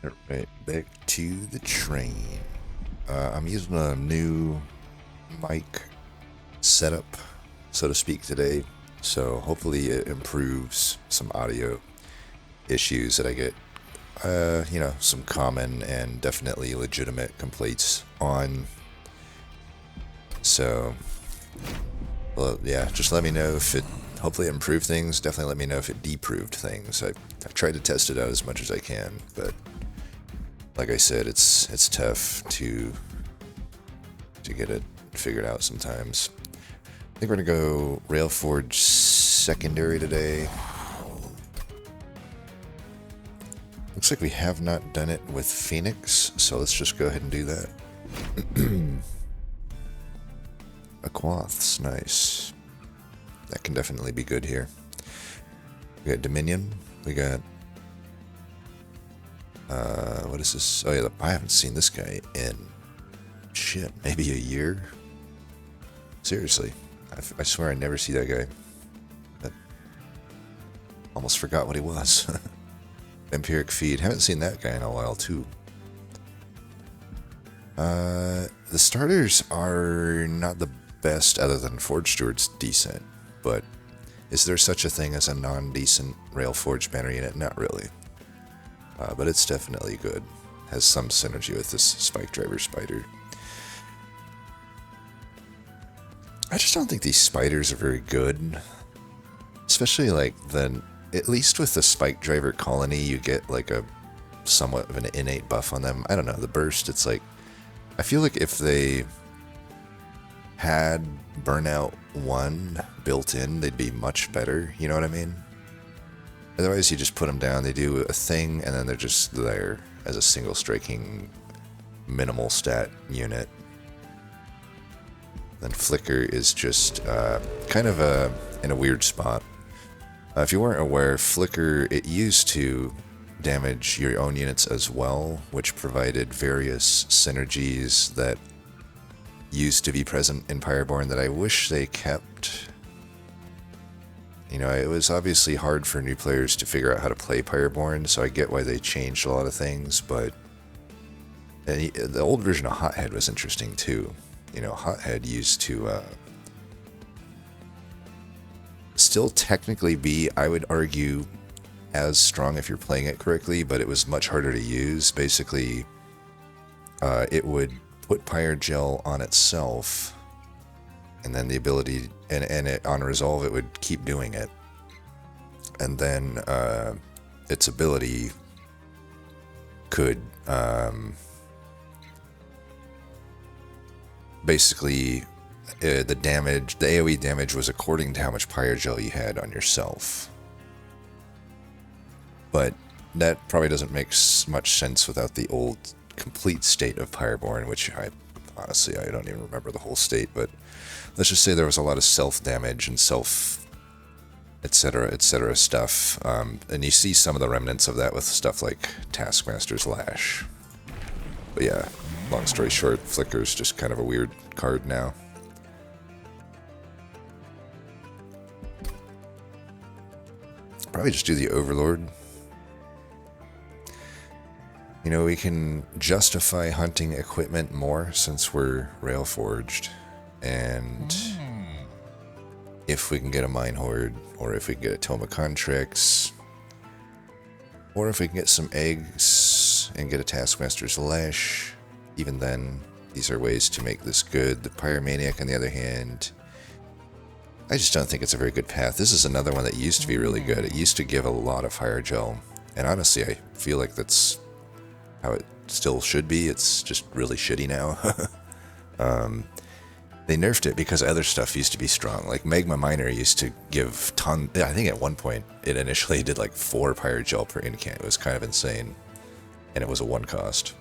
Alright, back to the train. I'm using a new mic setup, so to speak, today. So hopefully it improves some audio issues that I get, some common and definitely legitimate complaints on. So, well, yeah, just let me know if it hopefully improved things. Definitely let me know if it deproved things. I've tried to test it out as much as I can, but like I said, it's tough to get it figured out sometimes. I think we're gonna go Railforged secondary today. Looks like we have not done it with Phoenix, so let's just go ahead and do that. Aquaths, nice. That can definitely be good here. We got Dominion. We got what is this? Oh yeah, I haven't seen this guy in shit, maybe a year. Seriously, I swear I never see that guy. I almost forgot what he was. Empiric feed, haven't seen that guy in a while too. The starters are not the best, other than Forge Steward's decent, but is there such a thing as a non-decent Railforged banner unit? Not really. But it's definitely good. Has some synergy with this Spike Driver Spider. I just don't think these spiders are very good. Especially like at least with the Spike Driver colony, you get like a somewhat of an innate buff on them. I don't know, the burst, it's like, I feel like if they had Burnout 1 built in, they'd be much better, you know what I mean? Otherwise, you just put them down, they do a thing, and then they're just there as a single striking minimal stat unit. Then Flicker is just kind of in a weird spot. If you weren't aware, Flicker, it used to damage your own units as well, which provided various synergies that used to be present in Pyreborn that I wish they kept. You know, it was obviously hard for new players to figure out how to play Pyreborn, so I get why they changed a lot of things, but the old version of Hothead was interesting too. You know, Hothead used to still technically be, I would argue, as strong if you're playing it correctly, but it was much harder to use. Basically, it would put Pyre Gel on itself, and then the ability, and it, on resolve, it would keep doing it. And then its ability could basically, the AoE damage was according to how much Pyre Gel you had on yourself. But that probably doesn't make much sense without the old complete state of Pyreborn, which honestly, I don't even remember the whole state, but let's just say there was a lot of self-damage and etc. stuff, and you see some of the remnants of that with stuff like Taskmaster's Lash. But yeah, long story short, Flicker's just kind of a weird card now. Probably just do the Overlord. You know, we can justify hunting equipment more since we're Railforged, and if we can get a Mine Horde, or if we can get a Tome of Contracts, or if we can get some eggs and get a Taskmaster's Lash, even then, these are ways to make this good. The Pyromaniac, on the other hand, I just don't think it's a very good path. This is another one that used to be really good. It used to give a lot of Fire Gel, and honestly, I feel like that's how it still should be. It's just really shitty now. They nerfed it because other stuff used to be strong. Like Magma Miner used to give I think at one point it initially did like 4 Pyre Gel per incant. It was kind of insane. And it was a 1 cost.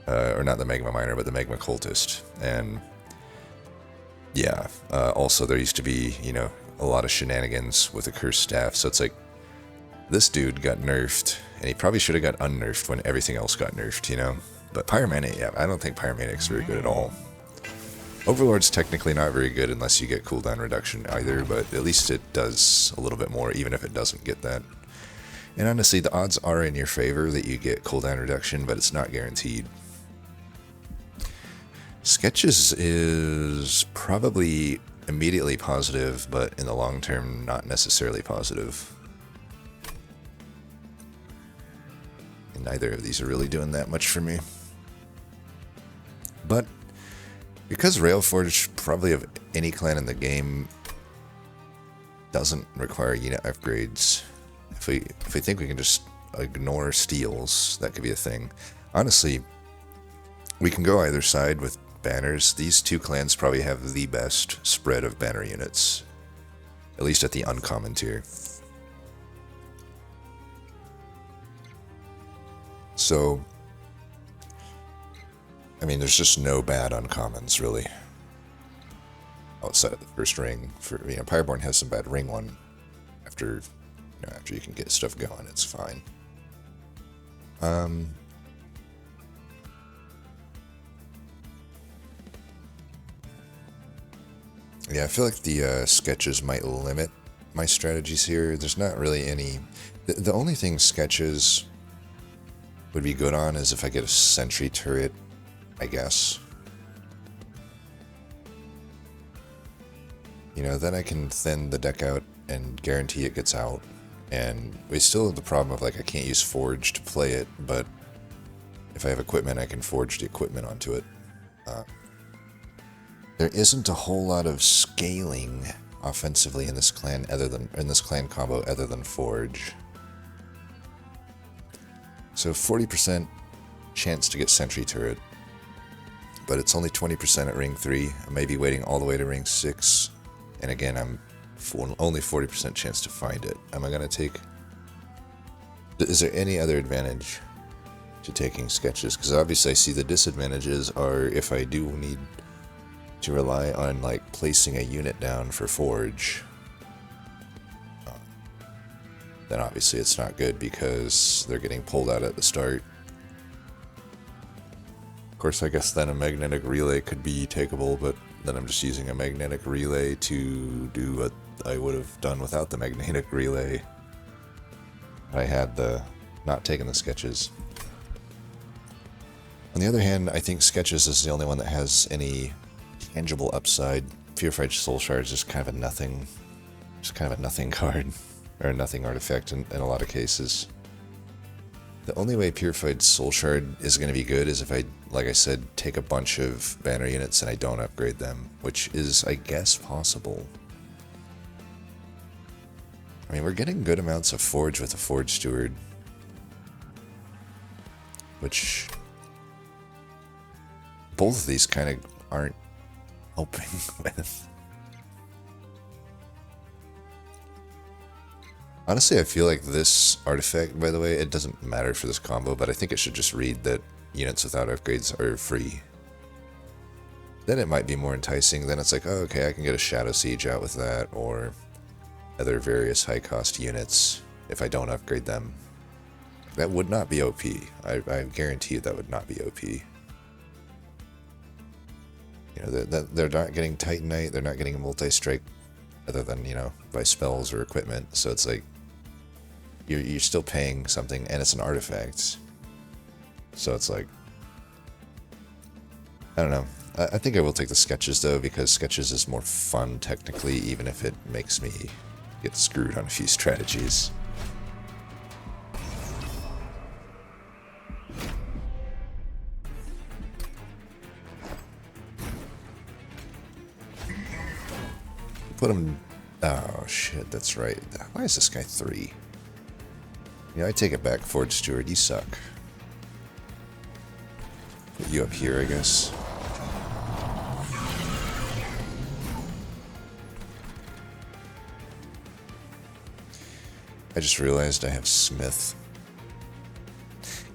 Or not the Magma Miner, but the Magma Cultist. And yeah, also there used to be, you know, a lot of shenanigans with the Cursed Staff. So it's like, this dude got nerfed, and he probably should have got unnerfed when everything else got nerfed, you know? But Pyromaniac, yeah, I don't think Pyromaniac's very good at all. Overlord's technically not very good unless you get cooldown reduction either, but at least it does a little bit more, even if it doesn't get that. And honestly, the odds are in your favor that you get cooldown reduction, but it's not guaranteed. Sketches is probably immediately positive, but in the long term, not necessarily positive. And neither of these are really doing that much for me. But because Railforged, probably of any clan in the game, doesn't require unit upgrades, if we think we can just ignore steals, that could be a thing. Honestly, we can go either side with banners. These two clans probably have the best spread of banner units, at least at the uncommon tier. So, I mean, there's just no bad uncommons, really. Outside of the first ring. Pyreborn has some bad ring one. After you can get stuff going, it's fine. Yeah, I feel like the sketches might limit my strategies here. There's not really any... The only thing sketches would be good on is if I get a sentry turret, I guess. Then I can thin the deck out and guarantee it gets out. And we still have the problem of, I can't use Forge to play it, but if I have equipment, I can forge the equipment onto it. There isn't a whole lot of scaling offensively in this clan combo other than Forge. So 40% chance to get sentry turret, but it's only 20% at ring 3. I may be waiting all the way to ring 6. And again, I'm only 40% chance to find it. Am I going to take... Is there any other advantage to taking sketches? Because obviously I see the disadvantages are if I do need to rely on, placing a unit down for Forge. Then obviously it's not good because they're getting pulled out at the start. Of course, I guess then a magnetic relay could be takeable, but then I'm just using a magnetic relay to do what I would have done without the magnetic relay. I had not taken the sketches. On the other hand, I think sketches is the only one that has any tangible upside. Purified Soul Shard is just kind of a nothing card, or a nothing artifact in a lot of cases. The only way Purified Soul Shard is going to be good is if I, like I said, take a bunch of banner units and I don't upgrade them, which is, I guess, possible. I mean, we're getting good amounts of Forge with the Forge Steward, which both of these kind of aren't helping with. Honestly, I feel like this artifact, by the way, it doesn't matter for this combo, but I think it should just read that units without upgrades are free. Then it might be more enticing. Then it's like, oh, okay, I can get a Shadow Siege out with that, or other various high-cost units if I don't upgrade them. That would not be OP. I guarantee you that would not be OP. They're not getting Titanite, they're not getting a multi-strike other than, by spells or equipment, so it's like, you're still paying something, and it's an artifact. So it's like, I don't know. I think I will take the sketches, though, because sketches is more fun, technically, even if it makes me get screwed on a few strategies. Put him... Oh, shit, that's right. Why is this guy 3? I take it back, Forge Steward, you suck. Put you up here, I guess. I just realized I have Smith.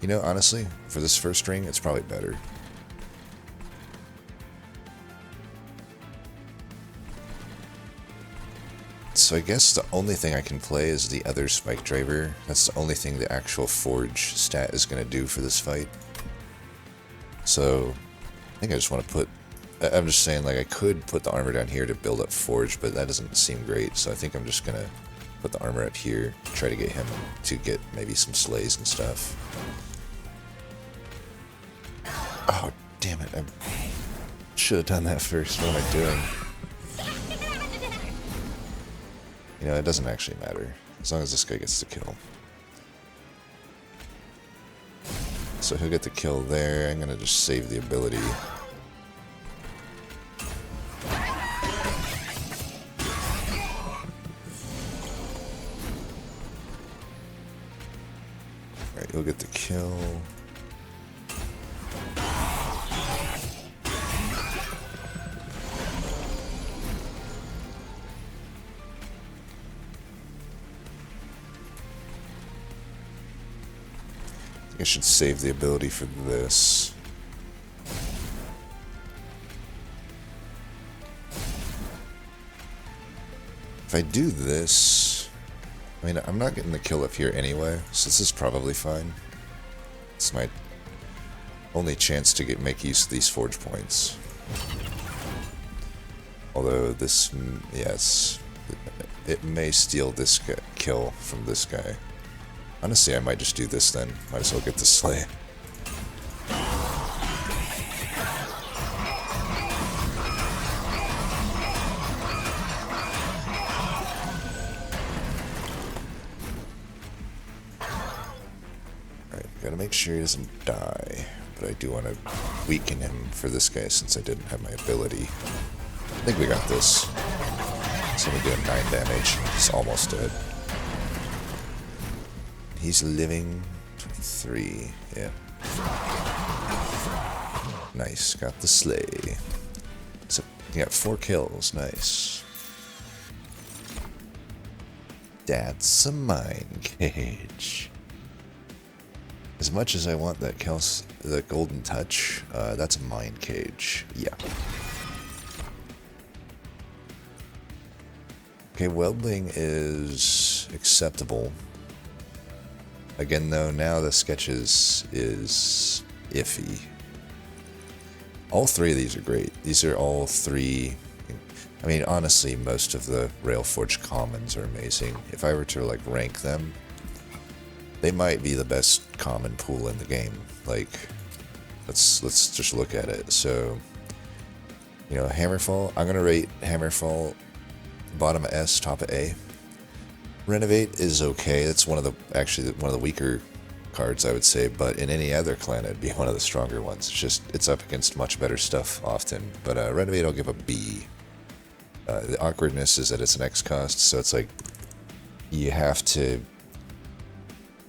Honestly, for this first ring, it's probably better. So I guess the only thing I can play is the other Spike Driver. That's the only thing the actual Forge stat is going to do for this fight. So I think I just want to put... I'm just saying, I could put the armor down here to build up Forge, but that doesn't seem great. So I think I'm just going to put the armor up here, try to get him to get maybe some slays and stuff. Oh, damn it. I should have done that first. What am I doing? You know, it doesn't actually matter. As long as this guy gets the kill. So he'll get the kill there. I'm going to just save the ability. Alright, he'll get the kill. I should save the ability for this. If I do this, I mean, I'm not getting the kill up here anyway, so this is probably fine. It's my only chance to make use of these forge points. Although this, yes, it may steal this kill from this guy. Honestly, I might just do this then. Might as well get the slay. Alright, gotta make sure he doesn't die. But I do want to weaken him for this guy since I didn't have my ability. I think we got this. It's only doing 9 damage. He's almost dead. He's living 23, yeah. Nice, got the slay. So you got 4 kills, nice. That's a mine cage. As much as I want that the golden touch, that's a mine cage, yeah. Okay, welding is acceptable. Again, though, now the sketches is iffy. All 3 of these are great. These are all 3... I mean, honestly, most of the Railforged commons are amazing. If I were to, like, rank them, they might be the best common pool in the game. Like, let's just look at it. So, you know, Hammerfall, I'm going to rate Hammerfall bottom of S, top of A. Renovate is okay. It's actually one of the weaker cards, I would say, but in any other clan, it'd be one of the stronger ones. It's up against much better stuff often. But Renovate, I'll give a B. The awkwardness is that it's an X cost, so it's like you have to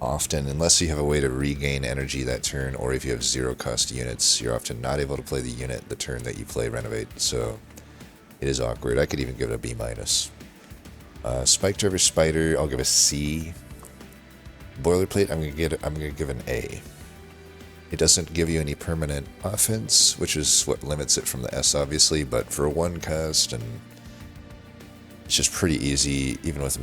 often, unless you have a way to regain energy that turn, or if you have 0 cost units, you're often not able to play the unit the turn that you play Renovate. So it is awkward. I could even give it a B minus. Spike Driver Spider, I'll give a C. Boilerplate, I'm gonna give an A. It doesn't give you any permanent offense, which is what limits it from the S, obviously. But for a 1 cast, and it's just pretty easy, even with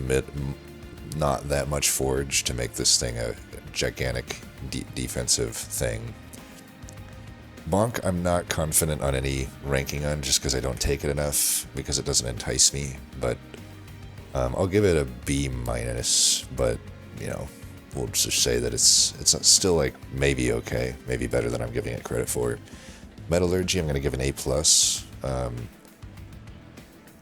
not that much forge, to make this thing a gigantic defensive thing. Bonk, I'm not confident on any ranking on, just because I don't take it enough, because it doesn't entice me. But I'll give it a B minus, but, you know, we'll just say that it's still, like, maybe okay, maybe better than I'm giving it credit for. Metallurgy, I'm going to give an A+.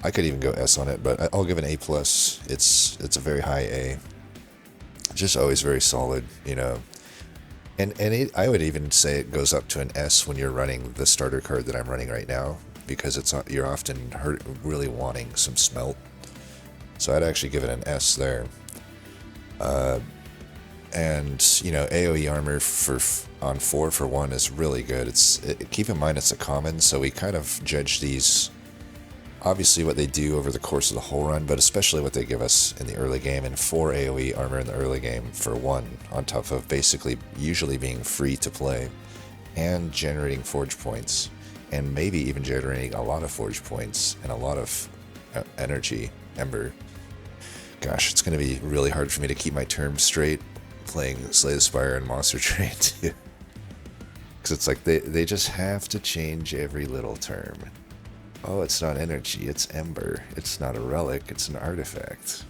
I could even go S on it, but I'll give an A+. It's a very high A. Just always very solid, you know. And I would even say it goes up to an S when you're running the starter card that I'm running right now, because you're often really wanting some smelt. So I'd actually give it an S there. And, you know, AoE armor on 4 for 1 is really good. Keep in mind it's a common, so we kind of judge these, obviously what they do over the course of the whole run, but especially what they give us in the early game, and 4 AoE armor in the early game for 1, on top of basically usually being free to play, and generating forge points, and maybe even generating a lot of forge points, and a lot of energy, ember. Gosh, it's going to be really hard for me to keep my terms straight playing Slay the Spire and Monster Train too. Because it's like they just have to change every little term. Oh, it's not energy, it's ember. It's not a relic, it's an artifact.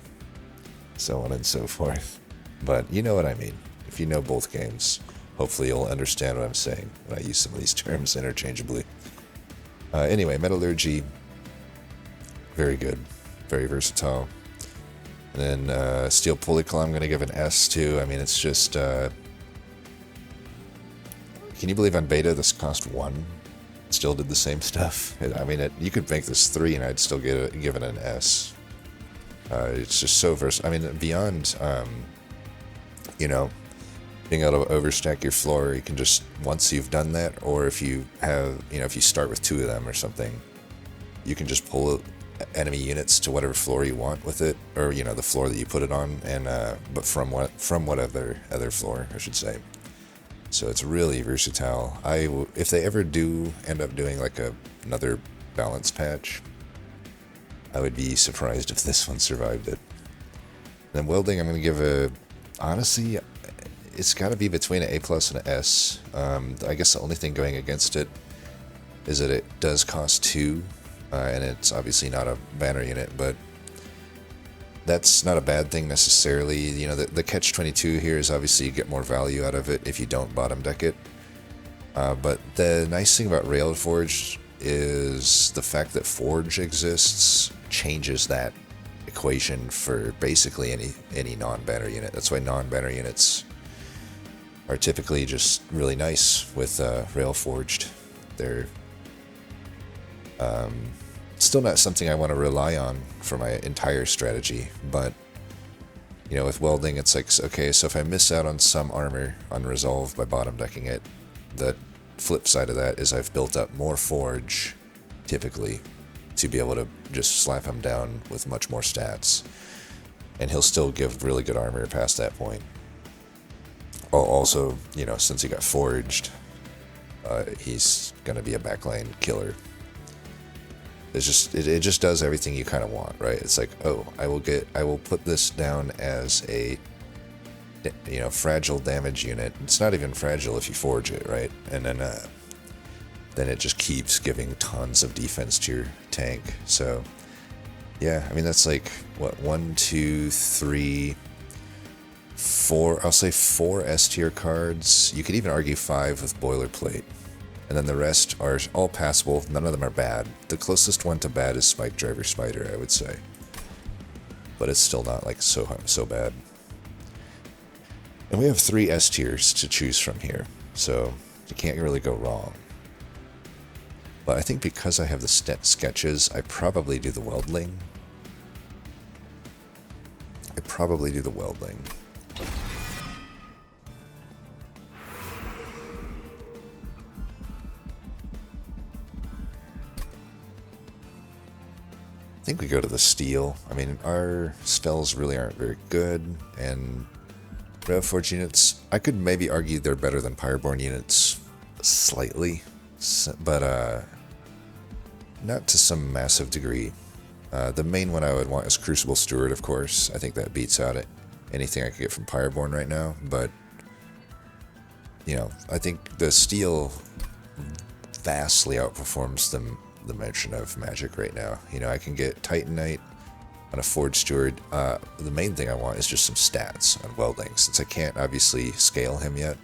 so on and so forth. But you know what I mean. If you know both games, hopefully you'll understand what I'm saying when I use some of these terms interchangeably. Anyway, Metallurgy, very good, very versatile. And then Steel Polyclaw, I'm going to give an S to. I mean, it's just... can you believe on beta this cost 1? It still did the same stuff. I mean, you could make this 3 and I'd still give it an S. It's just so versatile. I mean, beyond, you know, being able to overstack your floor, you can just, once you've done that, or if you have, you know, if you start with 2 of them or something, you can just pull enemy units to whatever floor you want with it, or, you know, the floor that you put it on, and, but from whatever other floor, I should say. So it's really versatile. If they ever do end up doing like another balance patch, I would be surprised if this one survived it. Then welding, I'm going to give honestly, it's got to be between an A+ and an S. I guess the only thing going against it is that it does cost 2, and it's obviously not a banner unit, but that's not a bad thing necessarily. You know, the catch-22 here is obviously you get more value out of it if you don't bottom deck it. But the nice thing about Railforged is the fact that Forge exists changes that equation for basically any non-banner unit. That's why non-banner units are typically just really nice with Railforged. They're still not something I want to rely on for my entire strategy, but you know, with welding, it's like, okay, so if I miss out on some armor on Resolve by bottom decking it, the flip side of that is I've built up more Forge, typically, to be able to just slap him down with much more stats, and he'll still give really good armor past that point. Also, you know, since he got Forged, he's gonna be a backline killer. It's just, it just does everything you kind of want, right? It's like, oh, I will put this down as a, you know, fragile damage unit. It's not even fragile if you forge it, right? And then it just keeps giving tons of defense to your tank. So, yeah, I mean, that's like, what, 1, 2, 3, 4, I'll say 4 S tier cards. You could even argue 5 with Boilerplate. And then the rest are all passable. None of them are bad. The closest one to bad is Spike Driver Spider, I would say. But it's still not like so bad. And we have 3 S tiers to choose from here, so you can't really go wrong. But I think because I have the sketches, I probably do the Weldling. I think we go to the Steel. I mean, our spells really aren't very good, and Railforged units, I could maybe argue they're better than Pyreborn units slightly, but not to some massive degree. The main one I would want is Crucible Steward, of course. I think that beats out anything I could get from Pyreborn right now, but, you know, I think the Steel vastly outperforms the mention of Magic right now. You know, I can get Titanite on a Forge Steward. The main thing I want is just some stats on Welding, since I can't obviously scale him yet.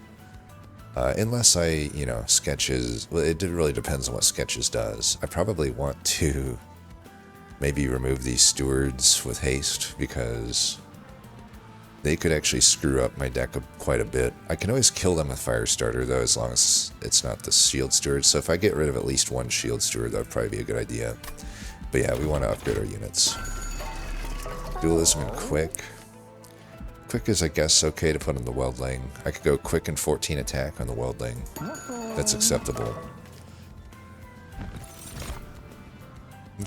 Unless I, you know, Sketches, well, it really depends on what Sketches does. I probably want to maybe remove these Stewards with haste, because they could actually screw up my deck quite a bit. I can always kill them with Firestarter, though, as long as it's not the Shield Steward. So if I get rid of at least 1 Shield Steward, that would probably be a good idea. But yeah, we want to upgrade our units. Dualism and Quick. Quick is, I guess, okay to put on the Weldling. I could go Quick and 14 attack on the Weldling. That's acceptable.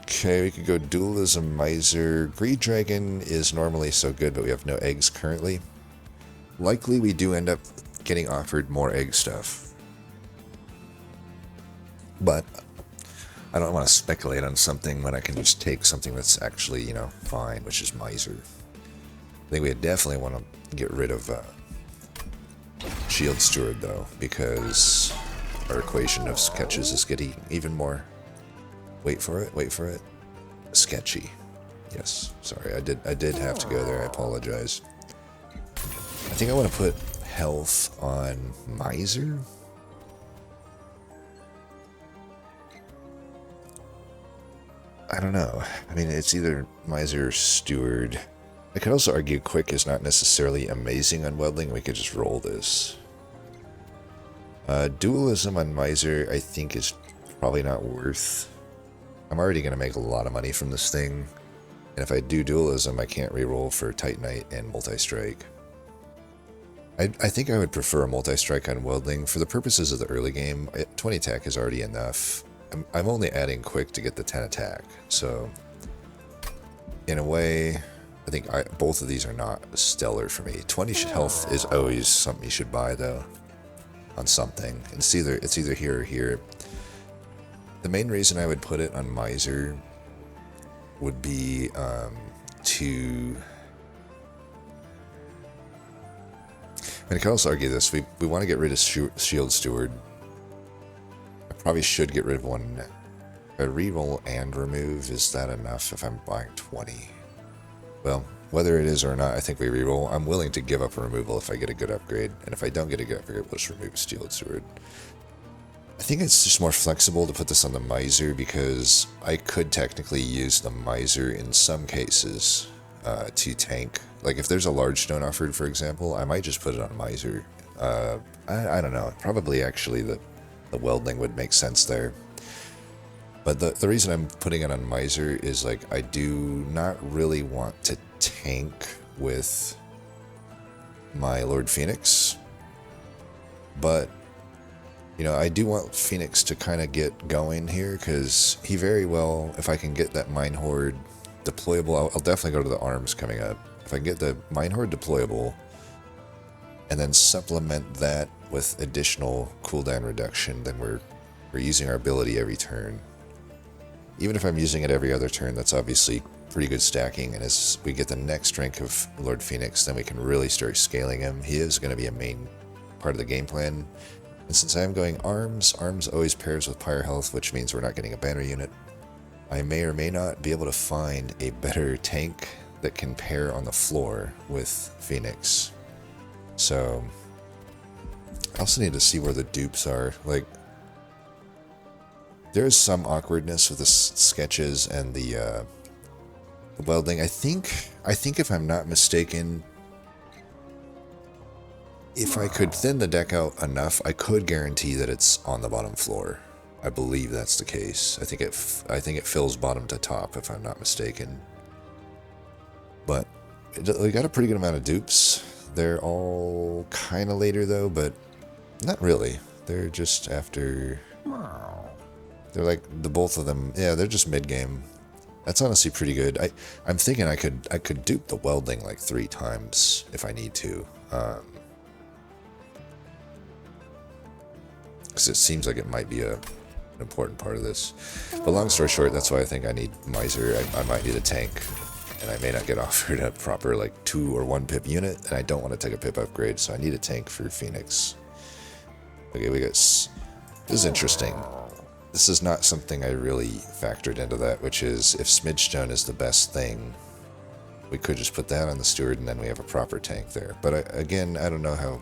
Okay, we could go Dualism, Miser. Greed Dragon is normally so good, but we have no eggs currently. Likely we do end up getting offered more egg stuff. But I don't want to speculate on something when I can just take something that's actually, you know, fine, which is Miser. I think we definitely want to get rid of Shield Steward, though, because our equation of sketches is getting even more... Wait for it. Sketchy. Yes, sorry, I did have to go there, I apologize. I think I want to put health on Miser. I don't know. I mean, it's either Miser or Steward. I could also argue Quick is not necessarily amazing on Weldling. We could just roll this. Dualism on Miser, I think, is probably not worth. I'm already going to make a lot of money from this thing. And if I do Dualism, I can't reroll for Titanite and Multi-Strike. I think I would prefer a Multi-Strike on Weldling. For the purposes of the early game, 20 attack is already enough. I'm only adding Quick to get the 10 attack. So, in a way, I think both of these are not stellar for me. 20 health is always something you should buy, though, on something. It's either here or here. The main reason I would put it on Miser would be to... I mean, I can also argue this. We want to get rid of Shield Steward. I probably should get rid of one. A reroll and remove, is that enough if I'm buying 20? Well, whether it is or not, I think we reroll. I'm willing to give up a removal if I get a good upgrade. And if I don't get a good upgrade, we'll just remove Shield Steward. I think it's just more flexible to put this on the Miser because I could technically use the Miser in some cases to tank. Like if there's a large stone offered, for example, I might just put it on Miser. I don't know. Probably actually the Welding would make sense there. But the reason I'm putting it on Miser is like I do not really want to tank with my Lord Phoenix. But, you know, I do want Phoenix to kind of get going here because he very well, if I can get that Mine Horde deployable, I'll definitely go to the arms coming up. If I can get the Mine Horde deployable and then supplement that with additional cooldown reduction, then we're using our ability every turn. Even if I'm using it every other turn, that's obviously pretty good stacking, and as we get the next rank of Lord Phoenix, then we can really start scaling him. He is going to be a main part of the game plan. And since I am going arms always pairs with Pyre health, which means we're not getting a banner unit. I may or may not be able to find a better tank that can pair on the floor with Phoenix. So, I also need to see where the dupes are. Like, there is some awkwardness with the sketches and the Welding. I think if I'm not mistaken, if I could thin the deck out enough, I could guarantee that it's on the bottom floor. I believe that's the case. I think it fills bottom to top, if I'm not mistaken. But we got a pretty good amount of dupes. They're all kind of later though, but not really. They're just after. They're like the both of them. Yeah, they're just mid game. That's honestly pretty good. I'm thinking I could dupe the Welding like 3 times if I need to. Because it seems like it might be an important part of this. But long story short, that's why I think I need Miser. I might need a tank, and I may not get offered a proper like 2 or 1 pip unit, and I don't want to take a pip upgrade, so I need a tank for Phoenix. Okay, we got. This is interesting. This is not something I really factored into that, which is if Smidgestone is the best thing, we could just put that on the Steward, and then we have a proper tank there. But again, I don't know how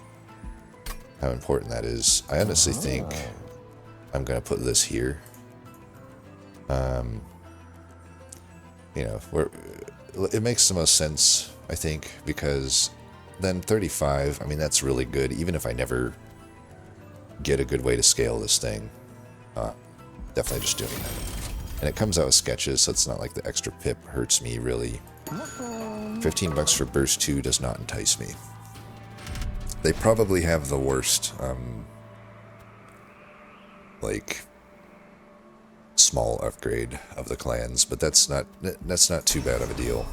important that is. I honestly think I'm going to put this here. You know, it makes the most sense, I think, because then 35, I mean, that's really good, even if I never get a good way to scale this thing. Definitely just doing that. And it comes out with sketches, so it's not like the extra pip hurts me, really. $15 for Burst 2 does not entice me. They probably have the worst, like, small upgrade of the clans, but that's not too bad of a deal,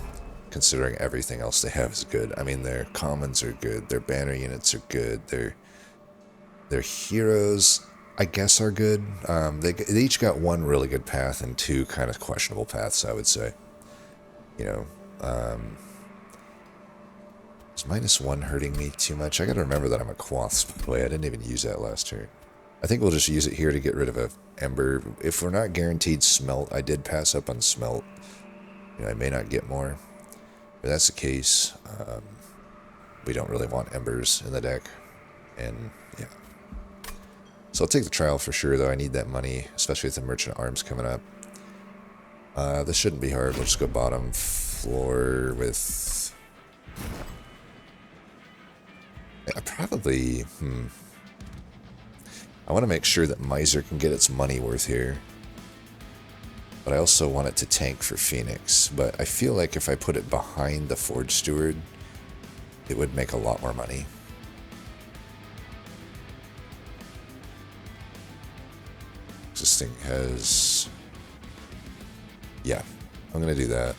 considering everything else they have is good. I mean, their commons are good, their banner units are good, their heroes, I guess, are good. They each got 1 really good path and 2 kind of questionable paths, I would say. You know, is -1 hurting me too much? I gotta remember that I'm a Quoth, by the way. I didn't even use that last turn. I think we'll just use it here to get rid of a Ember. If we're not guaranteed Smelt, I did pass up on Smelt. You know, I may not get more. If that's the case, we don't really want embers in the deck. And, yeah. So I'll take the trial for sure, though. I need that money, especially with the Merchant Arms coming up. This shouldn't be hard. We'll just go bottom floor with... probably... I want to make sure that Miser can get its money worth here. But I also want it to tank for Phoenix. But I feel like if I put it behind the Forge Steward, it would make a lot more money. This thing has... Yeah, I'm going to do that.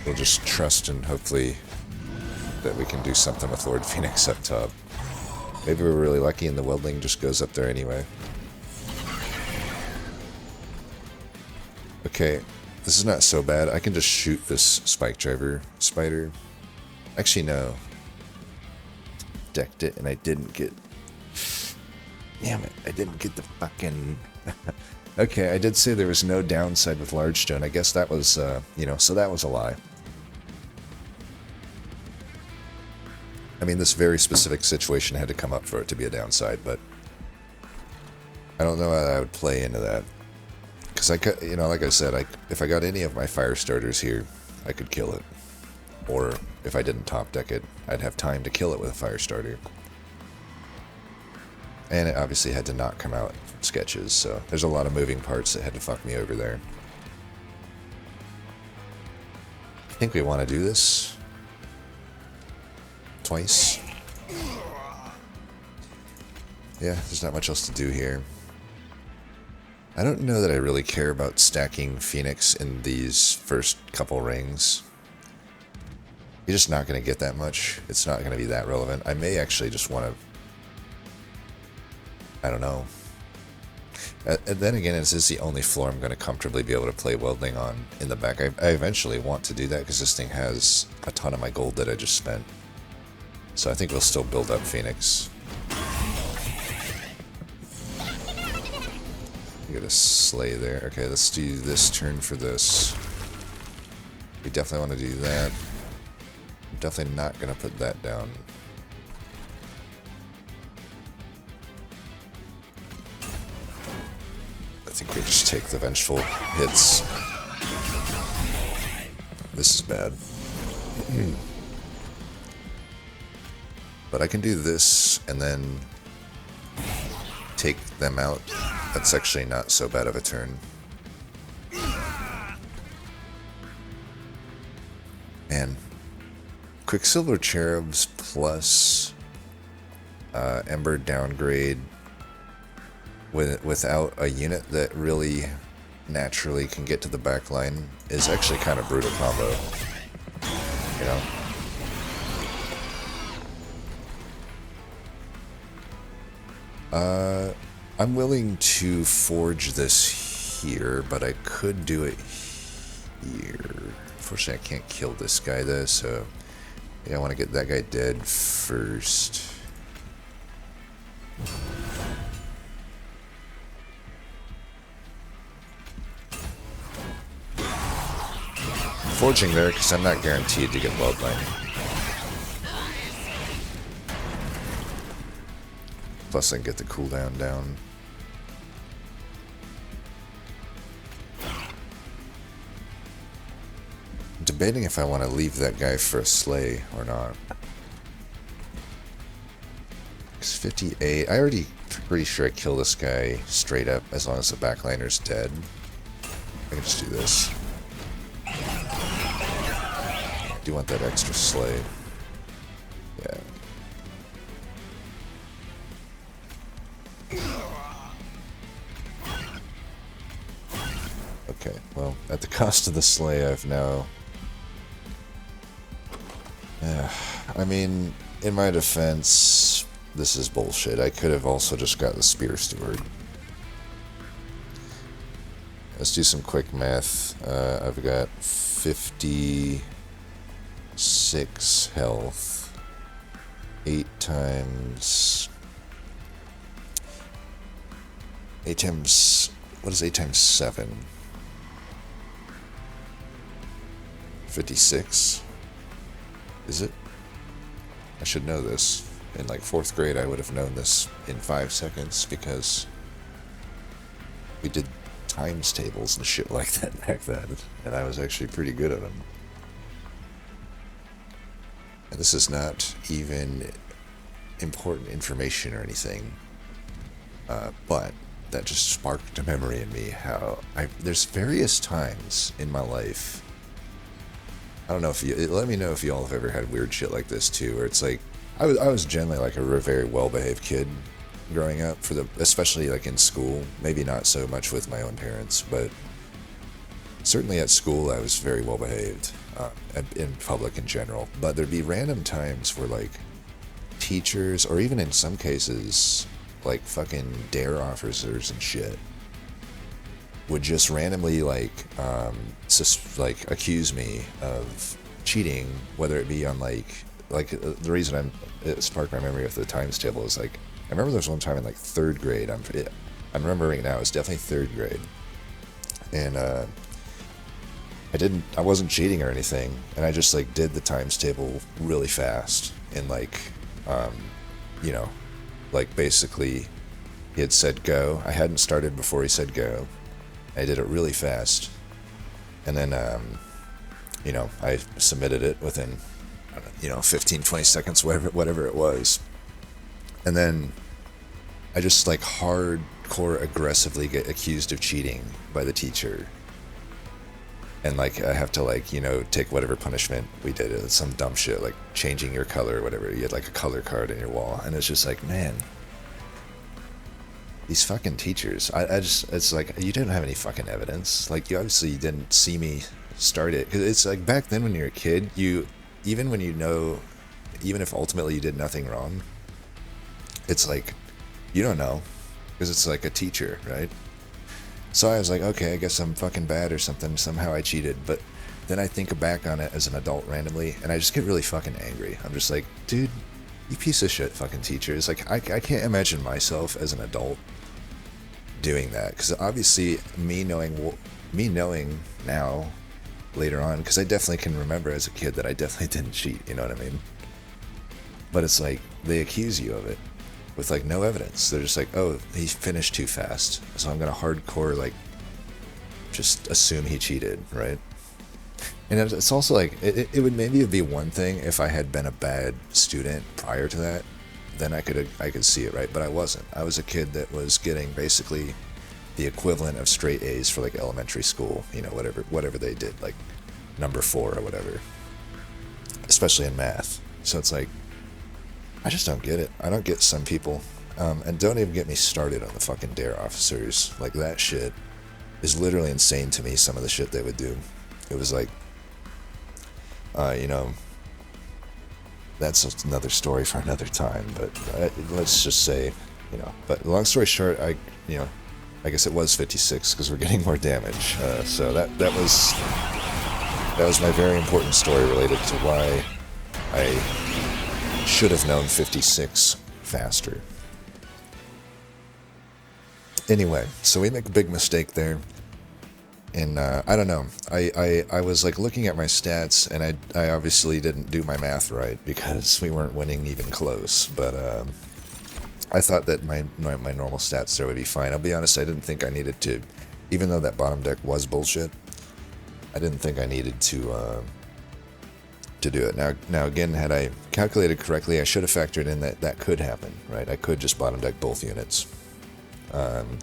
We'll just trust and hopefully that we can do something with Lord Phoenix up top. Maybe we're really lucky and the Weldling just goes up there anyway. Okay, this is not so bad. I can just shoot this Spike Driver Spider. Actually, no. Decked it and I didn't get... Damn it, I didn't get the fucking... Okay, I did say there was no downside with Large Stone. I guess that was, you know, so that was a lie. I mean, this very specific situation had to come up for it to be a downside, but I don't know how I would play into that. Because I could, you know, like I said, if I got any of my fire starters here, I could kill it. Or if I didn't top deck it, I'd have time to kill it with a fire starter. And it obviously had to not come out sketches, so there's a lot of moving parts that had to fuck me over there. I think we want to do this twice. Yeah, there's not much else to do here. I don't know that I really care about stacking Phoenix in these first couple rings. You're just not going to get that much. It's not going to be that relevant. I may actually just want to... I don't know. And then again, this is the only floor I'm going to comfortably be able to play Weldling on in the back. I eventually want to do that because this thing has a ton of my gold that I just spent. So I think we'll still build up Phoenix. You got a sleigh there. Okay, let's do this turn for this. We definitely want to do that. I'm definitely not going to put that down. I think we just take the vengeful hits. This is bad. But I can do this and then take them out. That's actually not so bad of a turn. Man. Quicksilver Cherubs plus Ember downgrade without a unit that really naturally can get to the back line is actually kind of brutal combo. You know? I'm willing to forge this here, but I could do it here. Unfortunately, I can't kill this guy though, so yeah, I want to get that guy dead first. Forging there because I'm not guaranteed to get Bloodline. Plus I can get the cooldown down. I'm debating if I want to leave that guy for a sleigh or not. It's 58. I already pretty sure I kill this guy straight up as long as the backliner's dead. I can just do this. I do want that extra sleigh. Yeah. Okay, well, at the cost of the sleigh, I've now... I mean, in my defense, this is bullshit. I could have also just got the Spear Steward. Let's do some quick math. I've got 56 health. 8 times... What is 8 times 7? 56? Is it? I should know this. In like 4th grade, I would have known this in 5 seconds because we did times tables and shit like that back then, and I was actually pretty good at them. And this is not even important information or anything, but that just sparked a memory in me how there's various times in my life. I don't know if you, let me know if you all have ever had weird shit like this too, where it's like, I was generally like a very well-behaved kid growing up, especially like in school, maybe not so much with my own parents, but certainly at school I was very well-behaved, in public in general, but there'd be random times where like teachers, or even in some cases, like fucking dare officers and shit, would just randomly like accuse me of cheating, whether it be on the reason it sparked my memory of the times table is like, I remember there was one time in like 3rd grade, I'm remembering now, it was definitely 3rd grade, and I wasn't cheating or anything, and I just like did the times table really fast, and like like basically he had said go, I hadn't started before he said go, I did it really fast, and then I submitted it within 15-20 seconds, whatever it was, and then I just like hardcore aggressively get accused of cheating by the teacher, and like I have to like take whatever punishment we did. It's some dumb shit like changing your color or whatever. You had like a color card in your wall, and it's just like, man, these fucking teachers. It's like, you didn't have any fucking evidence. Like, you obviously didn't see me start it, because it's like back then when you're a kid, even if ultimately you did nothing wrong, it's like you don't know, because it's like a teacher, right? So I was like, okay, I guess I'm fucking bad or something. Somehow I cheated. But then I think back on it as an adult randomly, and I just get really fucking angry. I'm just like, dude, you piece of shit fucking teachers. Like, I can't imagine myself as an adult doing that. Because obviously, me knowing now, later on, because I definitely can remember as a kid that I definitely didn't cheat, you know what I mean? But it's like, they accuse you of it with like no evidence. They're just like, oh, he finished too fast, so I'm gonna hardcore like just assume he cheated, right? And it's also like, it would maybe be one thing if I had been a bad student prior to that, then I could see it, right? But I wasn't. I was a kid that was getting basically the equivalent of straight A's for like elementary school, whatever they did, like number 4 or whatever, especially in math. So it's like, I just don't get it. I don't get some people. And don't even get me started on the fucking dare officers. Like, that shit is literally insane to me, some of the shit they would do. It was like, that's another story for another time, but let's just say, but long story short, I guess it was 56, because we're getting more damage. So that was my very important story related to why I should have known 56 faster. Anyway, so we make a big mistake there, and I don't know. I was like looking at my stats, and I obviously didn't do my math right because we weren't winning even close. But I thought that my normal stats there would be fine. I'll be honest, I didn't think I needed to, even though that bottom deck was bullshit, I didn't think I needed to do it. Now again, had I calculated correctly, I should have factored in that could happen, right? I could just bottom deck both units, and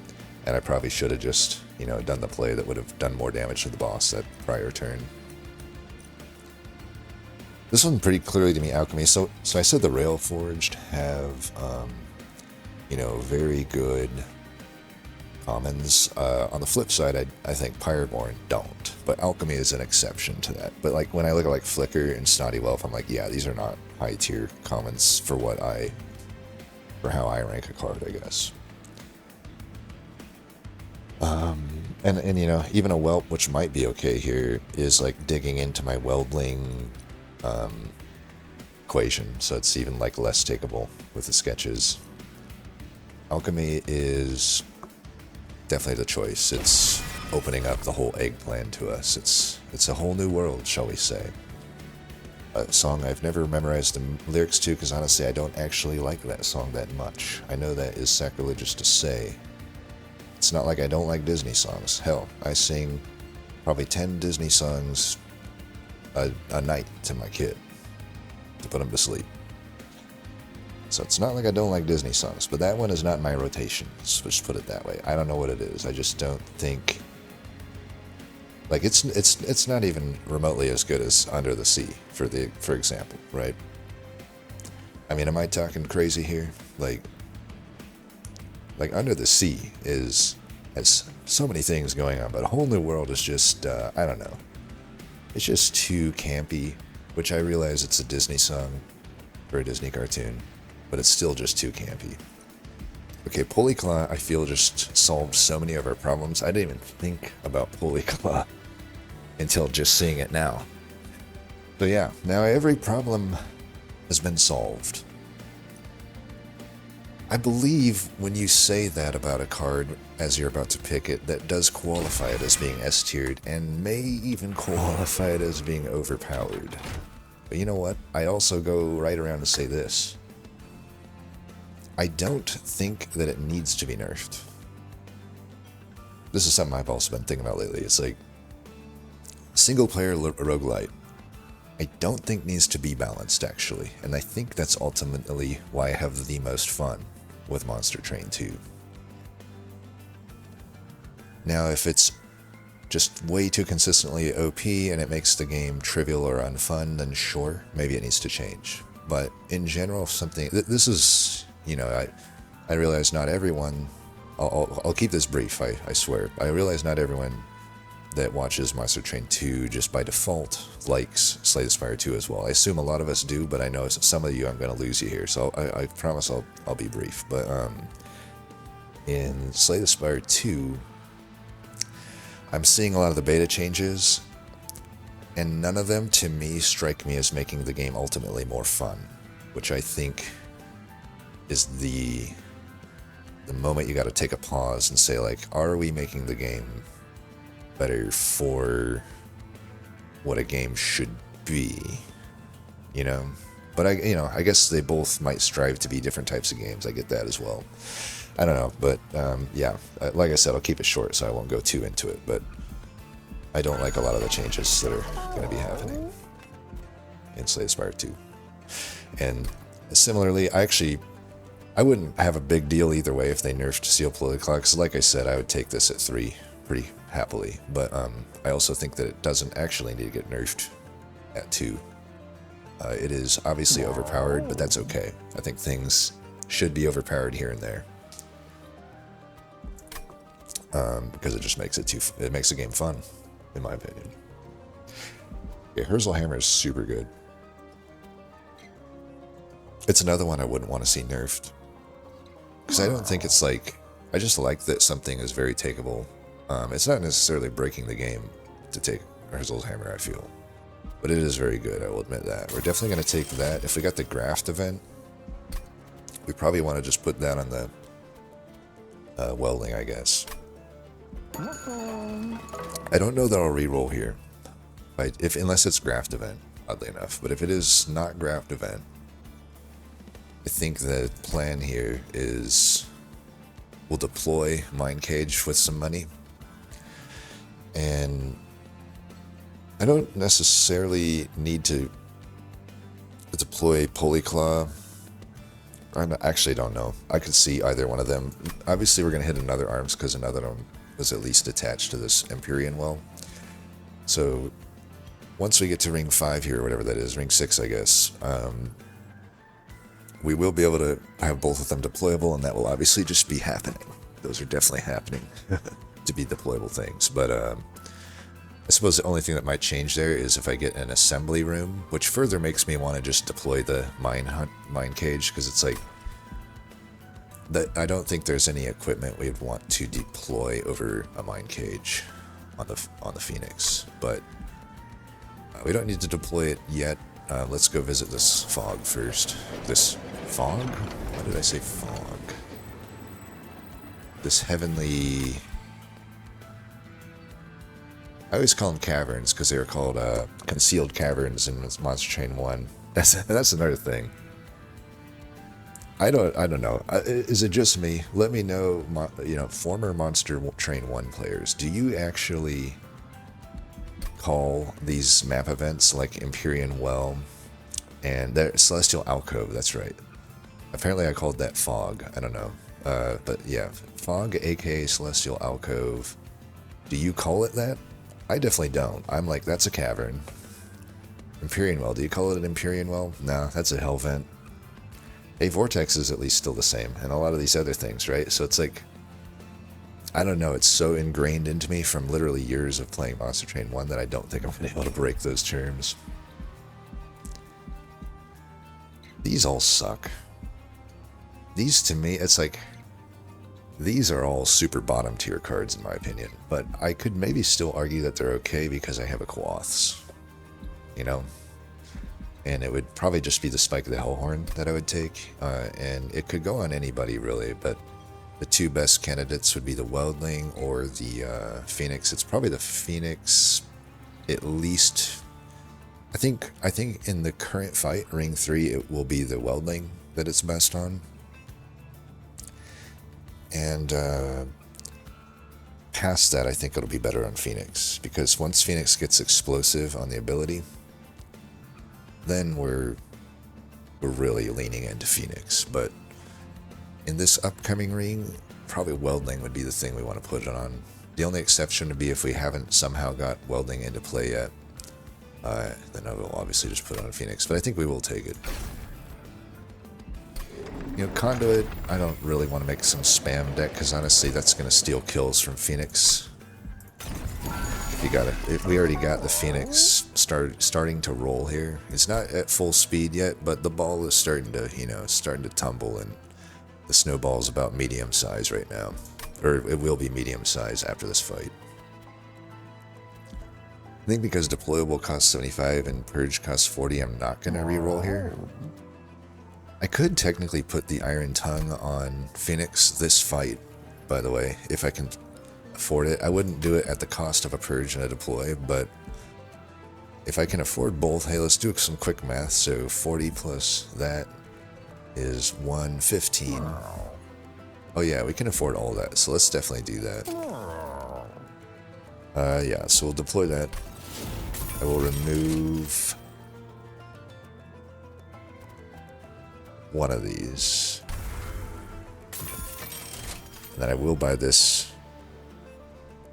I probably should have just done the play that would have done more damage to the boss that prior turn. This one pretty clearly to me, Alchemy. So I said the Railforged have very good commons. On the flip side, I think Pyre don't, but Alchemy is an exception to that. But like when I look at like Flicker and Snotty Whelp, I'm like, yeah, these are not high tier commons for how I rank a card, I guess. And even a Whelp, which might be okay here, is like digging into my Weldling equation, so it's even like less takeable with the sketches. Alchemy is definitely the choice. It's opening up the whole egg plan to us. It's a whole new world, shall we say. A song I've never memorized the lyrics to, because honestly I don't actually like that song that much. I know that is sacrilegious to say. It's not like I don't like Disney songs. Hell, I sing probably 10 Disney songs a night to my kid to put him to sleep. So it's not like I don't like Disney songs, but that one is not in my rotation. Let's just put it that way. I don't know what it is. I just don't think, like, it's not even remotely as good as Under the Sea, for example, right? I mean, am I talking crazy here? Like Under the Sea has so many things going on, but A Whole New World is just I don't know. It's just too campy, which I realize it's a Disney song for a Disney cartoon, but it's still just too campy. Okay, Polyclaw, I feel, just solved so many of our problems. I didn't even think about Polyclaw until just seeing it now. So yeah, now every problem has been solved. I believe when you say that about a card as you're about to pick it, that does qualify it as being S-tiered, and may even qualify it as being overpowered. But you know what? I also go right around to say this. I don't think that it needs to be nerfed. This is something I've also been thinking about lately. It's like, single-player roguelite, I don't think needs to be balanced, actually. And I think that's ultimately why I have the most fun with Monster Train 2. Now, if it's just way too consistently OP and it makes the game trivial or unfun, then sure, maybe it needs to change. But in general, something... This is, you know, I realize not everyone... I'll keep this brief, I swear. I realize not everyone that watches Monster Train 2 just by default likes Slay the Spire 2 as well. I assume a lot of us do, but I know some of you I'm going to lose you here, so I promise I'll be brief. But in Slay the Spire 2, I'm seeing a lot of the beta changes, and none of them to me strike me as making the game ultimately more fun, which I think is the moment you got to take a pause and say, like, are we making the game better for what a game should be, you know? But I guess they both might strive to be different types of games. I get that as well. I don't know, but yeah, like I said, I'll keep it short so I won't go too into it, but I don't like a lot of the changes that are going to be happening in Slay the Spire 2. And similarly, I wouldn't have a big deal either way if they nerfed Seal Polyclaw, because like I said, I would take this at 3 pretty happily, but I also think that it doesn't actually need to get nerfed at 2. It is obviously overpowered, but that's okay. I think things should be overpowered here and there, because it just makes it makes the game fun, in my opinion. Yeah, Hammer is super good. It's another one I wouldn't want to see nerfed, because I don't think it's like, I just like that something is very takeable. It's not necessarily breaking the game to take Herzl's Hammer, I feel. But it is very good, I will admit that. We're definitely going to take that. If we got the Graft event, we probably want to just put that on the welding, I guess. I don't know that I'll reroll here, unless it's Graft event, oddly enough. But if it is not Graft event, I think the plan here is we'll deploy Mind Cage with some money. And I don't necessarily need to deploy Polyclaw. I actually don't know. I could see either one of them. Obviously, we're going to hit another arms because another one was at least attached to this Empyrean well. So once we get to ring 5 here, or whatever that is, ring 6, I guess, we will be able to have both of them deployable, and that will obviously just be happening. Those are definitely happening to be deployable things. But I suppose the only thing that might change there is if I get an assembly room, which further makes me want to just deploy the mine cage, because it's like, I don't think there's any equipment we'd want to deploy over a mine cage on the Phoenix. But we don't need to deploy it yet. Let's go visit this fog first. This fog? Why did I say fog? This heavenly I always call them caverns because they were called concealed caverns in Monster Train 1. That's another thing. I don't know. Is it just me? Let me know, former Monster Train 1 players. Do you actually call these map events like Empyrean Well and Celestial Alcove? That's right. Apparently I called that Fog. I don't know. But yeah, Fog, aka Celestial Alcove. Do you call it that? I definitely don't. I'm like, that's a cavern. Empyrean Well. Do you call it an Empyrean Well? No, that's a hell vent. A Vortex is at least still the same, and a lot of these other things, right? So it's like, I don't know, it's so ingrained into me from literally years of playing Monster Train 1 that I don't think I'm going to be able to break those terms. These all suck. These, to me, it's like, these are all super bottom tier cards in my opinion, but I could maybe still argue that they're okay because I have a Cloths, you know? And it would probably just be the Spike of the Hellhorn that I would take, and it could go on anybody really, but the two best candidates would be the Weldling or the Phoenix. It's probably the Phoenix, at least. I think in the current fight, Ring 3, it will be the Weldling that it's best on. And past that, I think it'll be better on Phoenix, because once Phoenix gets explosive on the ability, then we're really leaning into Phoenix. But in this upcoming ring, probably Weldling would be the thing we want to put it on. The only exception would be if we haven't somehow got Weldling into play yet. Then I will obviously just put it on Phoenix, but I think we will take it. You know, Conduit, I don't really want to make some spam deck, because honestly that's going to steal kills from Phoenix. If we already got the Phoenix starting to roll here. It's not at full speed yet, but the ball is starting to tumble, and the snowball is about medium size right now. Or it will be medium size after this fight. I think because deployable costs 75 and purge costs 40, I'm not going to reroll here. I could technically put the Iron Tongue on Phoenix this fight, by the way, if I can afford it. I wouldn't do it at the cost of a purge and a deploy, but if I can afford both, hey, let's do some quick math. So 40 plus that is 115. Oh yeah, we can afford all that, so let's definitely do that. Yeah, so we'll deploy that. I will remove one of these. And then I will buy this.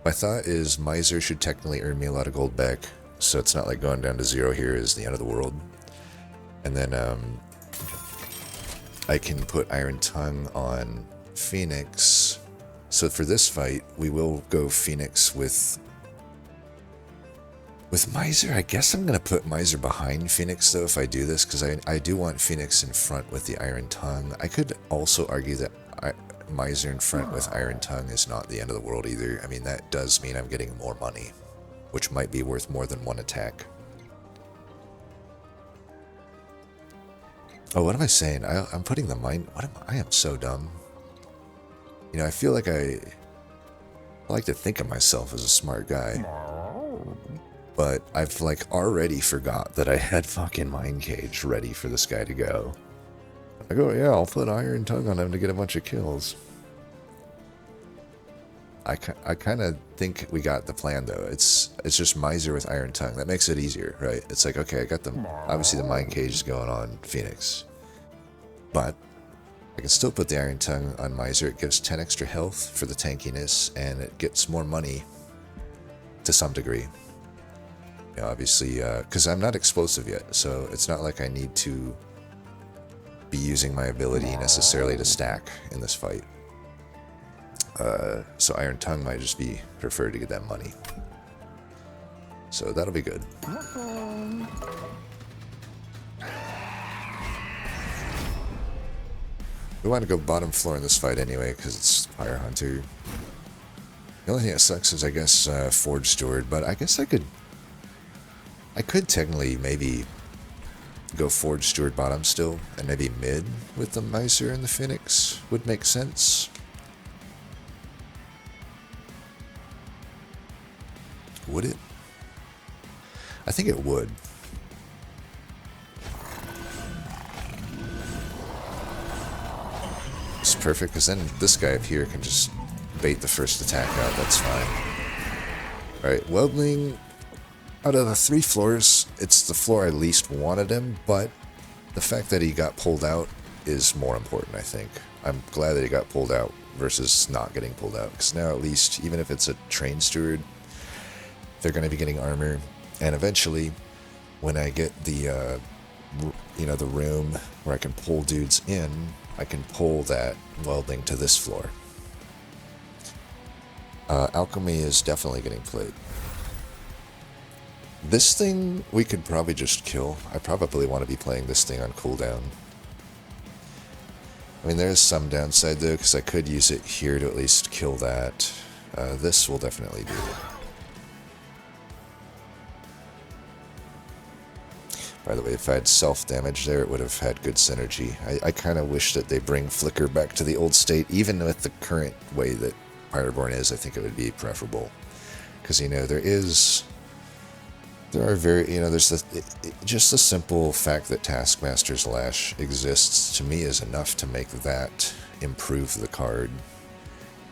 My thought is Miser should technically earn me a lot of gold back, so it's not like going down to 0 here is the end of the world. And then I can put Iron Tongue on Phoenix. So for this fight, we will go Phoenix with Miser. I guess I'm going to put Miser behind Phoenix, though, if I do this, because I do want Phoenix in front with the Iron Tongue. I could also argue that Miser in front with Iron Tongue is not the end of the world either. I mean, that does mean I'm getting more money, which might be worth more than one attack. Oh, what am I saying? I'm putting the mind... I am so dumb. You know, I feel like I like to think of myself as a smart guy. But I've, like, already forgot that I had fucking Mind Cage ready for this guy to go. I go, yeah, I'll put Iron Tongue on him to get a bunch of kills. I kind of think we got the plan, though. It's just Miser with Iron Tongue. That makes it easier, right? It's like, okay, I got them. Obviously, the Mind Cage is going on Phoenix. But I can still put the Iron Tongue on Miser. It gives 10 extra health for the tankiness, and it gets more money to some degree. You know, obviously, because I'm not explosive yet, so it's not like I need to be using my ability necessarily to stack in this fight. So Iron Tongue might just be preferred to get that money. So that'll be good. We want to go bottom floor in this fight anyway, because it's Pyre Hunter. The only thing that sucks is, I guess, Forge Steward, but I guess I could technically maybe go Forge Steward bottom still, and maybe mid with the Miser and the Phoenix would make sense. Would it? I think it would. It's perfect, because then this guy up here can just bait the first attack out. That's fine. Alright, Weldling, out of the 3 floors, it's the floor I least wanted him, but the fact that he got pulled out is more important, I think. I'm glad that he got pulled out versus not getting pulled out, because now at least, even if it's a train steward, they're going to be getting armor, and eventually, when I get the, the room where I can pull dudes in, I can pull that welding to this floor. Alchemy is definitely getting played. This thing, we could probably just kill. I probably want to be playing this thing on cooldown. I mean, there's some downside, though, because I could use it here to at least kill that. This will definitely do it. By the way, if I had self-damage there, it would have had good synergy. I kind of wish that they bring Flicker back to the old state. Even with the current way that Pyroborn is, I think it would be preferable. Because, there's just the simple fact that Taskmaster's Lash exists, to me, is enough to make that improve the card.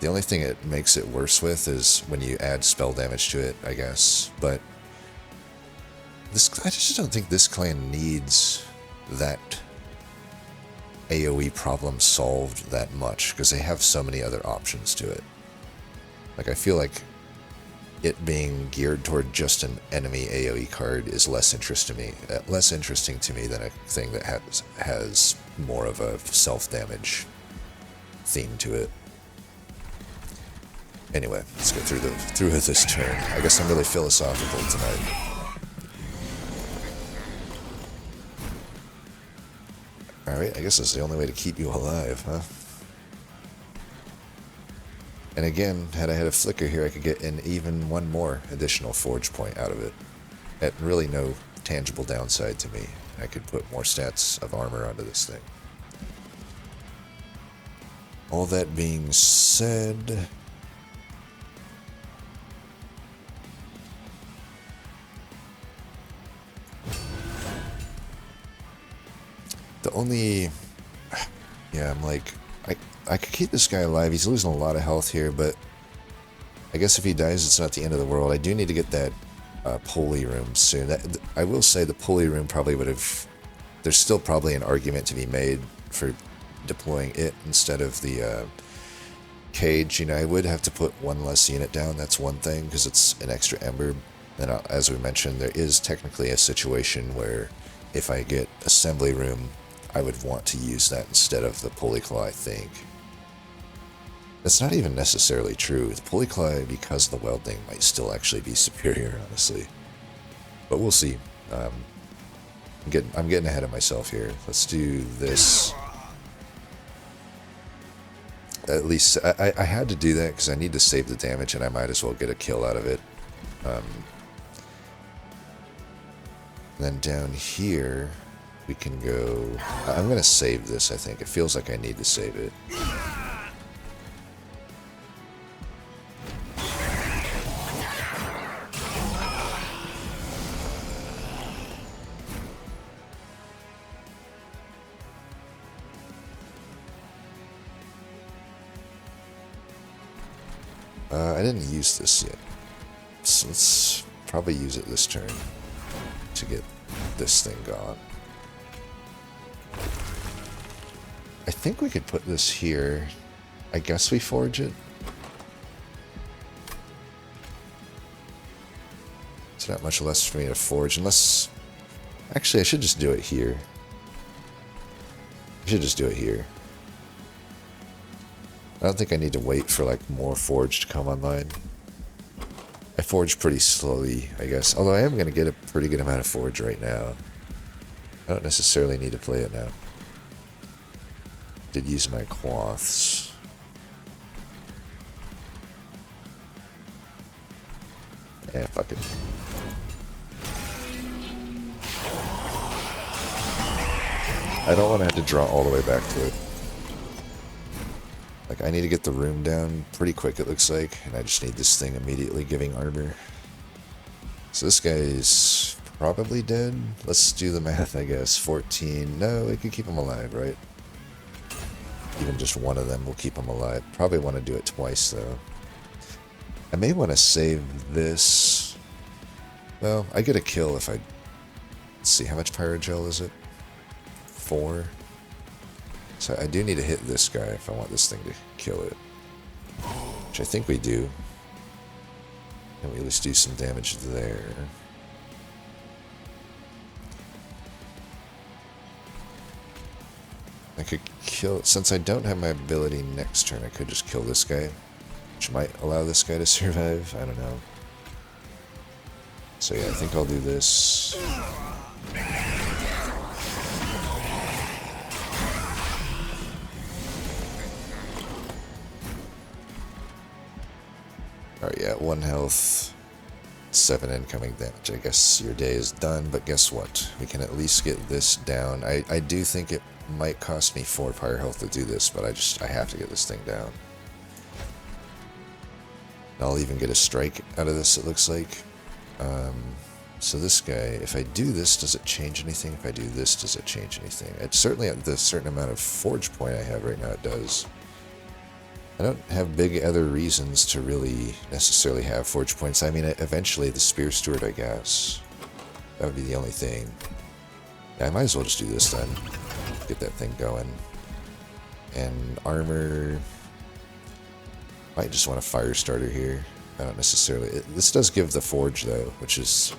The only thing it makes it worse with is when you add spell damage to it, I guess. But I just don't think this clan needs that AoE problem solved that much, because they have so many other options to it. Like, I feel like it being geared toward just an enemy AoE card is less interesting to me than a thing that has more of a self-damage theme to it. Anyway, let's get through this turn. I guess I'm really philosophical tonight. Alright, I guess that's the only way to keep you alive, huh? And again, had I had a Flicker here, I could get an even one more additional Forge point out of it. At really no tangible downside to me. I could put more stats of armor onto this thing. All that being said, the only... Yeah, I'm like... I could keep this guy alive. He's losing a lot of health here, but I guess if he dies, it's not the end of the world. I do need to get that pulley room soon. I will say the pulley room probably would have... There's still probably an argument to be made for deploying it instead of the cage. I would have to put one less unit down. That's one thing, because it's an extra ember. And as we mentioned, there is technically a situation where if I get assembly room, I would want to use that instead of the pulley claw, I think. That's not even necessarily true. The pulley claw, because of the welding, might still actually be superior, honestly. But we'll see. I'm getting ahead of myself here. Let's do this. At least, I had to do that because I need to save the damage, and I might as well get a kill out of it. Then down here, we can go... I'm going to save this, I think. It feels like I need to save it. I didn't use this yet, so let's probably use it this turn to get this thing gone. I think we could put this here. I guess we forge it. It's not much less for me to forge, unless... Actually, I should just do it here. I should just do it here. I don't think I need to wait for, like, more forge to come online. I forge pretty slowly, I guess. Although I am going to get a pretty good amount of forge right now. I don't necessarily need to play it now. Did use my cloths. Yeah, fuck it. I don't want to have to draw all the way back to it. Like, I need to get the room down pretty quick, it looks like, and I just need this thing immediately giving armor. So this guy's probably dead. Let's do the math, I guess. 14. No, we could keep him alive, right? Even just one of them will keep him alive. Probably want to do it twice, though. I may want to save this. Well, I get a kill if I... Let's see, how much Pyrogel is it? 4. So I do need to hit this guy if I want this thing to kill it. Which I think we do. And we at least do some damage there. I could kill... Since I don't have my ability next turn, I could just kill this guy. Which might allow this guy to survive. I don't know. So yeah, I think I'll do this. Alright, yeah, 1 health, 7 incoming damage. I guess your day is done, but guess what? We can at least get this down. I do think it might cost me 4 fire health to do this, but I have to get this thing down. I'll even get a strike out of this, it looks like. So this guy, if I do this, does it change anything? If I do this, does it change anything? It's certainly at the certain amount of forge point I have right now, it does. I don't have big other reasons to really necessarily have forge points. I mean, eventually the Spear Steward, I guess. That would be the only thing. Yeah, I might as well just do this then. Get that thing going. And armor... Might just want a fire starter here. I don't necessarily... This does give the forge, though, which is...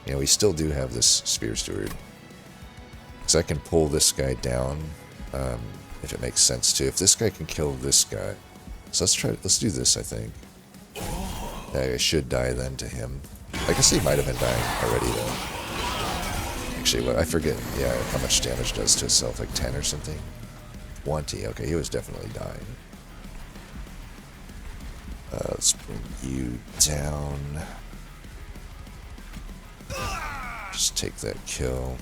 You know, we still do have this Spear Steward. So I can pull this guy down, if it makes sense to. If this guy can kill this guy... So let's do this, I think. I should die then to him. I guess he might have been dying already, though. Actually, what I forget, yeah, how much damage does to itself, like 10 or something? 20, okay, he was definitely dying. Let's bring you down. Just take that kill.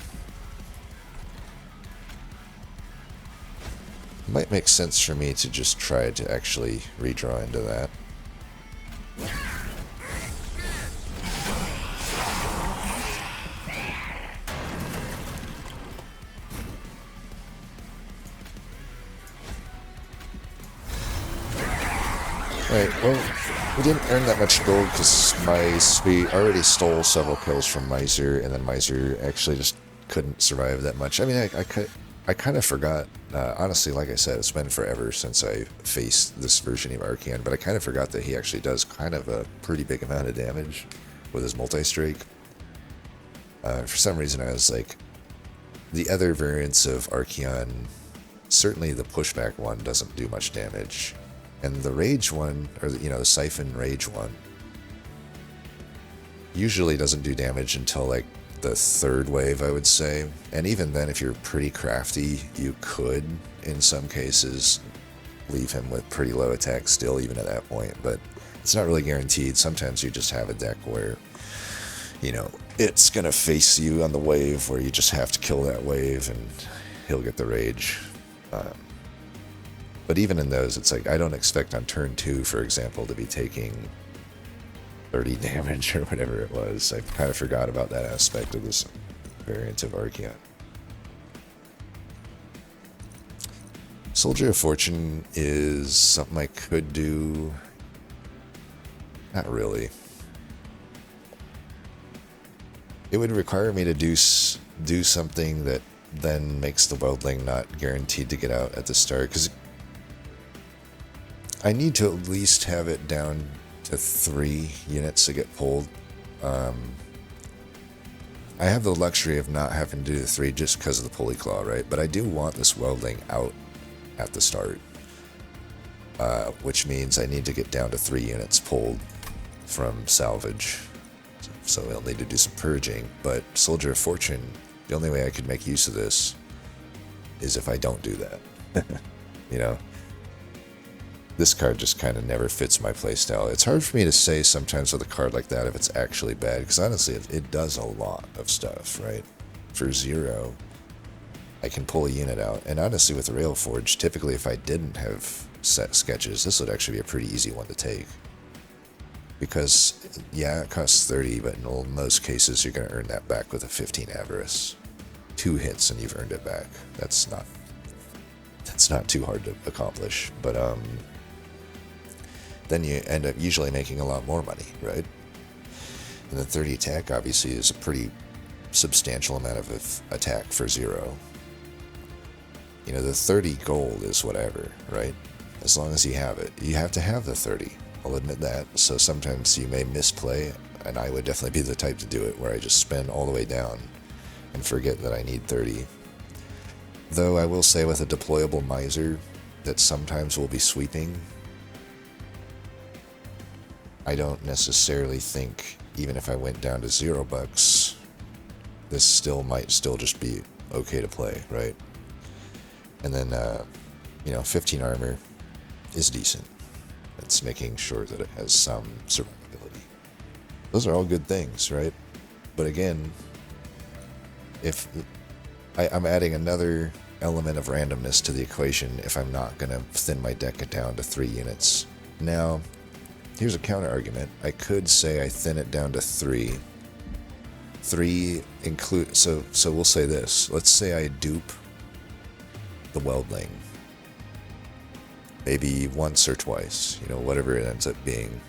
Might make sense for me to just try to actually redraw into that. Right, well, we didn't earn that much gold because we already stole several kills from Miser, and then Miser actually just couldn't survive that much. I mean, I kind of forgot, honestly, like I said, it's been forever since I faced this version of Archeon, but I kind of forgot that he actually does kind of a pretty big amount of damage with his multi-strike. For some reason I was like, the other variants of Archeon, certainly the pushback one doesn't do much damage. And the rage one, or the siphon rage one, usually doesn't do damage until like the 3rd wave, I would say. And even then, if you're pretty crafty, you could, in some cases, leave him with pretty low attack still, even at that point. But it's not really guaranteed. Sometimes you just have a deck where, it's going to face you on the wave where you just have to kill that wave and he'll get the rage. But even in those, it's like, I don't expect on turn 2, for example, to be taking 30 damage or whatever it was. I kind of forgot about that aspect of this variant of Archeon. Soldier of Fortune is something I could do. Not really. It would require me to do something that then makes the Weldling not guaranteed to get out at the start, because I need to at least have it down to 3 units to get pulled. I have the luxury of not having to do the 3 just because of the pulley claw, right? But I do want this Weldling out at the start, which means I need to get down to 3 units pulled from salvage. So I'll need to do some purging. But Soldier of Fortune, the only way I could make use of this is if I don't do that. This card just kind of never fits my playstyle. It's hard for me to say sometimes with a card like that if it's actually bad, because honestly, it does a lot of stuff, right? For 0, I can pull a unit out. And honestly, with Railforged, typically if I didn't have set sketches, this would actually be a pretty easy one to take. Because, yeah, it costs 30, but in most cases you're going to earn that back with a 15 avarice. 2 hits and you've earned it back. That's not too hard to accomplish. But then you end up usually making a lot more money, right? And the 30 attack obviously is a pretty substantial amount of attack for 0. You know, the 30 gold is whatever, right? As long as you have it. You have to have the 30. I'll admit that. So sometimes you may misplay, and I would definitely be the type to do it, where I just spend all the way down and forget that I need 30. Though I will say with a deployable miser that sometimes will be sweeping, I don't necessarily think, even if I went down to $0, this still might just be okay to play, right? And then, 15 armor is decent. It's making sure that it has some survivability. Those are all good things, right? But again, if I'm adding another element of randomness to the equation if I'm not going to thin my deck down to 3 units. Now, here's a counter argument. I could say I thin it down to 3. 3 include, so we'll say this. Let's say I dupe the Weldling. Maybe once or twice, whatever it ends up being.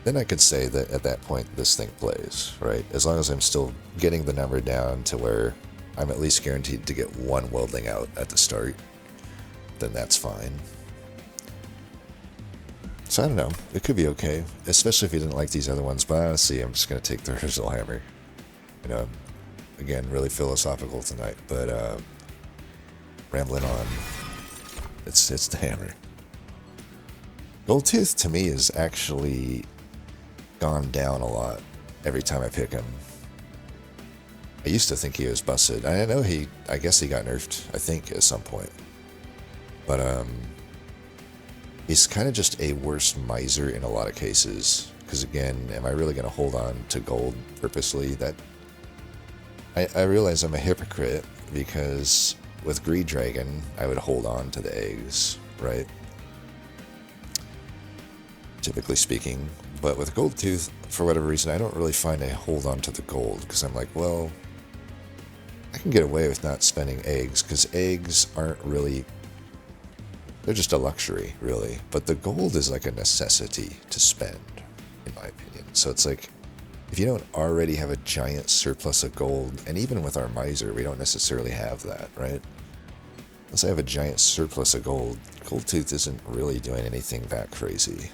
Then I could say that at that point this thing plays, right? As long as I'm still getting the number down to where I'm at least guaranteed to get 1 Weldling out at the start, then that's fine. So I don't know, it could be okay, especially if you didn't like these other ones, but honestly I'm just going to take the Original Hammer. Again, really philosophical tonight, but rambling on. It's the hammer. Goldtooth to me has actually gone down a lot every time I pick him. I used to think he was busted. I know I guess he got nerfed, I think, at some point. But he's kind of just a worse miser in a lot of cases. Because again, am I really going to hold on to gold purposely? That I realize I'm a hypocrite, because with Greed Dragon, I would hold on to the eggs, right? Typically speaking. But with Goldtooth, for whatever reason, I don't really find I hold on to the gold, because I'm like, well, I can get away with not spending eggs, because eggs aren't really, they're just a luxury, really. But the gold is like a necessity to spend, in my opinion. So it's like, if you don't already have a giant surplus of gold, and even with our miser, we don't necessarily have that, right? Unless I have a giant surplus of gold, Goldtooth isn't really doing anything that crazy.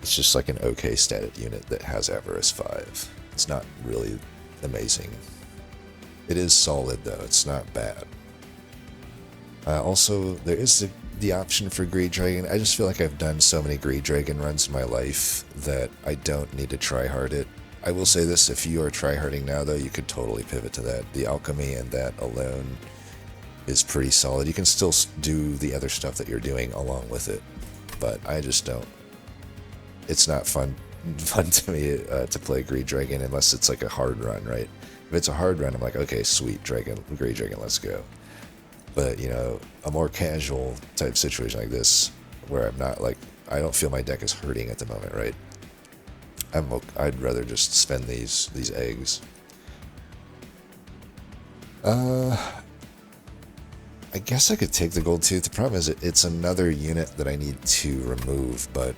It's just like an okay stated unit that has Avarice 5. It's not really amazing. It is solid though, it's not bad. Also, there is the option for Greed Dragon. I just feel like I've done so many Greed Dragon runs in my life that I don't need to tryhard it. I will say this, if you are tryharding now though, you could totally pivot to that. The Alchemy and that alone is pretty solid. You can still do the other stuff that you're doing along with it, but I just don't. It's not fun to me to play Greed Dragon unless it's like a hard run, right? If it's a hard run, I'm like, okay, sweet, Greed Dragon, let's go. But, a more casual type situation like this, where I'm not like, I don't feel my deck is hurting at the moment, right? I'd rather just spend these eggs. I guess I could take the Goldtooth. The problem is it's another unit that I need to remove, but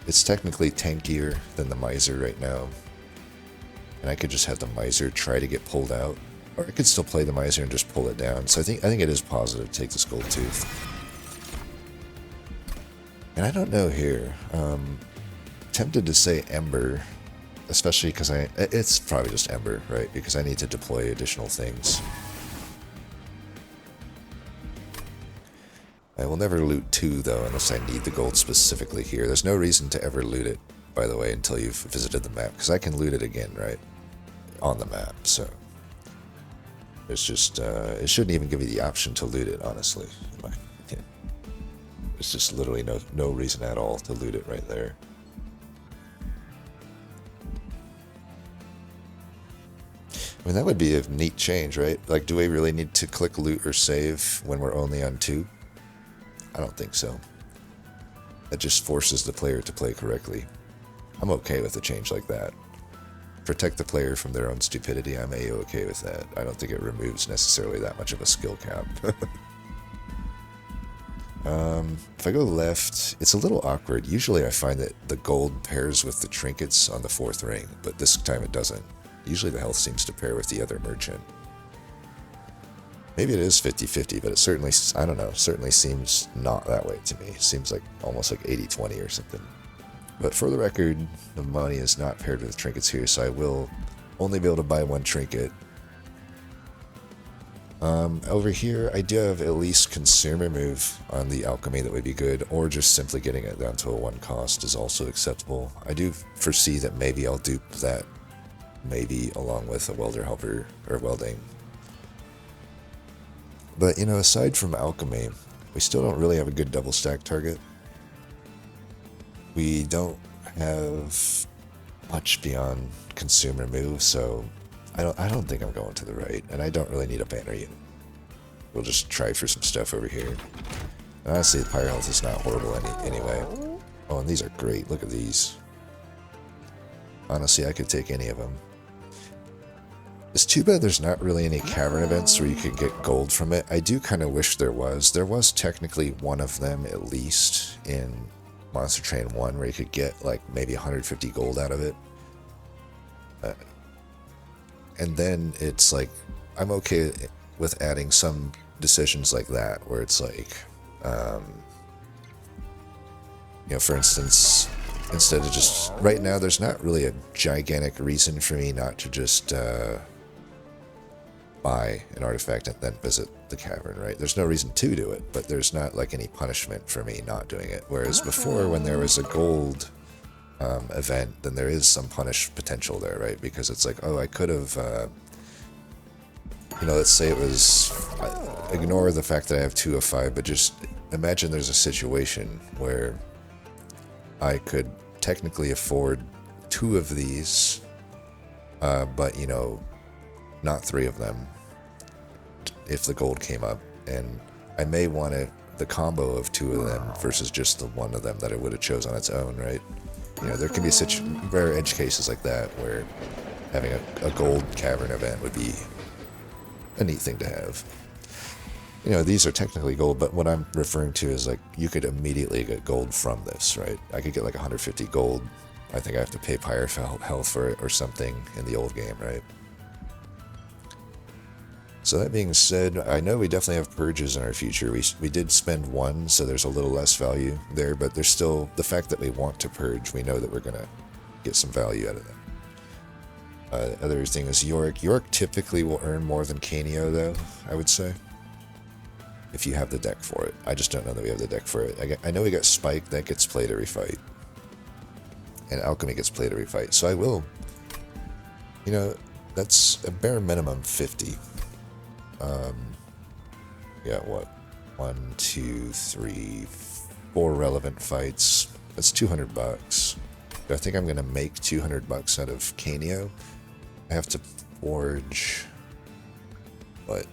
it's technically tankier than the Miser right now. And I could just have the Miser try to get pulled out. Or I could still play the Miser and just pull it down. So I think it is positive to take this Goldtooth. And I don't know here. Tempted to say Ember, especially because it's probably just Ember, right? Because I need to deploy additional things. I will never loot 2 though, unless I need the gold specifically here. There's no reason to ever loot it, by the way, until you've visited the map, because I can loot it again, right? On the map, so. It's just, it shouldn't even give you the option to loot it, honestly, in my opinion. There's just literally no reason at all to loot it right there. I mean, that would be a neat change, right? Like, do we really need to click loot or save when we're only on 2? I don't think so. that just forces the player to play correctly. I'm okay with a change like that. Protect the player from their own stupidity, I'm a-okay with that. I don't think it removes necessarily that much of a skill cap. If I go left, it's a little awkward. Usually I find that the gold pairs with the trinkets on the 4th ring, but this time it doesn't. Usually the health seems to pair with the other merchant. Maybe it is 50-50, but it certainly, I don't know, certainly seems not that way to me. It seems like almost like 80-20 or something. But for the record, the money is not paired with trinkets here, so I will only be able to buy 1 trinket. Over here, I do have at least consumer move on the alchemy that would be good, or just simply getting it down to a 1 cost is also acceptable. I do foresee that maybe I'll dupe that, maybe along with a welder helper, or welding. But, you know, aside from alchemy, we still don't really have a good double stack target. We don't have much beyond consumer move, so I don't think I'm going to the right, and I don't really need a banner unit. We'll just try for some stuff over here. And honestly, the Pyre health is not horrible anyway. Oh, and these are great. Look at these. Honestly, I could take any of them. It's too bad there's not really any cavern events where you could get gold from it. I do kind of wish there was. There was technically one of them, at least, in Monster Train 1, where you could get, like, maybe 150 gold out of it. And then it's like, I'm okay with adding some decisions like that, where it's like, you know, for instance, instead of just, right now, there's not really a gigantic reason for me not to just buy an artifact and then visit the cavern, right? There's no reason to do it, but there's not like any punishment for me not doing it. Whereas before, when there was a gold event, then there is some punish potential there, right? Because it's like, oh, I could have, you know, let's say it was, ignore the fact that I have 2 of 5, but just imagine there's a situation where I could technically afford 2 of these, but, you know, not 3 of them if the gold came up, and I may want the combo of 2 of them versus just the 1 of them that I would have chose on its own, right? You know, there can be such rare edge cases like that where having a gold cavern event would be a neat thing to have. You know, these are technically gold, but what I'm referring to is like you could immediately get gold from this, right? I could get like 150 gold. I think I have to pay Pyre health for it or something in the old game, right? So that being said, I know we definitely have purges in our future. We did spend 1, so there's a little less value there, but there's still the fact that we want to purge. We know that we're going to get some value out of that. Other thing is Yorick. Yorick typically will earn more than Canio, though, I would say, if you have the deck for it. I just don't know that we have the deck for it. I know we got Spike. That gets played every fight. And Alchemy gets played every fight. So I will, you know, that's a bare minimum 50. Yeah, what? 1, 2, 3, 4 relevant fights. That's $200. I think I'm gonna make $200 out of Canio. I have to forge, what?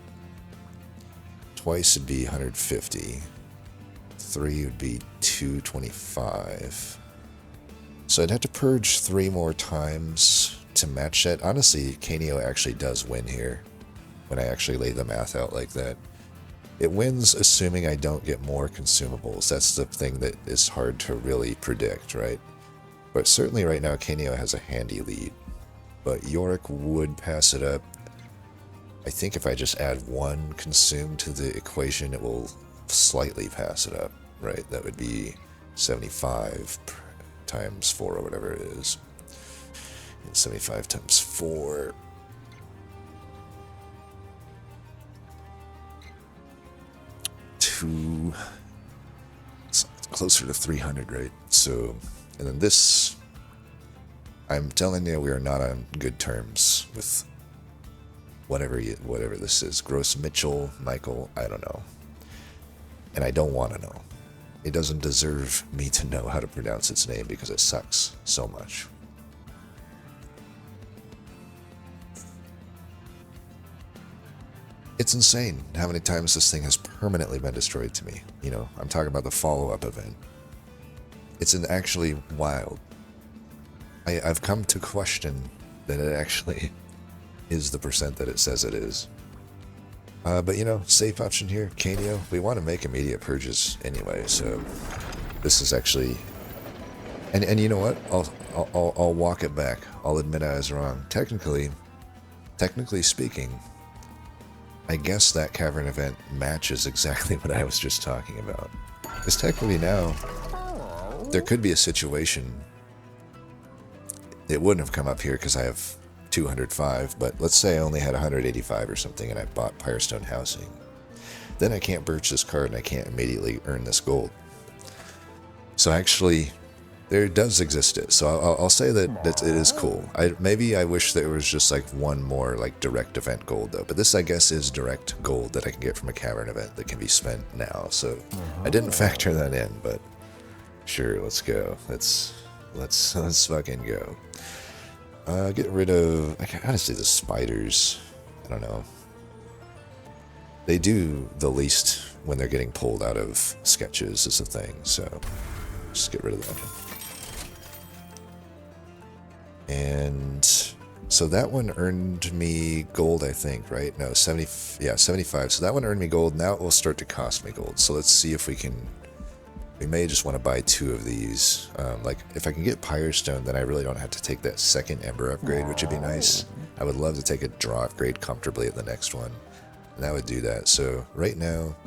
Twice would be 150. 3 would be 225. So I'd have to purge 3 more times to match that. Honestly, Canio actually does win here when I actually lay the math out like that. It wins assuming I don't get more consumables. That's the thing that is hard to really predict, right? But certainly right now, Canio has a handy lead. But Yorick would pass it up. I think if I just add 1 consume to the equation, it will slightly pass it up, right? That would be 75 times 4 or whatever it is. And 75 times 4. It's closer to 300, right? So, and then this, I'm telling you, we are not on good terms with whatever this is. Gross Mitchell, Michael, I don't know. And I don't want to know. It doesn't deserve me to know how to pronounce its name because it sucks so much. It's insane how many times this thing has permanently been destroyed to me. You know, I'm talking about the follow-up event. It's an actually wild. I've come to question that it actually is the percent that it says it is. But you know, safe option here, Canio. We want to make immediate purges anyway, so this is actually. And you know what? I'll walk it back. I'll admit I was wrong. Technically speaking, I guess that cavern event matches exactly what I was just talking about. Because technically now, there could be a situation. It wouldn't have come up here because I have 205, but let's say I only had 185 or something and I bought Pyrestone Housing. Then I can't birch this card and I can't immediately earn this gold. So actually, there does exist it. So I'll say that it is cool. Maybe I wish there was just like one more like direct event gold though. But this I guess is direct gold that I can get from a cavern event that can be spent now. So I didn't factor that in, but sure, let's go. Let's fucking go. Get rid of, honestly, the spiders. I don't know. They do the least when they're getting pulled out of sketches is the thing. So just get rid of them. And so that one earned me gold, I think, right? No, 75. So that one earned me gold. Now it will start to cost me gold. So let's see if we can. We may just want to buy 2 of these. Like, if I can get Pyre Stone, then I really don't have to take that second Ember upgrade, which would be nice. I would love to take a draw upgrade comfortably at the next one. And that would do that. So right now,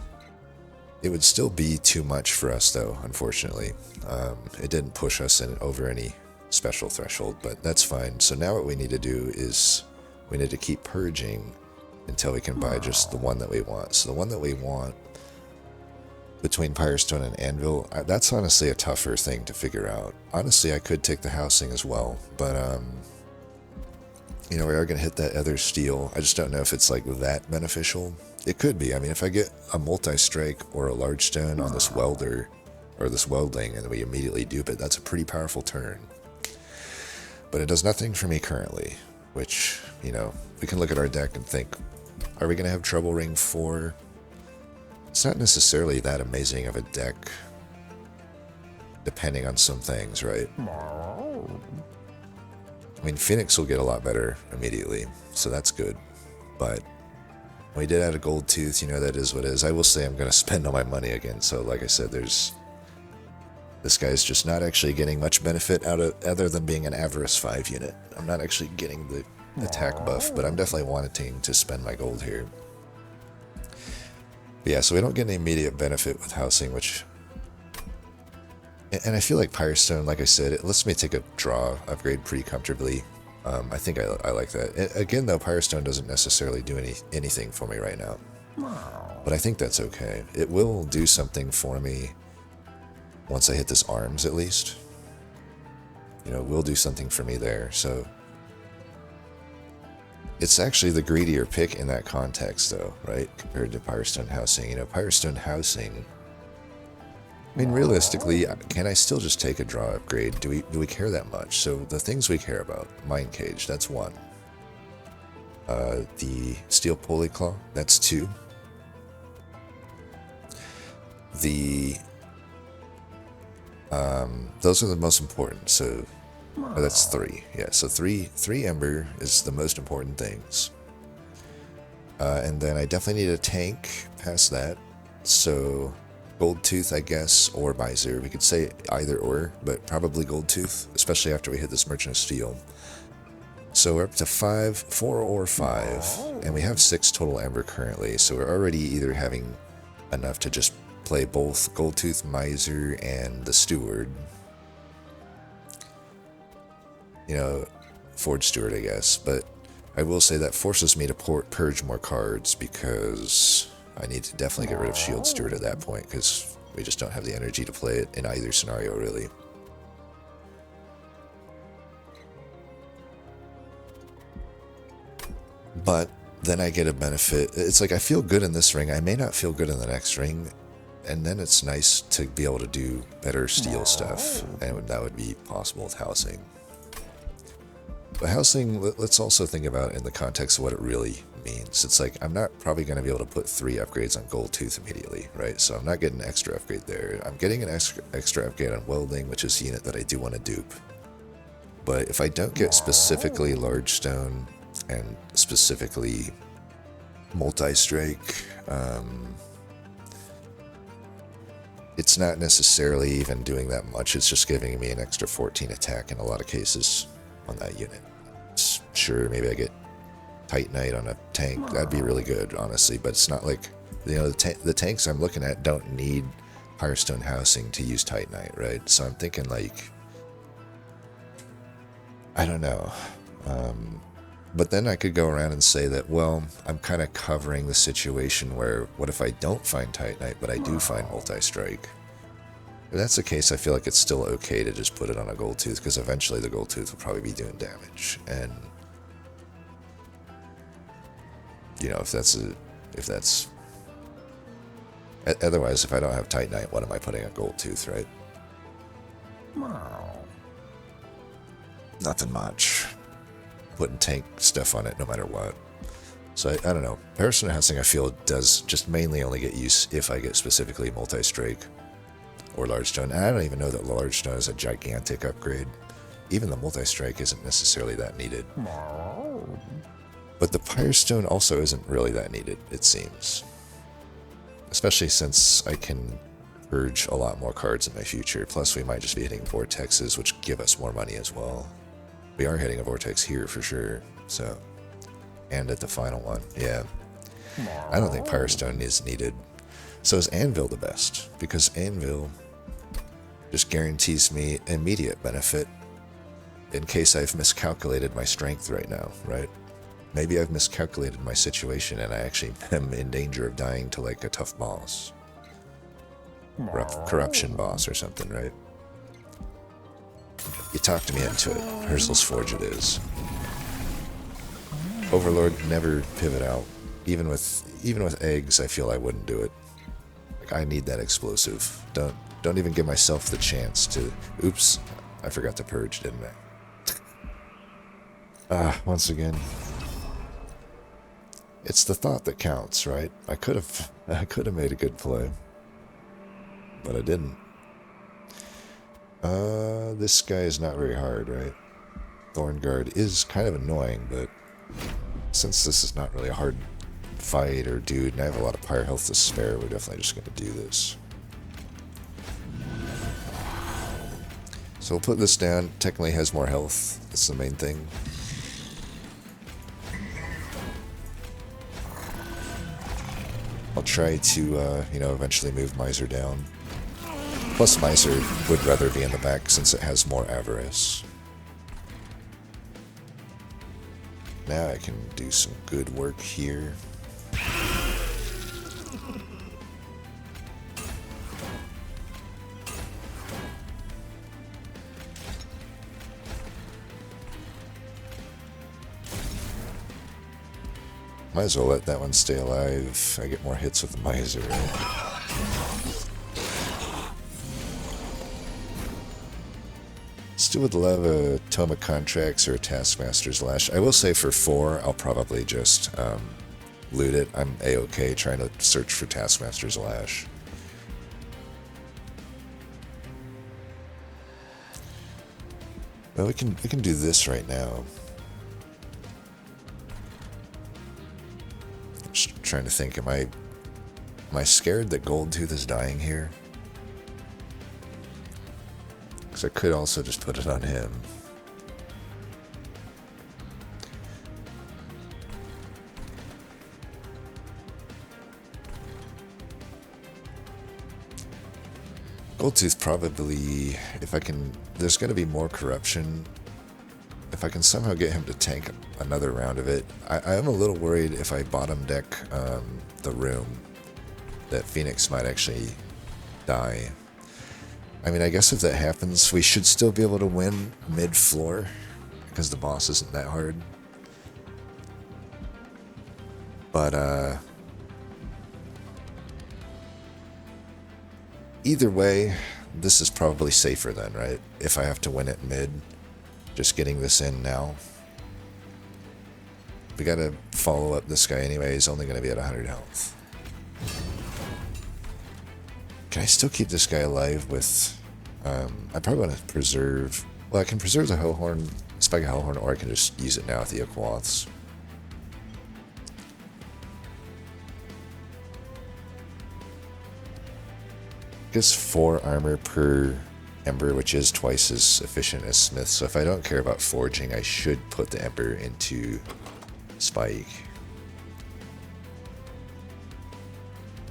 it would still be too much for us, though, unfortunately. It didn't push us over any special threshold, but that's fine. So now what we need to do is we need to keep purging until we can buy just the one that we want. So the one that we want between Pyrestone and Anvil, that's honestly a tougher thing to figure out. Honestly, I could take the housing as well, but you know, we are going to hit that other steel. I just don't know if it's like that beneficial. It could be. I mean, if I get a multi-strike or a large stone on this welder or this welding and we immediately dupe it, that's a pretty powerful turn. But it does nothing for me currently, which, you know, we can look at our deck and think, are we going to have trouble ring 4? It's not necessarily that amazing of a deck, depending on some things, right? I mean, Phoenix will get a lot better immediately, so that's good. But we did add a gold tooth, you know, that is what it is. I will say I'm going to spend all my money again, so like I said, this guy's just not actually getting much benefit out of other than being an Avarice 5 unit. I'm not actually getting the attack buff, but I'm definitely wanting to spend my gold here. But yeah, so we don't get any immediate benefit with housing, which... And I feel like Pyrestone, like I said, it lets me take a draw upgrade pretty comfortably. I think I like that. Again, though, Pyrestone doesn't necessarily do anything for me right now. But I think that's okay. It will do something for me once I hit this arms, at least. You know, it will do something for me there, so... It's actually the greedier pick in that context, though, right? Compared to Pyrestone Housing. You know, Pyrestone Housing... I mean, realistically, can I still just take a draw upgrade? Do we care that much? So, the things we care about. Mind Cage, that's 1. The Steel Polyclaw, that's 2. Those are the most important, so... Oh, that's 3. Yeah, so 3 Ember is the most important things. And then I definitely need a tank past that. So, Gold Tooth, I guess, or Visor. We could say either or, but probably Gold Tooth, especially after we hit this Merchant of Steel. So we're up to 4 or 5, and we have 6 total Ember currently, so we're already either having enough to just play both Gold Tooth, Miser, and the Steward. You know, Forge Steward, I guess, but I will say that forces me to purge more cards because I need to definitely get rid of Shield Steward at that point because we just don't have the energy to play it in either scenario, really. But then I get a benefit. It's like I feel good in this ring. I may not feel good in the next ring. And then it's nice to be able to do better steel stuff. And that would be possible with housing. But housing, let's also think about it in the context of what it really means. It's like, I'm not probably going to be able to put 3 upgrades on Gold Tooth immediately, right? So I'm not getting an extra upgrade there. I'm getting an extra upgrade on Welding, which is a unit that I do want to dupe. But if I don't get specifically Large Stone and specifically Multi-Strike, it's not necessarily even doing that much. It's just giving me an extra 14 attack in a lot of cases on that unit. Sure, maybe I get Titanite on a tank. That'd be really good, honestly. But it's not like, you know, the tanks I'm looking at don't need Firestone housing to use Titanite, right? So I'm thinking like, I don't know. But then I could go around and say that, well, I'm kind of covering the situation where, what if I don't find Titanite, but I do find Multi-Strike? If that's the case, I feel like it's still okay to just put it on a Gold Tooth, because eventually the Gold Tooth will probably be doing damage. And, you know, otherwise, if I don't have Titanite, what am I putting on Gold Tooth, right? Nothing much. Putting tank stuff on it no matter what. So I don't know. Parasite housing, I feel, does just mainly only get use if I get specifically Multi-Strike or Large Stone. And I don't even know that Large Stone is a gigantic upgrade. Even the Multi-Strike isn't necessarily that needed. But the Pyre Stone also isn't really that needed, it seems. Especially since I can purge a lot more cards in my future. Plus we might just be hitting Vortexes, which give us more money as well. We are hitting a Vortex here for sure, so. And at the final one, yeah. I don't think Pyre Stone is needed. So is Anvil the best? Because Anvil just guarantees me immediate benefit in case I've miscalculated my strength right now, right? Maybe I've miscalculated my situation and I actually am in danger of dying to like a tough boss. Corruption boss or something, right? You talked me into it. Herzl's Forge it is. Overlord, never pivot out. Even with eggs, I feel I wouldn't do it. Like, I need that explosive. Don't even give myself the chance to. Oops, I forgot to purge, didn't I? Once again, it's the thought that counts, right? I could have made a good play, but I didn't. This guy is not very hard, right? Thornguard is kind of annoying, but since this is not really a hard fight or dude, and I have a lot of pyre health to spare, we're definitely just going to do this. So we'll put this down. Technically has more health. That's the main thing. I'll try to, eventually move Miser down. Plus, Miser would rather be in the back since it has more avarice. Now I can do some good work here. Might as well let that one stay alive. I get more hits with the Miser, right? Still would love a Tome of Contracts or a Taskmaster's Lash. I will say for 4, I'll probably just loot it. I'm a-okay trying to search for Taskmaster's Lash. Well, we can do this right now. Just trying to think, am I scared that Goldtooth is dying here? Because I could also just put it on him. Goldtooth probably, if I can, there's going to be more corruption. If I can somehow get him to tank another round of it. I am a little worried if I bottom deck the room that Phoenix might actually die. I mean, I guess if that happens, we should still be able to win mid-floor because the boss isn't that hard. But, either way, this is probably safer then, right? If I have to win it mid, just getting this in now. we gotta follow up this guy anyway. He's only gonna be at 100 health. Can I still keep this guy alive with... I probably want to preserve... Well, I can preserve the Hellhorn, Spike Hellhorn, or I can just use it now with the Aquaths. I guess 4 armor per Ember, which is twice as efficient as Smith. So if I don't care about forging, I should put the Ember into Spike.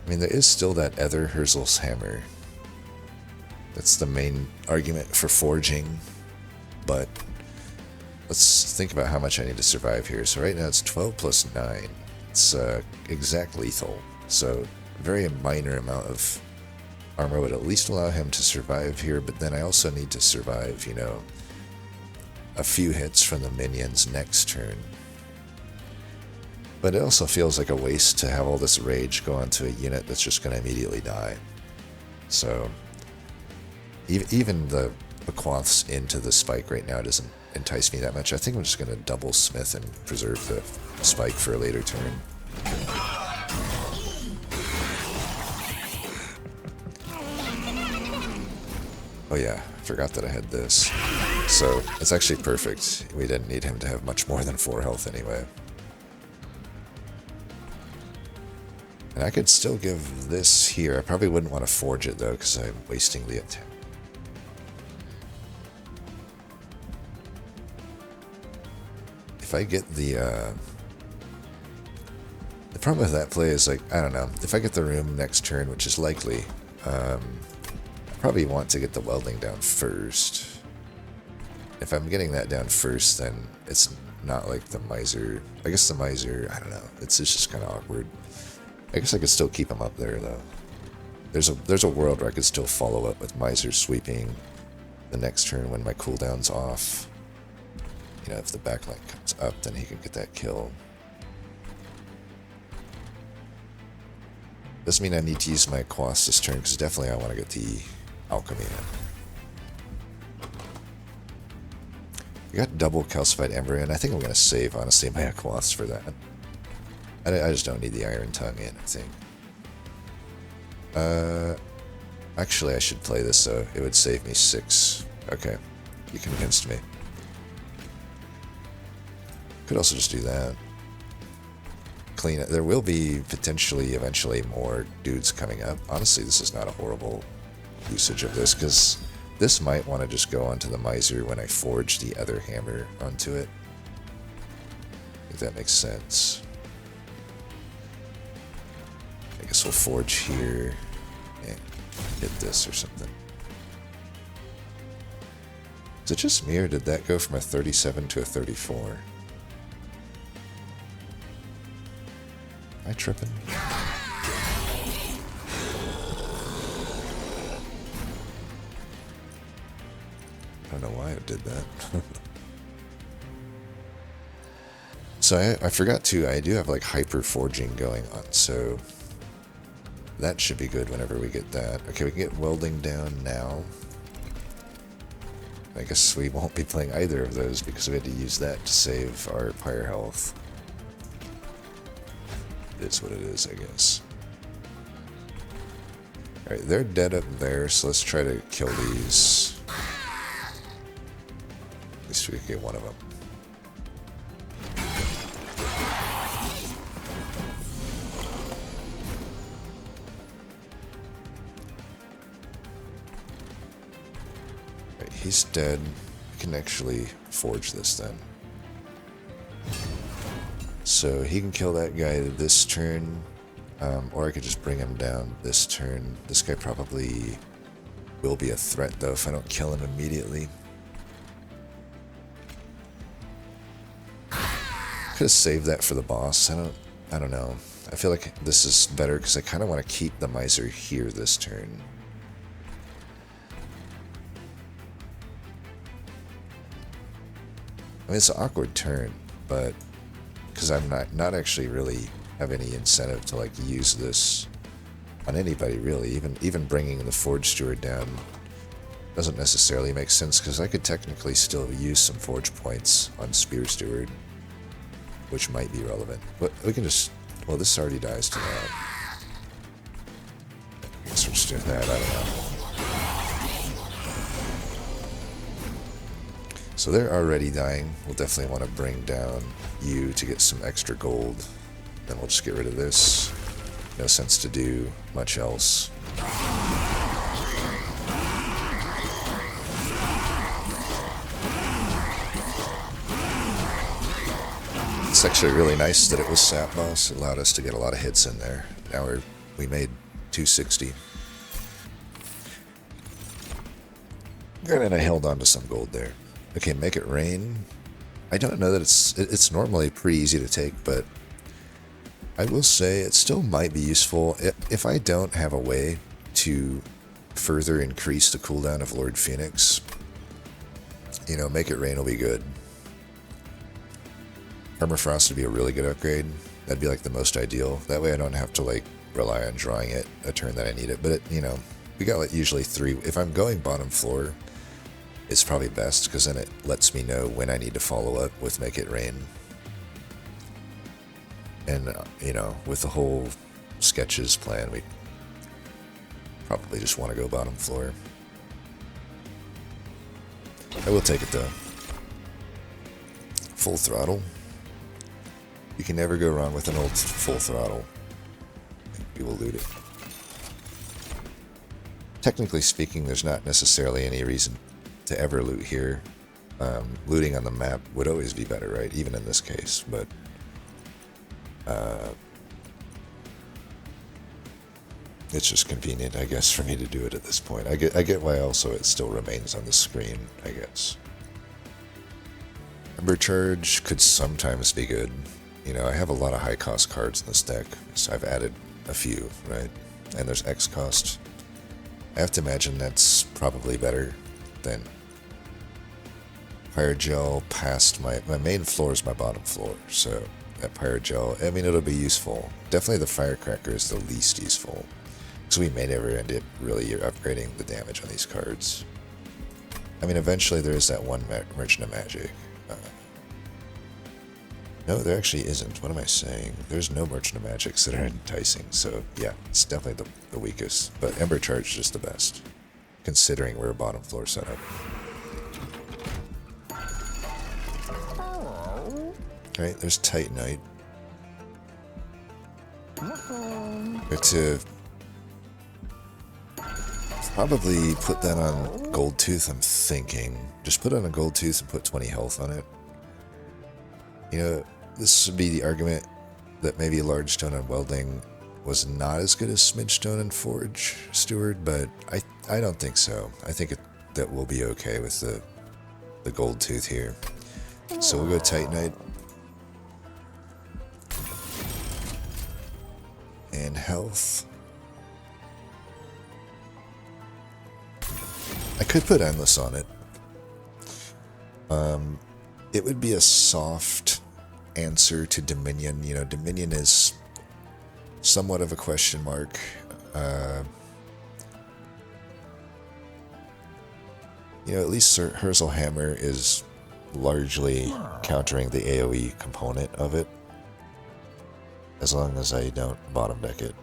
I mean, there is still that Ether Herzl's Hammer. That's the main argument for forging. But let's think about how much I need to survive here. So right now it's 12 plus 9. It's exact lethal. So a very minor amount of armor would at least allow him to survive here. But then I also need to survive, you know, a few hits from the minions next turn. But it also feels like a waste to have all this rage go onto a unit that's just going to immediately die. So even the Aquaths into the Spike right now doesn't entice me that much. I think I'm just going to double Smith and preserve the Spike for a later turn. Oh yeah, I forgot that I had this. So it's actually perfect. We didn't need him to have much more than 4 health anyway. And I could still give this here. I probably wouldn't want to forge it though, because I'm wasting the attack. If I get the problem with that play is, like, I don't know, if I get the room next turn, which is likely, I probably want to get the welding down first. If I'm getting that down first, then it's not like the Miser. I guess the Miser, I don't know, it's just kind of awkward. I guess I could still keep him up there though. There's a world where I could still follow up with Miser sweeping the next turn when my cooldown's off. You know, if the backline comes up, then he can get that kill. Doesn't mean I need to use my Aquaths this turn, because definitely I want to get the Alchemy in. I got double Calcified Ember, and I think I'm going to save, honestly, my Aquaths for that. I just don't need the Iron Tongue in, I think. Actually, I should play this, though. It would save me 6. Okay, you convinced me. Could also just do that. Clean it. There will be potentially, eventually, more dudes coming up. Honestly, this is not a horrible usage of this, because this might want to just go onto the Miser when I forge the other hammer onto it. I think that makes sense. I guess we'll forge here and hit this or something. Is it just me, or did that go from a 37 to a 34? Am I tripping? I don't know why it did that. So I forgot to, I do have like hyper forging going on, so that should be good whenever we get that. Okay, we can get welding down now. I guess we won't be playing either of those because we had to use that to save our Pyre health. It is what it is, I guess. Alright, they're dead up there, so let's try to kill these. At least we can get one of them. Alright, he's dead. We can actually forge this then. So he can kill that guy this turn, or I could just bring him down this turn. This guy probably will be a threat though if I don't kill him immediately. Could have saved that for the boss. I don't know. I feel like this is better because I kind of want to keep the Miser here this turn. I mean, it's an awkward turn, but because I'm not actually really have any incentive to like use this on anybody really. Even bringing the Forge Steward down doesn't necessarily make sense because I could technically still use some Forge points on Spear Steward. which might be relevant. But we can just, well, this already dies to that. I guess we're just doing that, I don't know. So they're already dying. We'll definitely want to bring down you to get some extra gold. Then we'll just get rid of this. No sense to do much else. It's actually really nice that it was Sap Boss. It allowed us to get a lot of hits in there. Now we made 260. Granted, I held on to some gold there. Okay, make it rain. I don't know that it's normally pretty easy to take, but I will say it still might be useful if I don't have a way to further increase the cooldown of Lord Phoenix. You know, make it rain will be good. Armor Frost would be a really good upgrade. That'd be like the most ideal. That way I don't have to like rely on drawing it a turn that I need it. But it, you know, we got like usually 3. If I'm going bottom floor, it's probably best because then it lets me know when I need to follow up with Make It Rain. And, you know, with the whole sketches plan, we probably just want to go bottom floor. I will take it though. Full throttle. You can never go wrong with an old full throttle. We will loot it. Technically speaking, there's not necessarily any reason to ever loot here. Looting on the map would always be better, right? Even in this case, but it's just convenient, I guess, for me to do it at this point. I get why also it still remains on the screen, I guess. Ember Charge could sometimes be good. You know, I have a lot of high cost cards in this deck, so I've added a few, right? And there's X cost. I have to imagine that's probably better than Pyre Gel past my main floor is my bottom floor, so that Pyre Gel, I mean, it'll be useful. Definitely the Firecracker is the least useful, because we may never end up really upgrading the damage on these cards. I mean, eventually there is that one Merchant of Magic. No, there actually isn't. What am I saying? There's no Merchant of Magics that are enticing, so yeah, it's definitely the weakest. But Ember Charge is just the best, considering we're a bottom floor setup. Alright, there's Titanite. But to probably put that on Gold Tooth, I'm thinking. Just put it on a Gold Tooth and put 20 health on it. You know, this would be the argument that maybe Large Stone and Welding was not as good as Smidge Stone and Forge Steward, but I don't think so. I think that will be okay with the Gold Tooth here. So we'll go Titanite. And health. I could put Endless on it. It would be a soft answer to Dominion. You know, Dominion is somewhat of a question mark. You know, at least Herzelhammer is largely countering the AoE component of it, as long as I don't bottom deck it.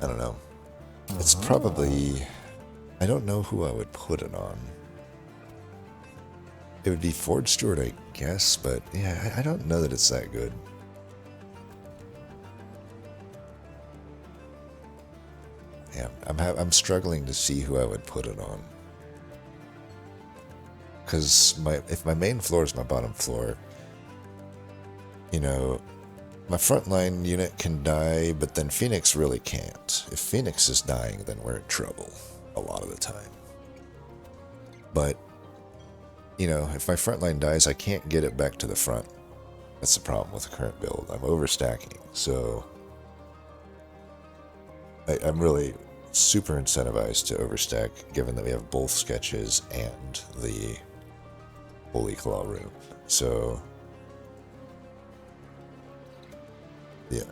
I don't know. It's probably... I don't know who I would put it on. It would be Forge Steward, I guess, but yeah, I don't know that it's that good. Yeah, I'm struggling to see who I would put it on. Because if my main floor is my bottom floor, you know, my frontline unit can die, but then Phoenix really can't. If Phoenix is dying, then we're in trouble a lot of the time. But, you know, if my frontline dies, I can't get it back to the front. That's the problem with the current build. I'm overstacking, so I'm really super incentivized to overstack, given that we have both sketches and the Holy Claw room. So Yeah.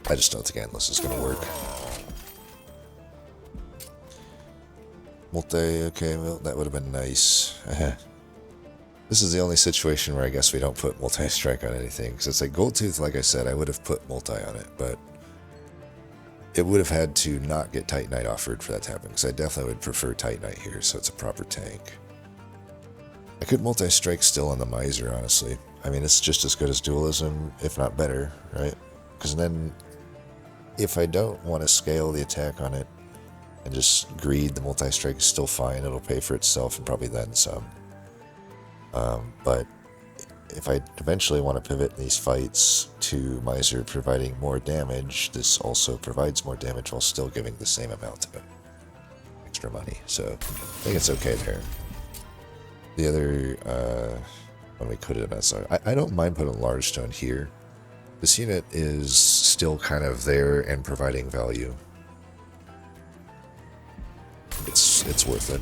I just don't think Endless is going to work. Multi, okay, well, that would have been nice. This is the only situation where I guess we don't put multi-strike on anything. Because it's like Gold Tooth, like I said, I would have put multi on it, but it would have had to not get Titanite offered for that to happen. Because I definitely would prefer Titanite here, so it's a proper tank. I could multi-strike still on the Miser, honestly. I mean, it's just as good as Dualism, if not better, right? Because then, if I don't want to scale the attack on it and just greed, the multi-strike is still fine. It'll pay for itself and probably then some. But if I eventually want to pivot in these fights to Miser providing more damage, this also provides more damage while still giving the same amount of extra money. So I think it's okay there. The other, when we put it as I don't mind putting a large stone here. This unit is still kind of there and providing value. It's worth it.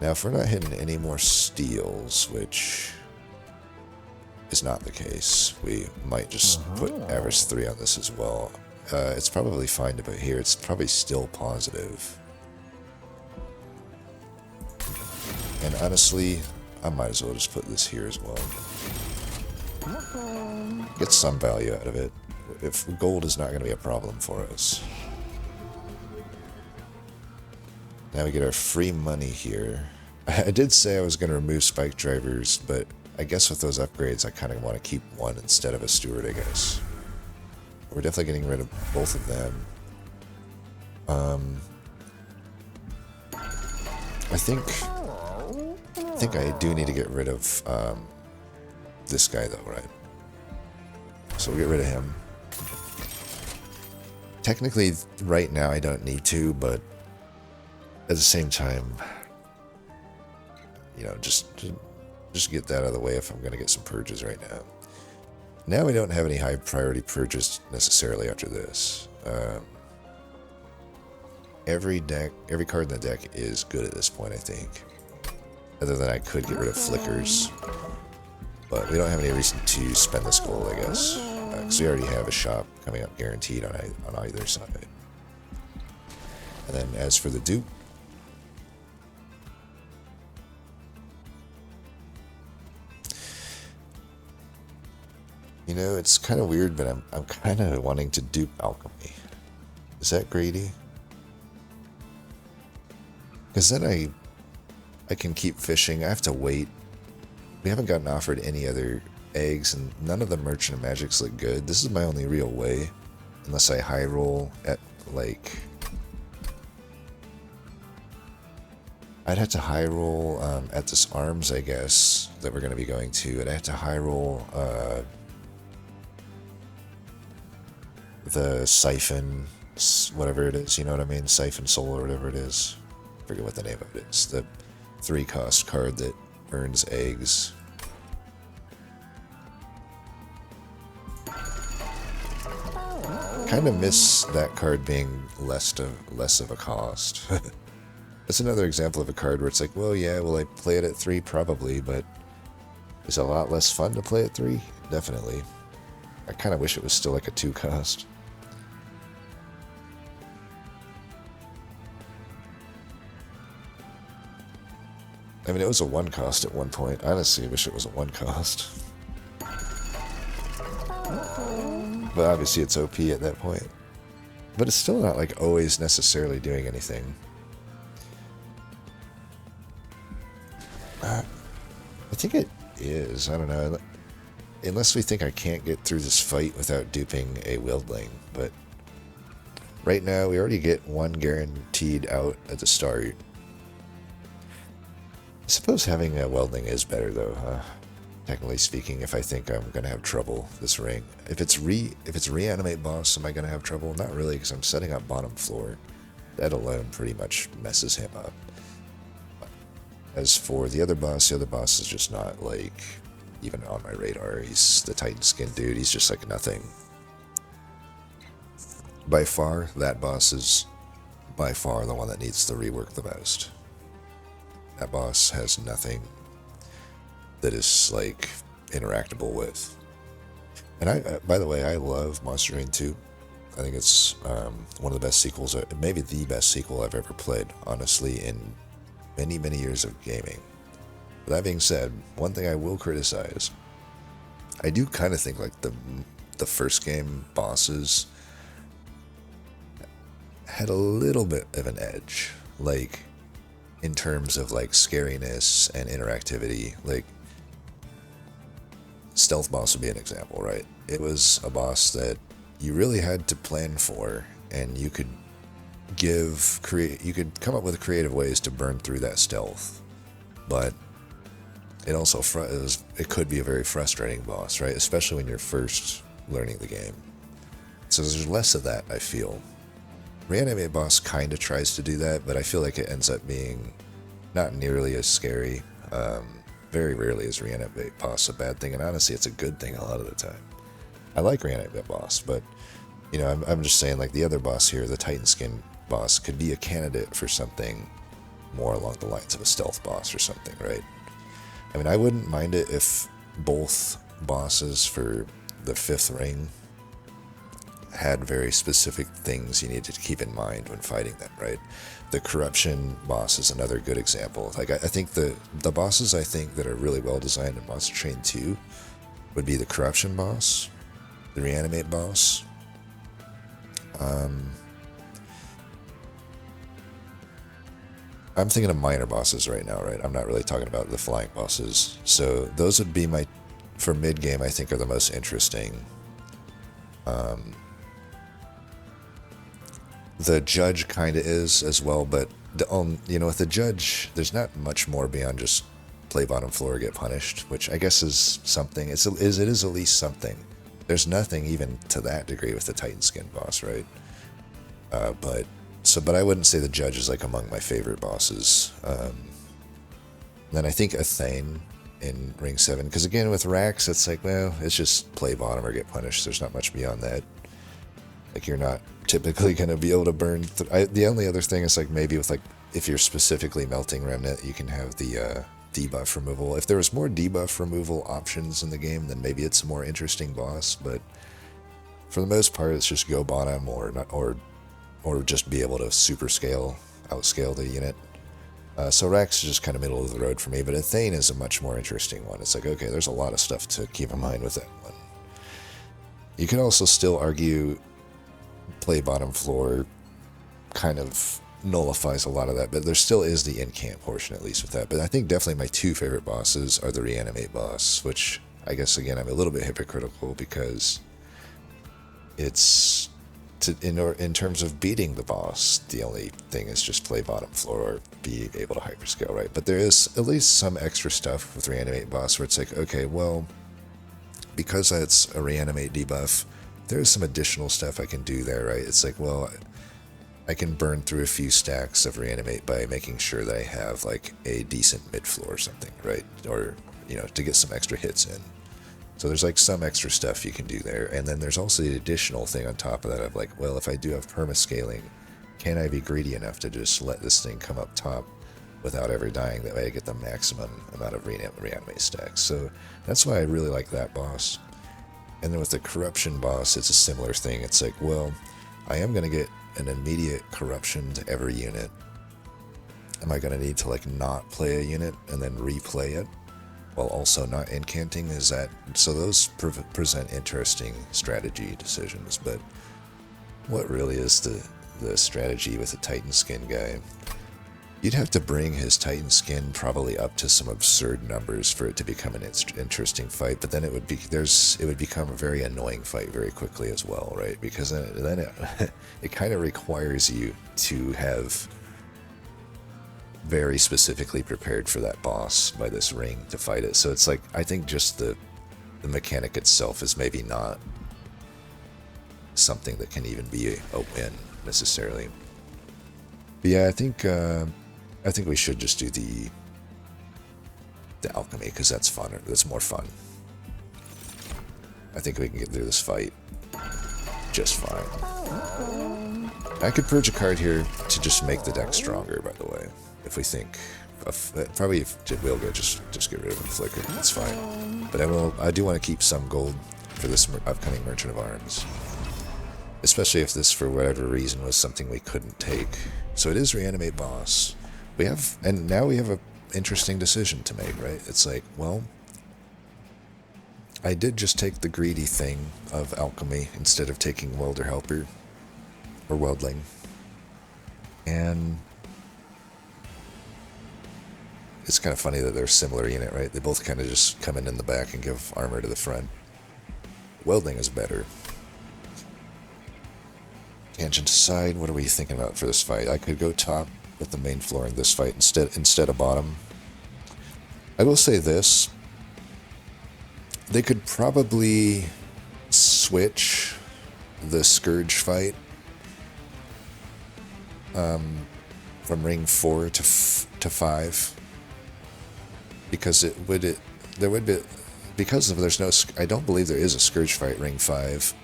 Now, if we're not hitting any more steals, which is not the case, we might just put average 3 on this as well. It's probably fine to put here. It's probably still positive. And honestly, I might as well just put this here as well. Get some value out of it. If gold is not going to be a problem for us. Now we get our free money here. I did say I was going to remove spike drivers, but I guess with those upgrades I kind of want to keep one instead of a steward, I guess. We're definitely getting rid of both of them. I think I do need to get rid of this guy though, right? So we'll get rid of him. Technically, right now I don't need to, but at the same time, you know, just get that out of the way if I'm going to get some purges right now. Now we don't have any high priority purges necessarily after this. Every card in the deck is good at this point, I think. Other than I could get rid of flickers. But we don't have any reason to spend this gold, I guess. Because we already have a shop coming up guaranteed on either side. And then as for the dupe, you know, it's kind of weird, but I'm kind of wanting to dupe Alchemy. Is that greedy? Because then I can keep fishing. I have to wait. We haven't gotten offered any other eggs, and none of the Merchant of Magics look good. This is my only real way, unless I high roll at, like... I'd have to high roll at this arms, I guess, that we're going to be going to, and I have to high roll the Siphon, whatever it is, you know what I mean? Siphon Soul or whatever it is. I forget what the name of it is. The 3-cost card that earns eggs. Kind of miss that card being less of a cost. That's another example of a card where it's like, well, yeah, will I play it at 3? Probably, but is it a lot less fun to play at 3? Definitely. I kind of wish it was still like a 2-cost. I mean, it was a 1-cost at one point. Honestly, I wish it was a 1-cost. But obviously it's OP at that point. But it's still not like always necessarily doing anything. I think it is. I don't know. Unless we think I can't get through this fight without duping a Wildling. But right now we already get 1 guaranteed out at the start. I suppose having a Welding is better though, technically speaking, if I think I'm going to have trouble this ring. If it's reanimate boss, am I going to have trouble? Not really, because I'm setting up bottom floor. That alone pretty much messes him up. As for the other boss is just not, like, even on my radar. He's the Titan Skin dude. He's just like nothing. By far, that boss is by far the one that needs to rework the most. That boss has nothing that is, like, interactable with. And by the way, I love Monster Train 2. I think it's one of the best sequels, maybe the best sequel I've ever played, honestly, in many, many years of gaming. But that being said, one thing I will criticize, I do kind of think like the first game bosses had a little bit of an edge, like in terms of like scariness and interactivity. Like Stealth Boss would be an example, right? It was a boss that you really had to plan for, and you could come up with creative ways to burn through that stealth, but it also it could be a very frustrating boss, right? Especially when you're first learning the game. So there's less of that, I feel. Reanimate boss kind of tries to do that, but I feel like it ends up being not nearly as scary. Very rarely is Reanimate boss a bad thing, and honestly, it's a good thing a lot of the time. I like Reanimate boss, but you know, I'm just saying, like the other boss here, the Titan Skin boss, could be a candidate for something more along the lines of a stealth boss or something, right? I mean, I wouldn't mind it if both bosses for the fifth ring had very specific things you needed to keep in mind when fighting them, right? The corruption boss is another good example. Like, I think the bosses I think that are really well designed in Monster Train 2 would be the corruption boss, the reanimate boss, I'm thinking of minor bosses right now, right? I'm not really talking about the flying bosses. So those would be for mid-game, I think, are the most interesting. The judge kind of is as well, but you know, with the judge, there's not much more beyond just play bottom floor or get punished, which I guess is something. It is at least something. There's nothing even to that degree with the Titan Skin boss, right? But I wouldn't say the judge is like among my favorite bosses. Then I think Athane in Ring 7, because again with Rax, it's like, well, it's just play bottom or get punished. There's not much beyond that. Like, you're not typically going to be able to burn. The only other thing is like maybe with like if you're specifically melting Remnant, you can have the debuff removal. If there was more debuff removal options in the game, then maybe it's a more interesting boss. But for the most part, it's just go bottom or just be able to outscale the unit. So Rax is just kind of middle of the road for me, but Athane is a much more interesting one. It's like, okay, there's a lot of stuff to keep in mind with that one. You can also still argue play bottom floor kind of nullifies a lot of that, but there still is the in-camp portion, at least with that. But I think definitely my two favorite bosses are the Reanimate boss, which I guess, again, I'm a little bit hypocritical because it's... in terms of beating the boss, the only thing is just play bottom floor or be able to hyperscale, right? But there is at least some extra stuff with Reanimate boss where it's like, okay, well, because it's a Reanimate debuff, there's some additional stuff I can do there, right? It's like, well, I can burn through a few stacks of Reanimate by making sure that I have like a decent mid floor or something, right? Or, you know, to get some extra hits in. So there's like some extra stuff you can do there. And then there's also the additional thing on top of that of like, well, if I do have perma-scaling, can I be greedy enough to just let this thing come up top without ever dying? That way I get the maximum amount of reanimate stacks. So that's why I really like that boss. And then with the corruption boss, it's a similar thing. It's like, well, I am going to get an immediate corruption to every unit. Am I going to need to like not play a unit and then replay it while also not incanting? Is that so? Those present interesting strategy decisions. But what really is the strategy with the Titan Skin guy? You'd have to bring his Titan Skin probably up to some absurd numbers for it to become an interesting fight. But then it would become a very annoying fight very quickly as well, right? Because then it kind of requires you to have very specifically prepared for that boss by this ring to fight it. So it's like, I think just the mechanic itself is maybe not something that can even be a win necessarily. But yeah, I think we should just do the Alchemy, because that's fun. That's more fun. I think we can get through this fight just fine. I could purge a card here to just make the deck stronger, by the way, if we think Probably if it will go, just get rid of a flicker. That's fine. But I do want to keep some gold for this upcoming Merchant of Arms. Especially if this, for whatever reason, was something we couldn't take. So it is reanimate boss. And now we have an interesting decision to make, right? It's like, well, I did just take the greedy thing of Alchemy instead of taking Welder Helper, or Weldling. And it's kind of funny that they're similar unit, right? They both kind of just come in the back and give armor to the front. Welding is better. Tangent aside, what are we thinking about for this fight? I could go top with the main floor in this fight instead of bottom. I will say this. They could probably switch the Scourge fight from ring 4 to 5, because I don't believe there is a Scourge fight ring 5.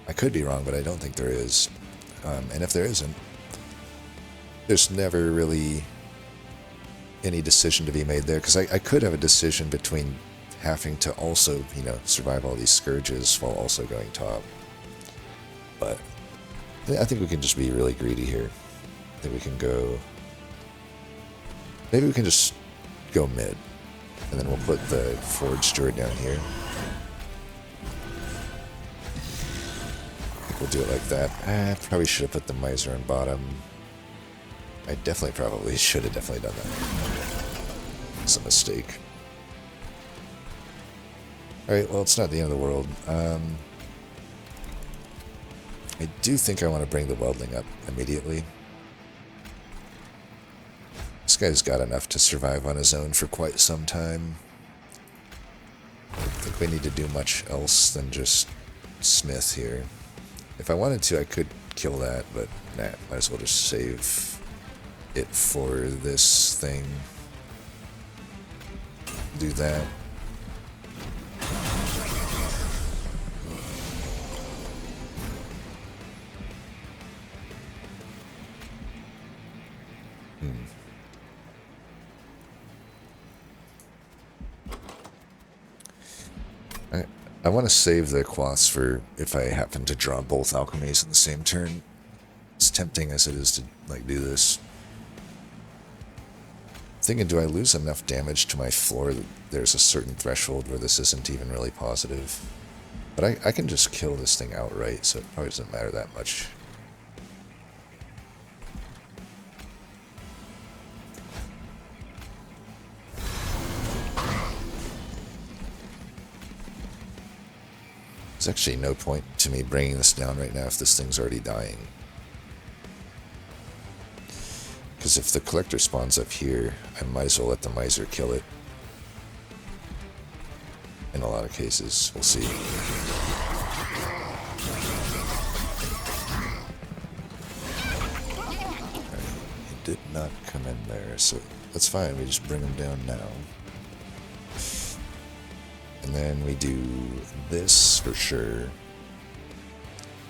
I could be wrong, but I don't think there is. And if there isn't, there's never really any decision to be made there, because I could have a decision between having to also, survive all these Scourges while also going top. But I think we can just be really greedy here. I think we can go... Maybe we can just go mid, and then we'll put the Forge Steward down here. We'll do it like that. I probably should have put the Miser on bottom. I probably should have done that. It's a mistake. Alright, well, it's not the end of the world. I do think I want to bring the Weldling up immediately. This guy's got enough to survive on his own for quite some time. I don't think we need to do much else than just Smith here. If I wanted to, I could kill that, but nah, might as well just save it for this thing. Do that. I want to save the cloths for if I happen to draw both alchemies in the same turn. As tempting as it is to do this. Thinking, do I lose enough damage to my floor that there's a certain threshold where this isn't even really positive? But I can just kill this thing outright, so it probably doesn't matter that much. There's actually no point to me bringing this down right now if this thing's already dying. Because if the collector spawns up here, I might as well let the Miser kill it. In a lot of cases, we'll see. Right, he did not come in there, so that's fine, we just bring him down now. And then we do this for sure.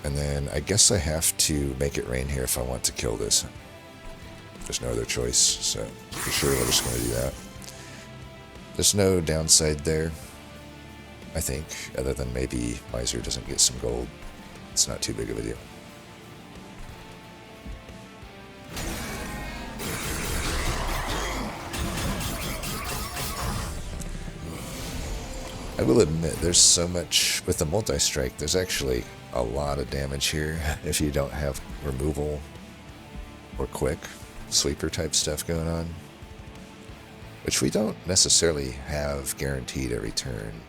And then I guess I have to make it rain here if I want to kill this. There's no other choice, so for sure we're just going to do that. There's no downside there, I think, other than maybe Miser doesn't get some gold. It's not too big of a deal. I will admit, there's so much, with the multi-strike, there's actually a lot of damage here if you don't have removal or quick sweeper type stuff going on, which we don't necessarily have guaranteed every turn.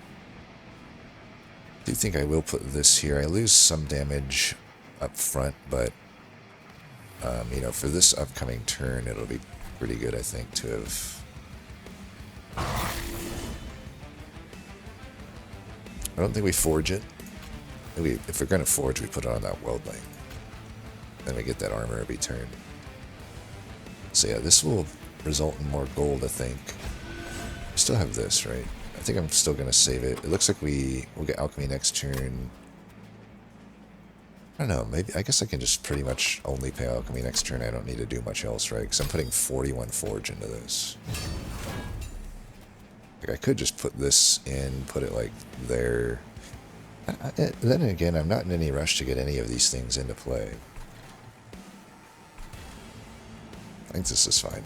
I do think I will put this here. I lose some damage up front, but for this upcoming turn, it'll be pretty good, I think, to have... I don't think we forge it. If we're going to forge, we put it on that Weldling. Then we get that armor every turn. So yeah, this will result in more gold, I think. We still have this, right? I think I'm still going to save it. It looks like we'll get Alchemy next turn. I don't know, maybe, I guess I can just pretty much only pay Alchemy next turn. I don't need to do much else, right? Because I'm putting 41 Forge into this. Like, I could just put this in, put it like there. Then again, I'm not in any rush to get any of these things into play. I think this is fine.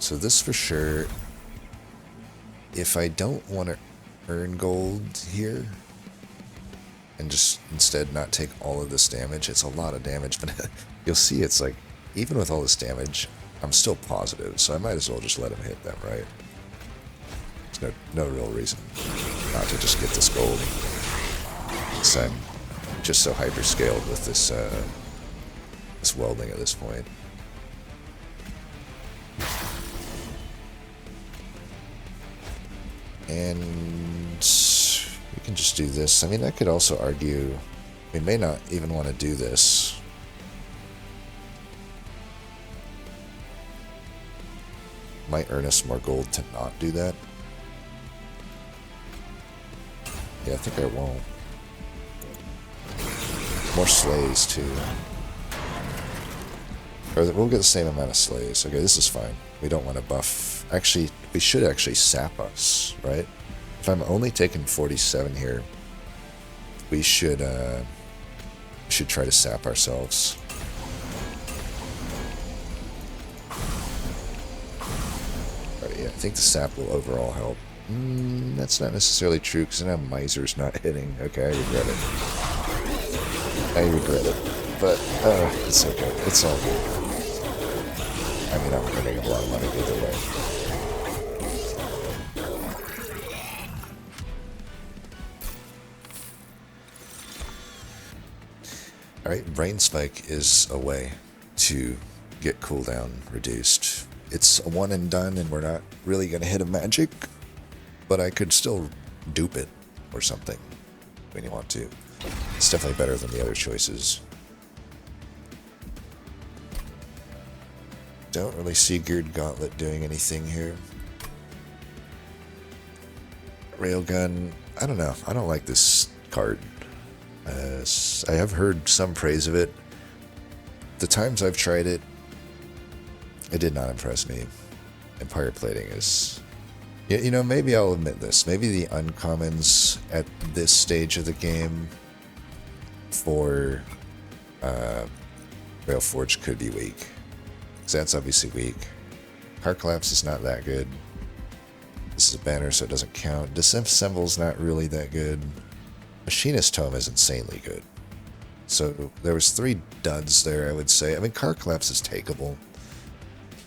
So this for sure, if I don't want to earn gold here, and just instead not take all of this damage, it's a lot of damage, but you'll see it's like, even with all this damage, I'm still positive, so I might as well just let him hit them, right? There's no real reason not to just get this gold. So I'm just so hyper-scaled with this, this welding at this point. And we can just do this. I mean, I could also argue we may not even want to do this. Might earn us more gold to not do that. Yeah, I think I won't. More slays, too. Or we'll get the same amount of slays. Okay, this is fine. We don't want to buff. Actually, we should actually sap us, right? If I'm only taking 47 here, we should try to sap ourselves. Right, yeah, I think the sap will overall help. That's not necessarily true, because now Miser's not hitting. Okay, I regret it. I regret it. But, it's okay. It's all good. I mean, I'm earning a lot of money either way. Alright, Brain Spike is a way to get cooldown reduced. It's a one and done, and we're not really going to hit a magic, but I could still dupe it or something when you want to. It's definitely better than the other choices. Don't really see Geared Gauntlet doing anything here. Railgun, I don't know. I don't like this card. I have heard some praise of it. The times I've tried it, it did not impress me. And Pyre plating is... You know, maybe I'll admit this. Maybe the uncommons at this stage of the game for Railforged could be weak. Because that's obviously weak. Car Collapse is not that good. This is a banner, so it doesn't count. Disassemble's not really that good. Machinist Tome is insanely good. So there was 3 duds there, I would say. I mean, Car Collapse is takeable.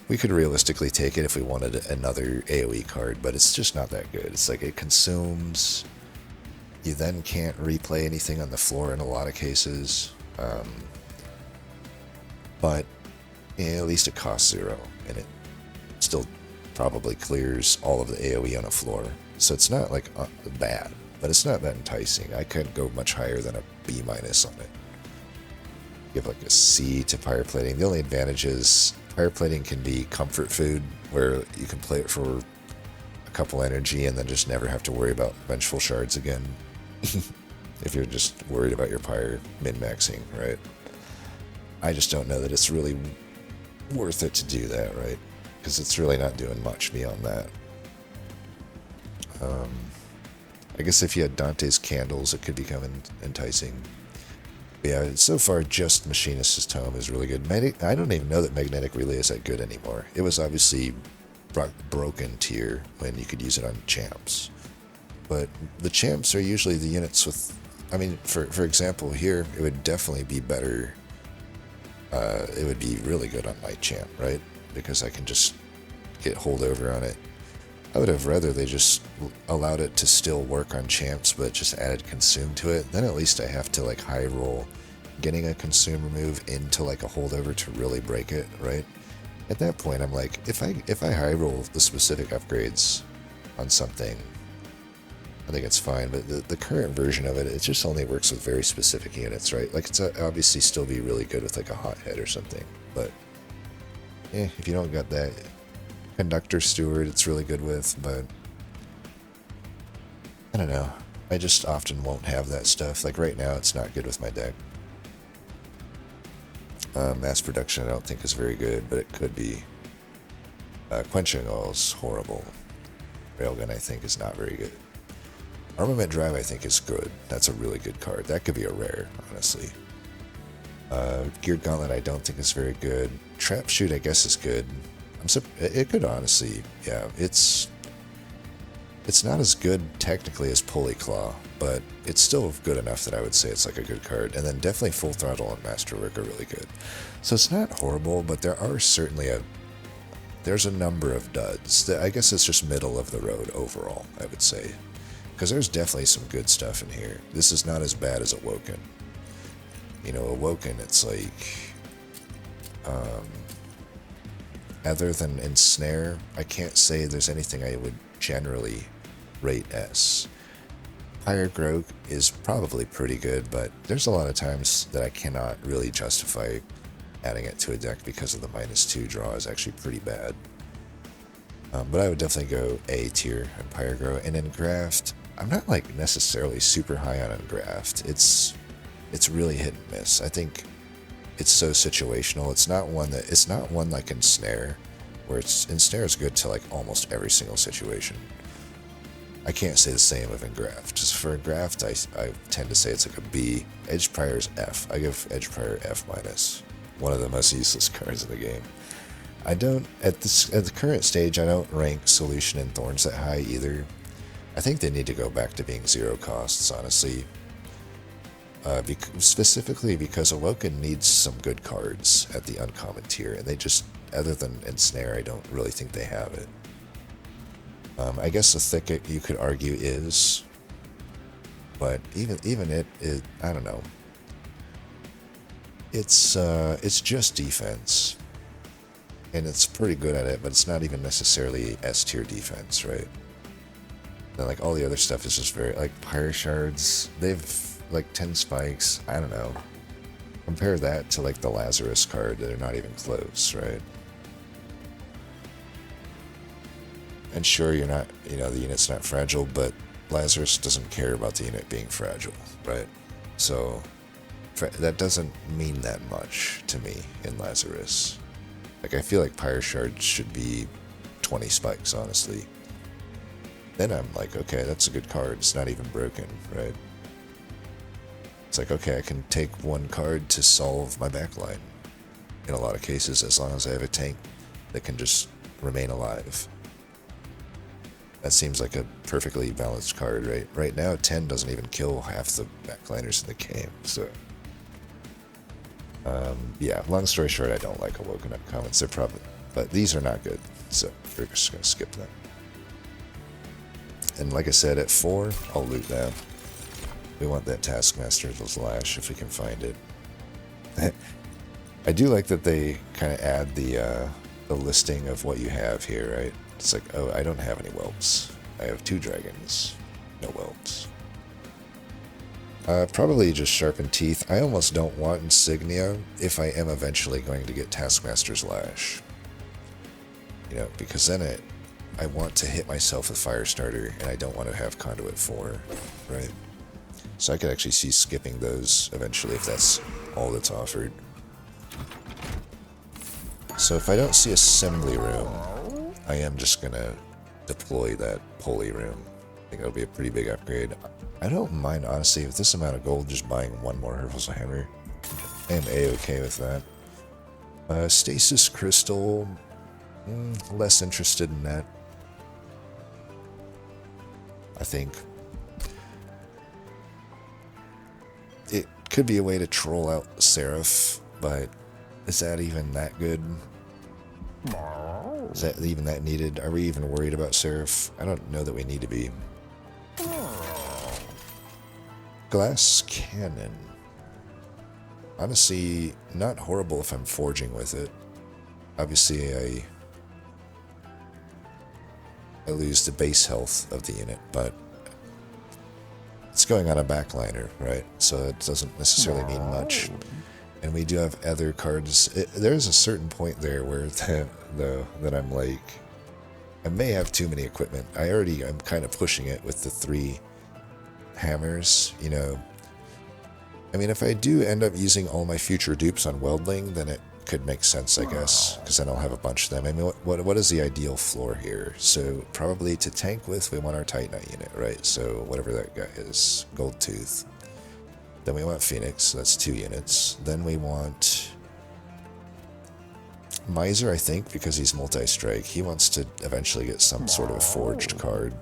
We could realistically take it if we wanted another AoE card, but it's just not that good. It's like it consumes. You then can't replay anything on the floor in a lot of cases. But yeah, at least it costs 0, and it still probably clears all of the AoE on a floor. So it's not like bad, but it's not that enticing. I couldn't go much higher than a B- on it. Give like a C to Pyre plating. The only advantage is Pyre plating can be comfort food, where you can play it for a couple energy and then just never have to worry about vengeful shards again. If you're just worried about your Pyre min-maxing, right? I just don't know that it's really worth it to do that, right? Because it's really not doing much beyond that. I guess if you had Dante's Candles, it could become enticing. But yeah, so far, just Machinist's Tome is really good. I don't even know that Magnetic Relay is that good anymore. It was obviously broken tier when you could use it on champs. But the champs are usually the units with... I mean, for example, here, it would definitely be better... it would be really good on my champ, right? Because I can just get holdover on it. I would have rather they just allowed it to still work on champs, but just added consume to it. Then at least I have to like high roll getting a consume remove into like a holdover to really break it, right? At that point, I'm like, if I high roll the specific upgrades on something, I think it's fine. But the current version of it, it just only works with very specific units, right? Like it's obviously still be really good with like a hothead or something, but if you don't got that Conductor Steward, it's really good with, but I don't know. I just often won't have that stuff. Like right now, it's not good with my deck. Mass production I don't think is very good, but it could be. Quenching All is horrible. Railgun I think is not very good. Armament Drive I think is good. That's a really good card. That could be a rare, honestly. Geared Gauntlet I don't think is very good. Trap Shoot I guess is good. It could honestly, yeah, it's not as good technically as Pulley Claw, but it's still good enough that I would say it's like a good card. And then definitely Full Throttle and Masterwork are really good. So it's not horrible, but there are certainly there's a number of duds. I guess it's just middle of the road overall, I would say. Because there's definitely some good stuff in here. This is not as bad as Awoken. You know, Awoken, it's like... other than Ensnare, I can't say there's anything I would generally rate S. Pyre Grog is probably pretty good, but there's a lot of times that I cannot really justify adding it to a deck because of the -2 draw is actually pretty bad. But I would definitely go A tier in Pyre Grog. And in Graft, I'm not like necessarily super high on Graft. It's really hit and miss. I think it's so situational. It's not one like Ensnare, where Ensnare is good to like almost every single situation. I can't say the same of Engraft. Just for Engraft, I tend to say it's like a B. Edge Prior is F. I give Edge Prior F-. One of the most useless cards in the game. I don't, at the current stage, I don't rank Solution and Thorns that high either. I think they need to go back to being 0 costs, honestly. Specifically because Awoken needs some good cards at the uncommon tier, and they just, other than Ensnare, I don't really think they have it. I guess the Thicket you could argue is, but even it, I don't know. It's just defense, and it's pretty good at it, but it's not even necessarily S tier defense, right? And like all the other stuff is just very like Pyre Shards. They've like 10 spikes. I don't know. Compare that to like the Lazarus card. They're not even close, right? And sure, you're not, you know, the unit's not fragile, but Lazarus doesn't care about the unit being fragile, right? So that doesn't mean that much to me in Lazarus. Like, I feel like Pyre Shard should be 20 spikes, honestly. Then I'm like, okay, that's a good card. It's not even broken, right? It's like, okay, I can take one card to solve my backline in a lot of cases, as long as I have a tank that can just remain alive. That seems like a perfectly balanced card, right? Right now, 10 doesn't even kill half the backliners in the game, so... yeah, long story short, I don't like Awoken Up comments. They're probably... But these are not good, so we're just going to skip them. And like I said, at 4, I'll loot that. We want that Taskmaster's Lash if we can find it. I do like that they kind of add the listing of what you have here, right? It's like, oh, I don't have any whelps. I have 2 dragons. No whelps. Probably just Sharpened Teeth. I almost don't want Insignia if I am eventually going to get Taskmaster's Lash. You know, because then I want to hit myself with Firestarter, and I don't want to have Conduit 4, right? So I could actually see skipping those eventually if that's all that's offered. So if I don't see Assembly Room, I am just going to deploy that Pulley Room. I think that'll be a pretty big upgrade. I don't mind, honestly, with this amount of gold, just buying one more Herfelsel Hammer. I am A-okay with that. Stasis Crystal, less interested in that. I think it could be a way to troll out Seraph, but is that even that good? Is that even that needed? Are we even worried about Seraph? I don't know that we need to be. Glass Cannon. Honestly, not horrible if I'm forging with it. Obviously, I lose the base health of the unit, but it's going on a backliner, right? So it doesn't necessarily mean much. And we do have other cards. There's a certain point there where that I'm like, I may have too many equipment. I'm kind of pushing it with the 3 hammers, you know, I mean, if I do end up using all my future dupes on Weldling, then it could make sense, I guess, because then I'll have a bunch of them. I mean, what is the ideal floor here? So probably to tank with, we want our Titanite unit, right? So whatever that guy is, Gold Tooth. Then we want Phoenix, so that's 2 units. Then we want Miser, I think, because he's multi-strike. He wants to eventually get some sort of a forged card.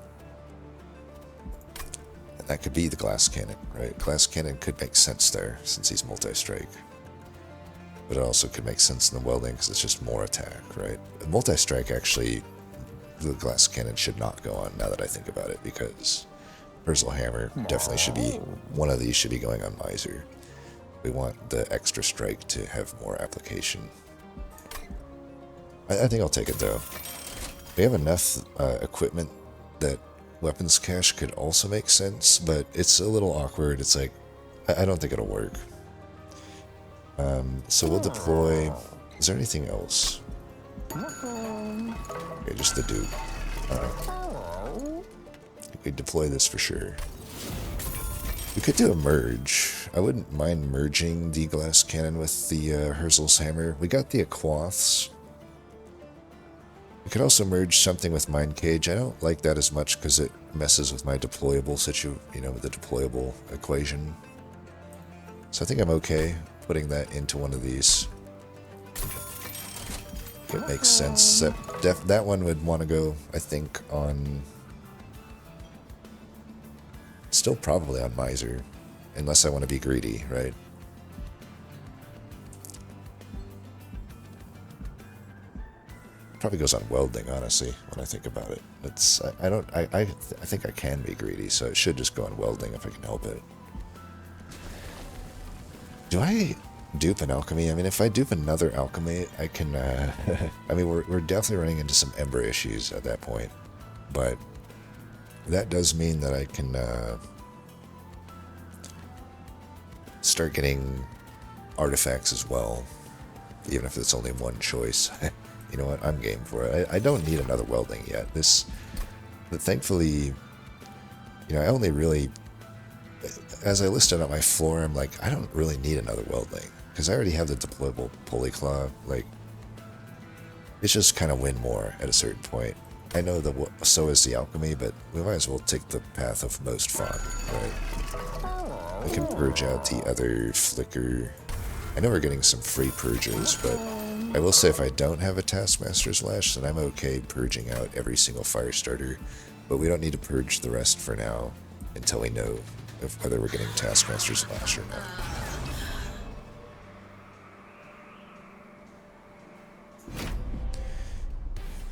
And that could be the Glass Cannon, right? Glass Cannon could make sense there, since he's multi-strike. But it also could make sense in the Welding, because it's just more attack, right? Multi-strike, actually, the Glass Cannon should not go on, now that I think about it, because Ursel Hammer definitely should be, one of these should be going on Miser. We want the extra strike to have more application. I think I'll take it though. We have enough equipment that weapons cache could also make sense, but it's a little awkward. It's like, I don't think it'll work. So we'll deploy, is there anything else? Okay, just the dude. We deploy this for sure. We could do a merge. I wouldn't mind merging the Glass Cannon with the Ursel's Hammer. We got the Aquaths. We could also merge something with Mind Cage. I don't like that as much because it messes with my deployable with the deployable equation. So I think I'm okay putting that into one of these. It makes sense. That one would want to go, I think, on... Still probably on Miser, unless I want to be greedy, right? Probably goes on Welding, honestly, when I think about it. It's I think I can be greedy, so it should just go on Welding if I can help it. Do I dupe an Alchemy? I mean, if I dupe another Alchemy, I can, I mean, we're definitely running into some Ember issues at that point, but that does mean that I can start getting artifacts as well, even if it's only one choice. You know what? I'm game for it. I don't need another Welding yet. But thankfully, you know, I only really, as I listed out my floor, I'm like, I don't really need another Welding because I already have the deployable pulley claw. Like, it's just kind of win more at a certain point. I know that so is the Alchemy, but we might as well take the path of most fun, right? We can purge out the other flicker. I know we're getting some free purges, but I will say if I don't have a Taskmaster's Lash, then I'm okay purging out every single fire starter, but we don't need to purge the rest for now until we know whether we're getting Taskmaster's Lash or not.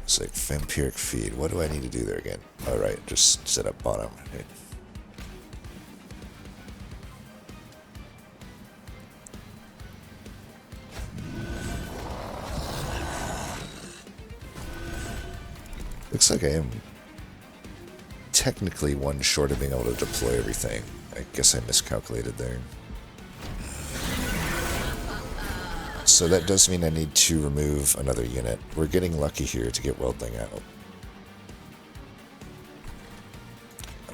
It's like Vampiric Feed. What do I need to do there again? Alright, just set up bottom. Okay. Looks like I am technically one short of being able to deploy everything. I guess I miscalculated there. So that does mean I need to remove another unit. We're getting lucky here to get Weldling out.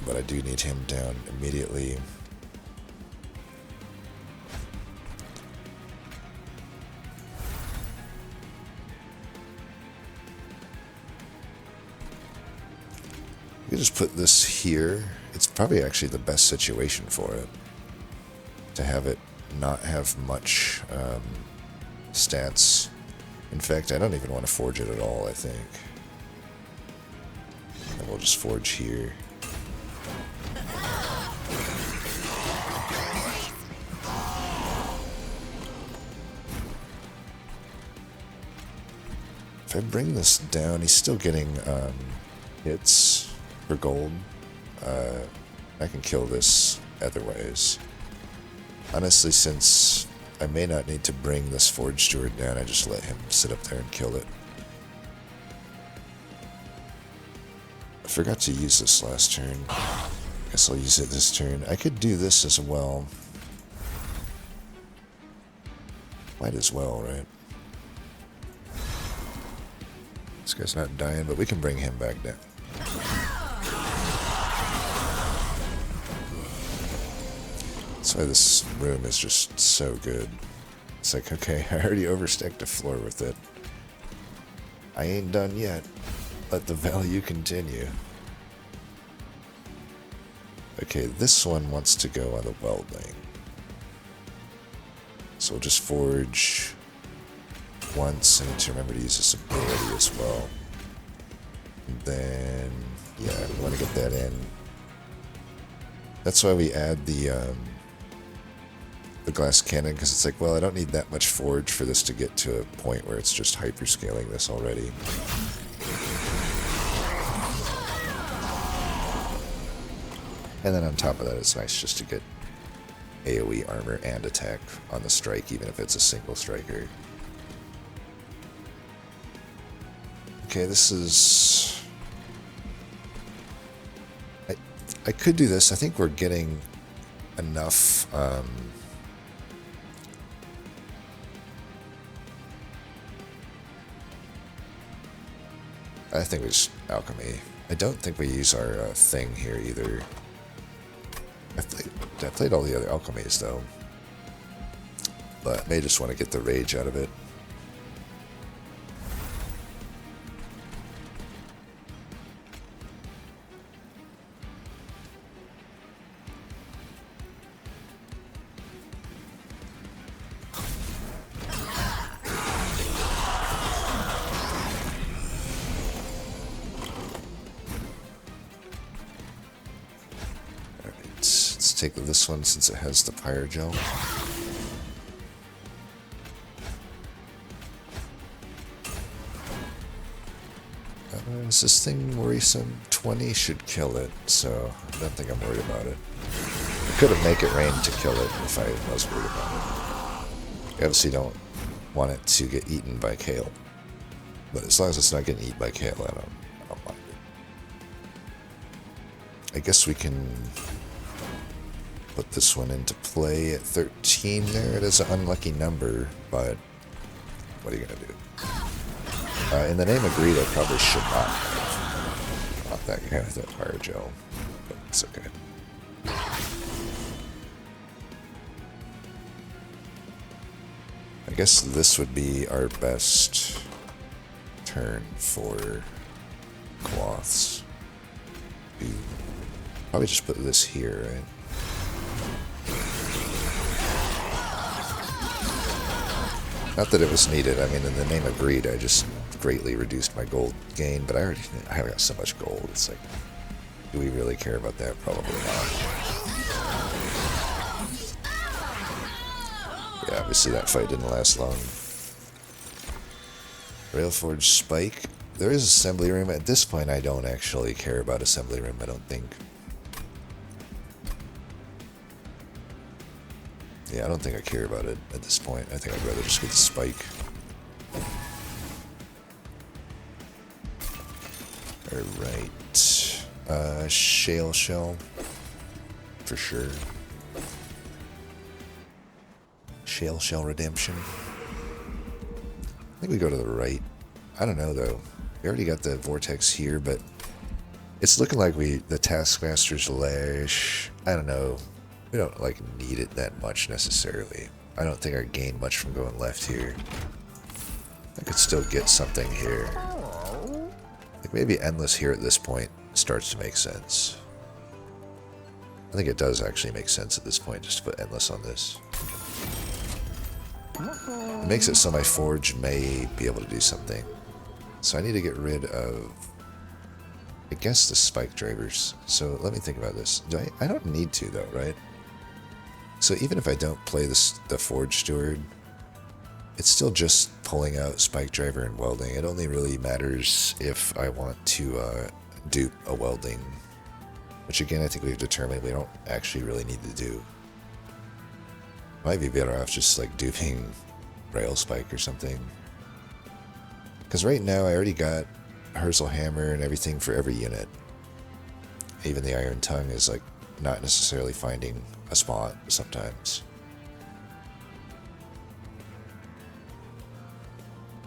But I do need him down immediately. You just put this here. It's probably actually the best situation for it. To have it not have much stats. In fact, I don't even want to forge it at all, I think. And we'll just forge here. If I bring this down, he's still getting hits for gold. I can kill this otherwise. Honestly, since I may not need to bring this Forge Steward down, I just let him sit up there and kill it. I forgot to use this last turn. Guess I'll use it this turn. I could do this as well. Might as well, right? This guy's not dying, but we can bring him back down. That's why this room is just so good. It's like, okay, I already overstacked the floor with it. I ain't done yet. Let the value continue. Okay, this one wants to go on the welding. So we'll just forge once. I need to remember to use this ability as well. And then, yeah, we want to get that in. That's why we add the glass cannon, because it's like, well, I don't need that much forge for this to get to a point where it's just hyperscaling this already. And then on top of that, it's nice just to get AoE armor and attack on the strike, even if it's a single striker. Okay, this is... I could do this. I think we're getting enough... I think we just alchemy. I don't think we use our thing here either. I played all the other alchemies though, but may just want to get the rage out of it. Take this one since it has the Pyre gel. Is this thing worrisome? 20 should kill it, so I don't think I'm worried about it. I could have make it rain to kill it if I was worried about it. I obviously don't want it to get eaten by Kale, but as long as it's not getting eaten by Kale, I don't mind it. I guess we can put this one into play at 13 there. It is an unlucky number, but what are you going to do? In the name of greed, I probably should not have bought that guy with that Pyre gel, but it's okay. I guess this would be our best turn for cloths. Probably just put this here, right? Not that it was needed. I mean, in the name of greed, I just greatly reduced my gold gain, but I have got so much gold. It's like, do we really care about that? Probably not. Yeah, obviously that fight didn't last long. Railforged spike. There is assembly room. At this point, I don't actually care about assembly room, I don't think. Yeah, I don't think I care about it at this point. I think I'd rather just get the spike. Alright. Shale shell. For sure. Shale shell redemption. I think we go to the right. I don't know though. We already got the vortex here, but it's looking like the Taskmaster's Lash. I don't know. We don't like need it that much necessarily. I don't think I gain much from going left here. I could still get something here. Like maybe endless here at this point starts to make sense. I think it does actually make sense at this point just to put endless on this. It makes it so my forge may be able to do something. So I need to get rid of, I guess, the spike drivers. So let me think about this. I don't need to though, right? So even if I don't play the Forge Steward, it's still just pulling out Spike Driver and Welding. It only really matters if I want to dupe a Welding, which again I think we've determined we don't actually really need to do. Might be better off just like duping Rail Spike or something. Because right now I already got Herzl Hammer and everything for every unit. Even the Iron Tongue is like not necessarily finding a spot sometimes.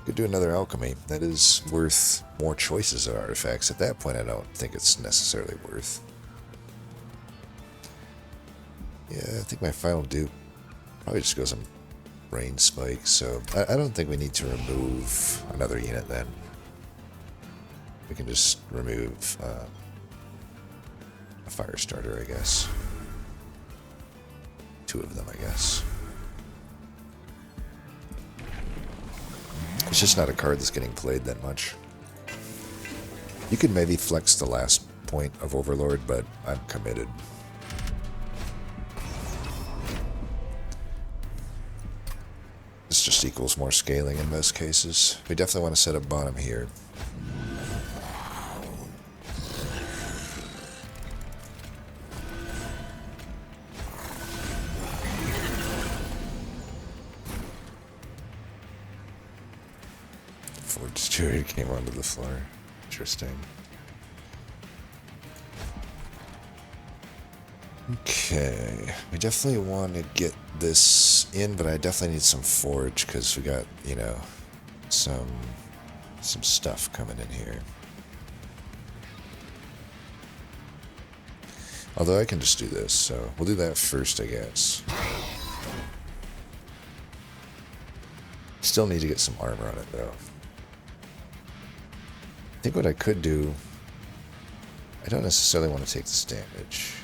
Could do another alchemy. That is worth more choices of artifacts. At that point, I don't think it's necessarily worth. Yeah, I think my final dupe probably just goes on brain spike, so I don't think we need to remove another unit then. We can just remove a fire starter, I guess. 2 of them, I guess. It's just not a card that's getting played that much. You could maybe flex the last point of Overlord, but I'm committed. This just equals more scaling in most cases. We definitely want to set up bottom here. Forged Druid came onto the floor. Interesting. Okay, we definitely want to get this in, but I definitely need some forge because we got, you know, some stuff coming in here. Although I can just do this, so we'll do that first, I guess. Still need to get some armor on it, though. I think what I could do, I don't necessarily want to take this damage.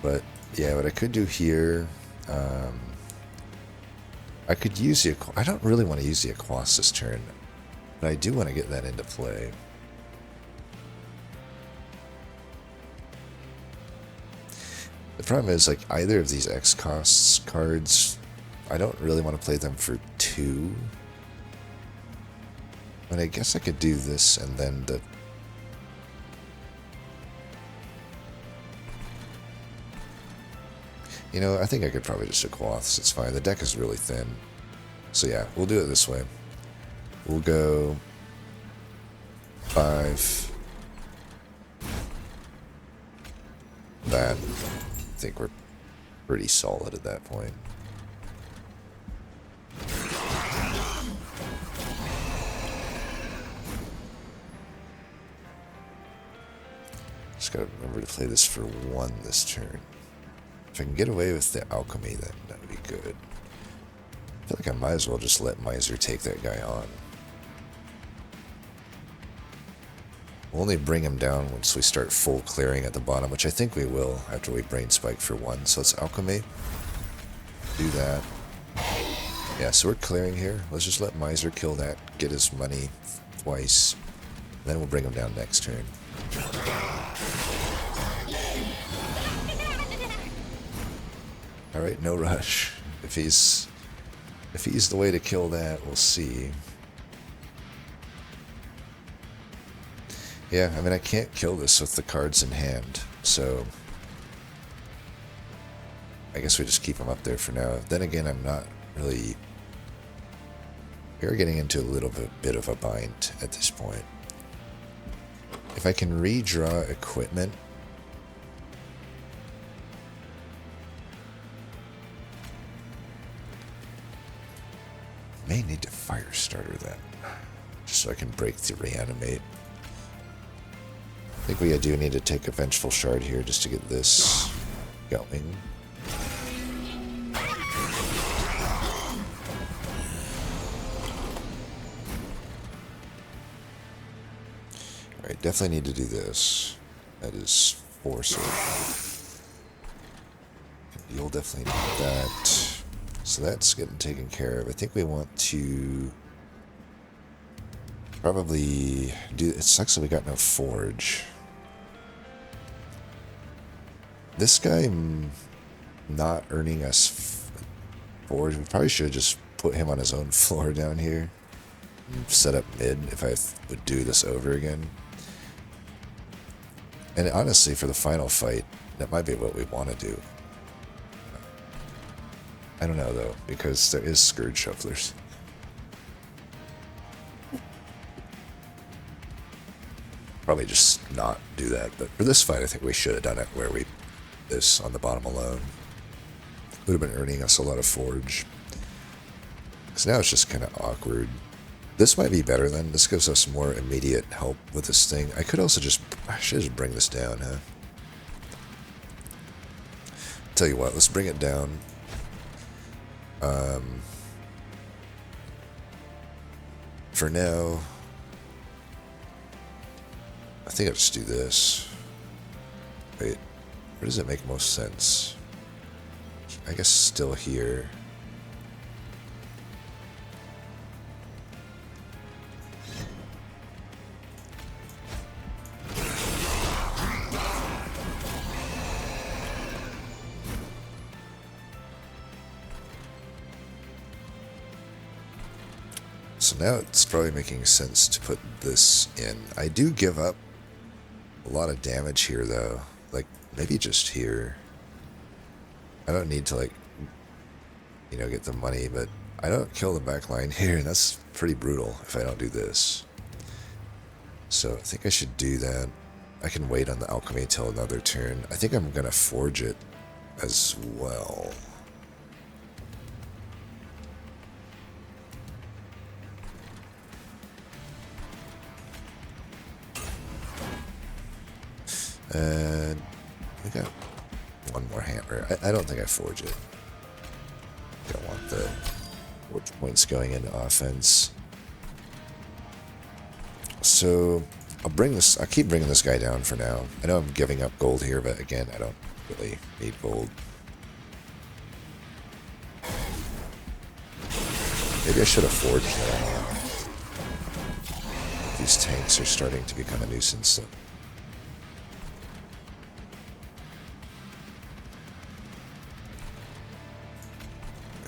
But, yeah, what I could do here, I could use the... I don't really want to use the Aquas this turn, but I do want to get that into play. The problem is, like, either of these X costs cards, I don't really want to play them for 2. I mean, I guess I could do this and then the... You know, I think I could probably just Aquaths. It's fine. The deck is really thin. So yeah, we'll do it this way. We'll go 5. That. I think we're pretty solid at that point. Just gotta remember to play this for 1 this turn. If I can get away with the Alchemy, then that would be good. I feel like I might as well just let Miser take that guy on. We'll only bring him down once we start full clearing at the bottom, which I think we will after we Brain Spike for 1. So let's Alchemy. Do that. Yeah, so we're clearing here. Let's just let Miser kill that, get his money twice. Then we'll bring him down next turn. Alright, no rush. If he's the way to kill that, we'll see. Yeah, I mean, I can't kill this with the cards in hand, so I guess we just keep him up there for now. Then again, I'm not really... We're getting into a little bit of a bind at this point. If I can redraw equipment... May need to fire starter then, just so I can break the reanimate. I think we do need to take a Vengeful Shard here just to get this going. Alright, definitely need to do this. That is force. You'll definitely need that. So that's getting taken care of. I think we want to probably do... It sucks that we got no forge. This guy not earning us forge. We probably should have just put him on his own floor down here. Set up mid if I would do this over again. And honestly, for the final fight, that might be what we want to do. I don't know, though, because there is Scourge Shufflers. Probably just not do that, but for this fight, I think we should have done it where we... This on the bottom alone. Would have been earning us a lot of forge. Because now it's just kind of awkward. This might be better then. This gives us more immediate help with this thing. I could also just... I should just bring this down, huh? Tell you what, let's bring it down. For now, I think I'll just do this. Wait, where does it make most sense? I guess still here. So now it's probably making sense to put this in. I do give up a lot of damage here though. Like, maybe just here. I don't need to, like, you know, get the money, but I don't kill the back line here, and that's pretty brutal if I don't do this. So I think I should do that. I can wait on the alchemy until another turn. I think I'm gonna forge it as well. And we got one more hammer. I don't think I forge it. Don't want the forge points going into offense. So I'll keep bringing this guy down for now. I know I'm giving up gold here, but again, I don't really need gold. Maybe I should have forged that. These tanks are starting to become a nuisance. So.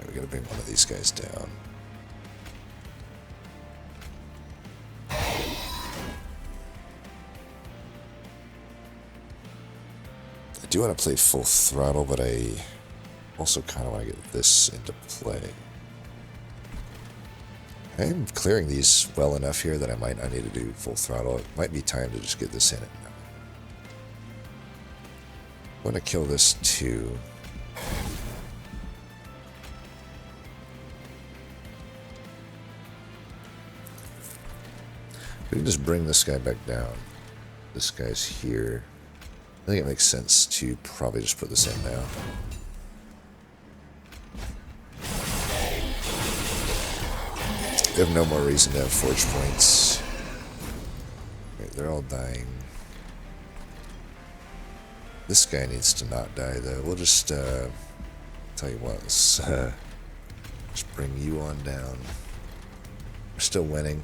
We gotta bring one of these guys down. I do want to play full throttle, but I also kind of want to get this into play. I'm clearing these well enough here that I might not need to do full throttle. It might be time to just get this in. I want to kill this too. We can just bring this guy back down. This guy's here. I think it makes sense to probably just put this in now. They have no more reason to have forge points. Right, they're all dying. This guy needs to not die though. We'll just tell you what, let's just bring you on down. We're still winning.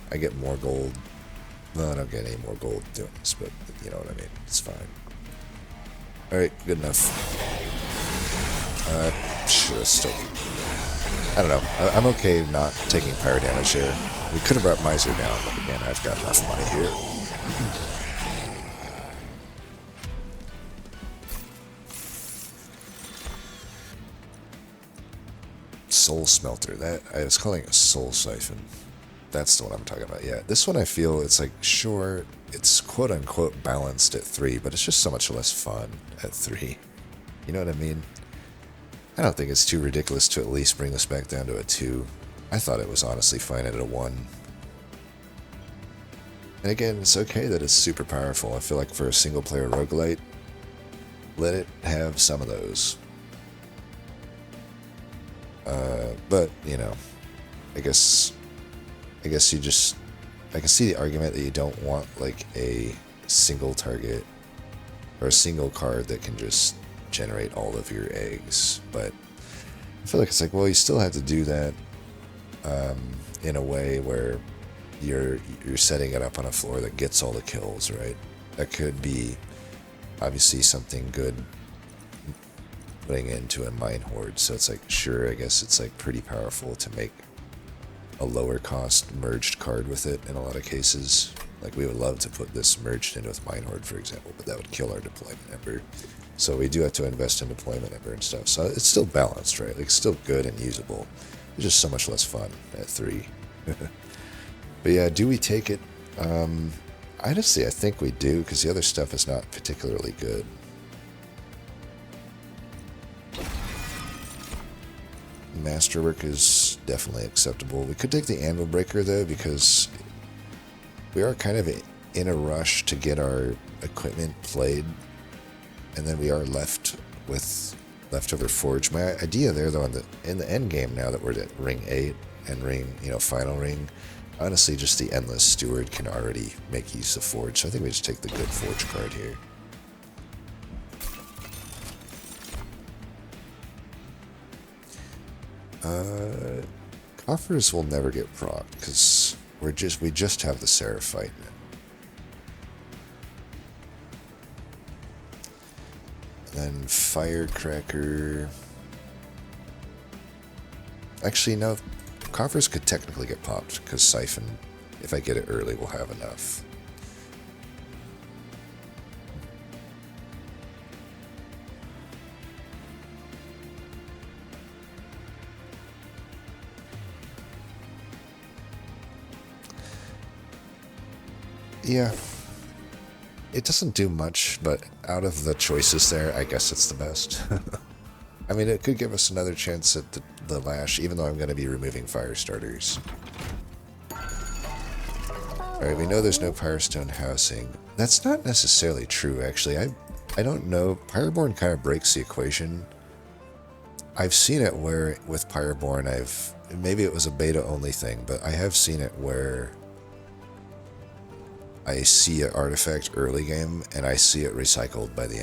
I get more gold. Well, I don't get any more gold doing this, but you know what I mean. It's fine. Alright, good enough. Sure, still. I don't know. I'm okay not taking pyre damage here. We could have brought Miser down, but again, I've got enough money here. Soul Smelter. That I was calling it Soul Siphon. That's the one I'm talking about. Yeah, this one I feel it's like, sure, it's quote-unquote balanced at 3, but it's just so much less fun at 3. You know what I mean? I don't think it's too ridiculous to at least bring this back down to a 2. I thought it was honestly fine at a 1. And again, it's okay that it's super powerful. I feel like for a single-player roguelite, let it have some of those. But, you know, I guess you just, I can see the argument that you don't want like a single target or a single card that can just generate all of your eggs, but I feel like it's like, well, you still have to do that in a way where you're setting it up on a floor that gets all the kills, right? That could be obviously something good putting into a mine horde, so it's like, sure, I guess it's like pretty powerful to make a lower cost merged card with it in a lot of cases. Like, we would love to put this merged in with mine horde, for example, but that would kill our deployment ember. So we do have to invest in deployment ember and stuff. So it's still balanced, right? Like, it's still good and usable. It's just so much less fun at 3. But yeah, do we take it? Honestly, I think we do, because the other stuff is not particularly good. Masterwork is definitely acceptable. We could take the Anvil Breaker though, because we are kind of in a rush to get our equipment played, and then we are left with leftover forge. My idea there, though, in the end game, now that we're at ring 8 and ring, final ring, honestly, just the endless steward can already make use of forge. So I think we just take the good forge card here. Coffers will never get procced because we just have the Seraphite. Then Firecracker. Actually, no. Coffers could technically get popped because Siphon, if I get it early, will have enough. Yeah. It doesn't do much, but out of the choices there, I guess it's the best. I mean, it could give us another chance at the Lash, even though I'm going to be removing fire starters. Alright, we know there's no Pyrestone housing. That's not necessarily true, actually. I don't know. Pyreborn kind of breaks the equation. I've seen it where, with Pyreborn, maybe it was a beta-only thing, but I have seen it where I see an artifact early game, and I see it recycled by the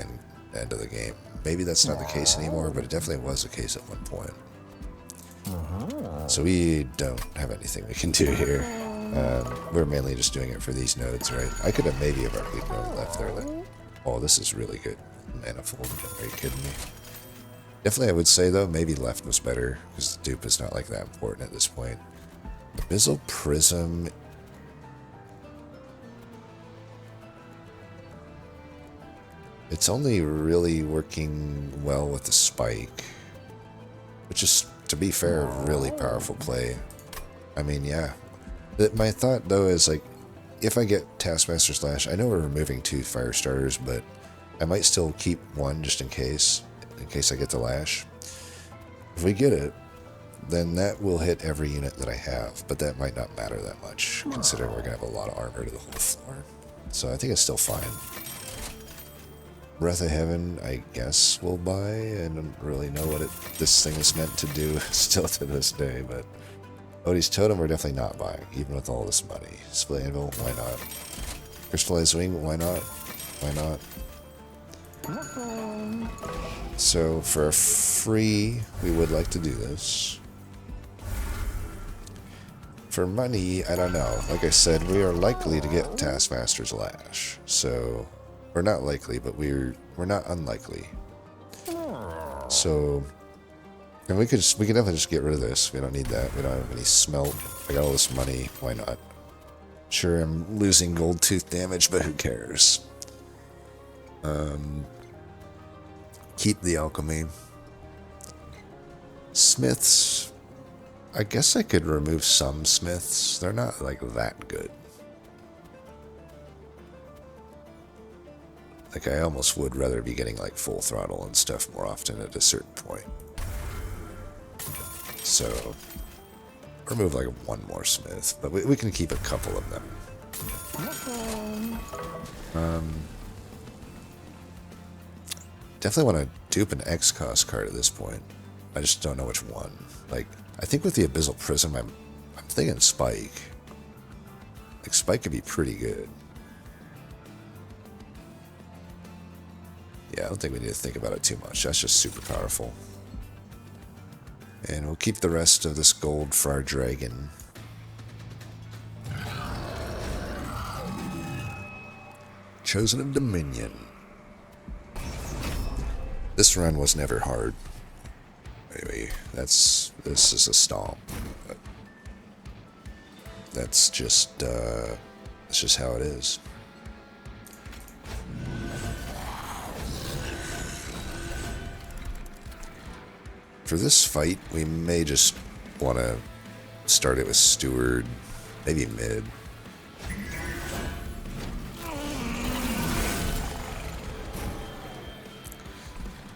end of the game. Maybe that's not the case anymore, but it definitely was the case at one point. So we don't have anything we can do here. We're mainly just doing it for these nodes, right? I could have maybe have already gone left there. Oh, this is really good. Manifold. Are you kidding me? Definitely, I would say, though, maybe left was better, because the dupe is not like that important at this point. Abyssal Prism. It's only really working well with the spike, which is, to be fair, a really powerful play. I mean, yeah. My thought, though, is like, if I get Taskmaster Slash, I know we're removing 2 fire starters, but I might still keep 1 just in case I get the Lash. If we get it, then that will hit every unit that I have, but that might not matter that much, considering we're going to have a lot of armor to the whole floor. So I think it's still fine. Breath of Heaven, I guess we'll buy. I don't really know what this thing is meant to do still to this day, but Odie's Totem we're definitely not buying, even with all this money. Split Anvil, why not? Crystallized Wing, why not? Why not? So for a free, we would like to do this. For money, I don't know. Like I said, we are likely to get Taskmaster's Lash, so... We're not likely, but we're not unlikely. So, and we could definitely just get rid of this. We don't need that. We don't have any smelt. I got all this money. Why not? Sure, I'm losing gold tooth damage, but who cares? Keep the alchemy. Smiths. I guess I could remove some smiths. They're not like that good. Like, I almost would rather be getting, like, full throttle and stuff more often at a certain point. So, remove, like, 1 more smith. But we can keep a couple of them. Definitely want to dupe an X-Cost card at this point. I just don't know which one. Like, I think with the Abyssal Prism, I'm thinking Spike. Like, Spike could be pretty good. Yeah, I don't think we need to think about it too much. That's just super powerful. And we'll keep the rest of this gold for our dragon. Chosen of Dominion. This run was never hard. Anyway, this is a stomp. But that's just how it is. For this fight, we may just want to start it with Steward, maybe mid.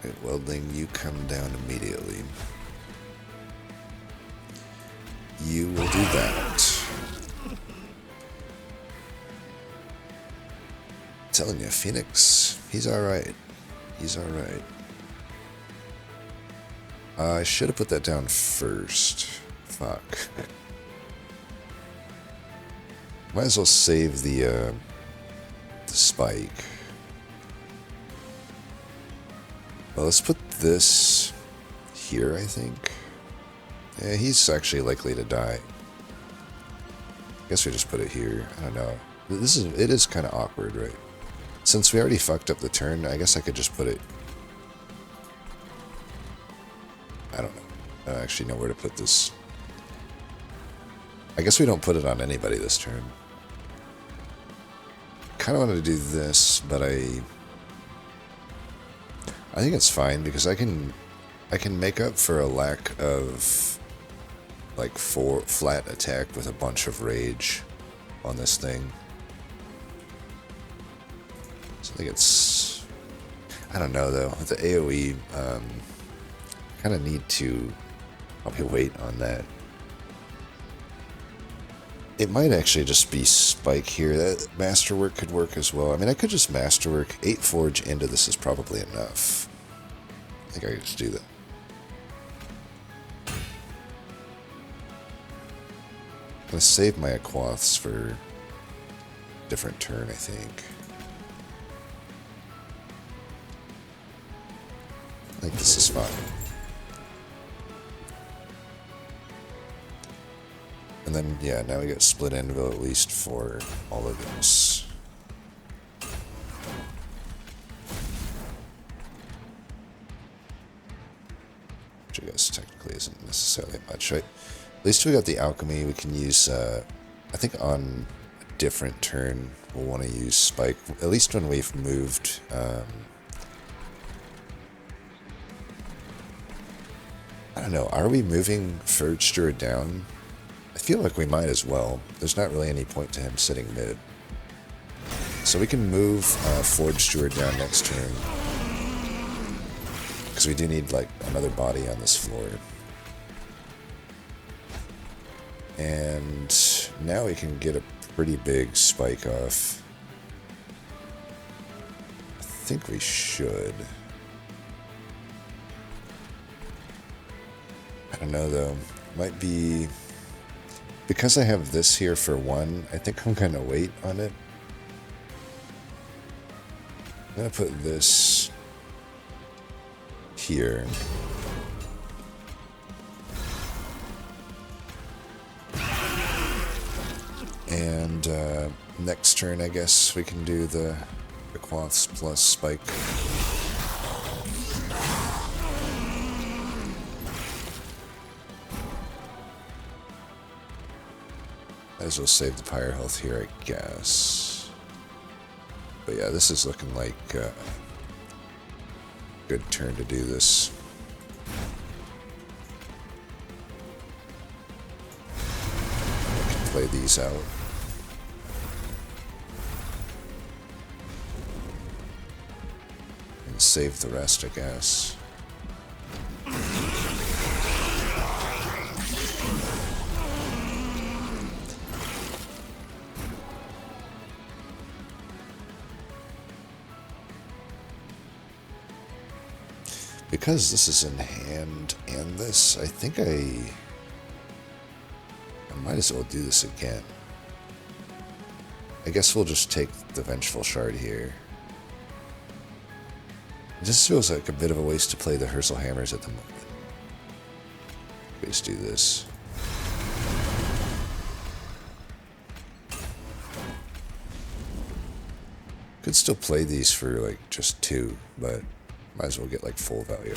Okay, Welding, you come down immediately. You will do that. I'm telling you, Phoenix, he's alright. He's alright. I should have put that down first. Fuck. Might as well save the spike. Well, let's put this here, I think. Yeah, he's actually likely to die. I guess we just put it here. I don't know. It is kind of awkward, right? Since we already fucked up the turn, I guess I could just put it... I don't know. I don't actually know where to put this. I guess we don't put it on anybody this turn. Kind of wanted to do this, but I think it's fine because I can make up for a lack of like flat attack with a bunch of rage on this thing. So I think it's, I don't know though, with the AoE, kind of need to probably wait on that. It might actually just be spike here. That masterwork could work as well. I mean, I could just masterwork 8 forge into this is probably enough. I think I could just do that. I'm gonna save my aquaths for a different turn, I think. I think this is fine. And then, yeah, now we get split anvil at least for all of this. Which I guess technically isn't necessarily much, right? At least we got the alchemy. We can use, I think on a different turn, we'll want to use spike. At least when we've moved, I don't know, are we moving Forge Druid down? I feel like we might as well. There's not really any point to him sitting mid. So we can move Forge Druid down next turn. Because we do need like another body on this floor. And now we can get a pretty big spike off. I think we should. I don't know though. Might be... Because I have this here for 1, I think I'm going to wait on it. I'm going to put this here. And next turn, I guess, we can do the Quanths plus Spike. Might as well save the Pyre health here, I guess. But yeah, this is looking like a good turn to do this. I can play these out. And save the rest, I guess. Because this is in hand and this, I think I might as well do this again. I guess we'll just take the Vengeful Shard here. It just feels like a bit of a waste to play the Hersal Hammers at the moment. We just do this. Could still play these for like just 2, but might as well get like full value.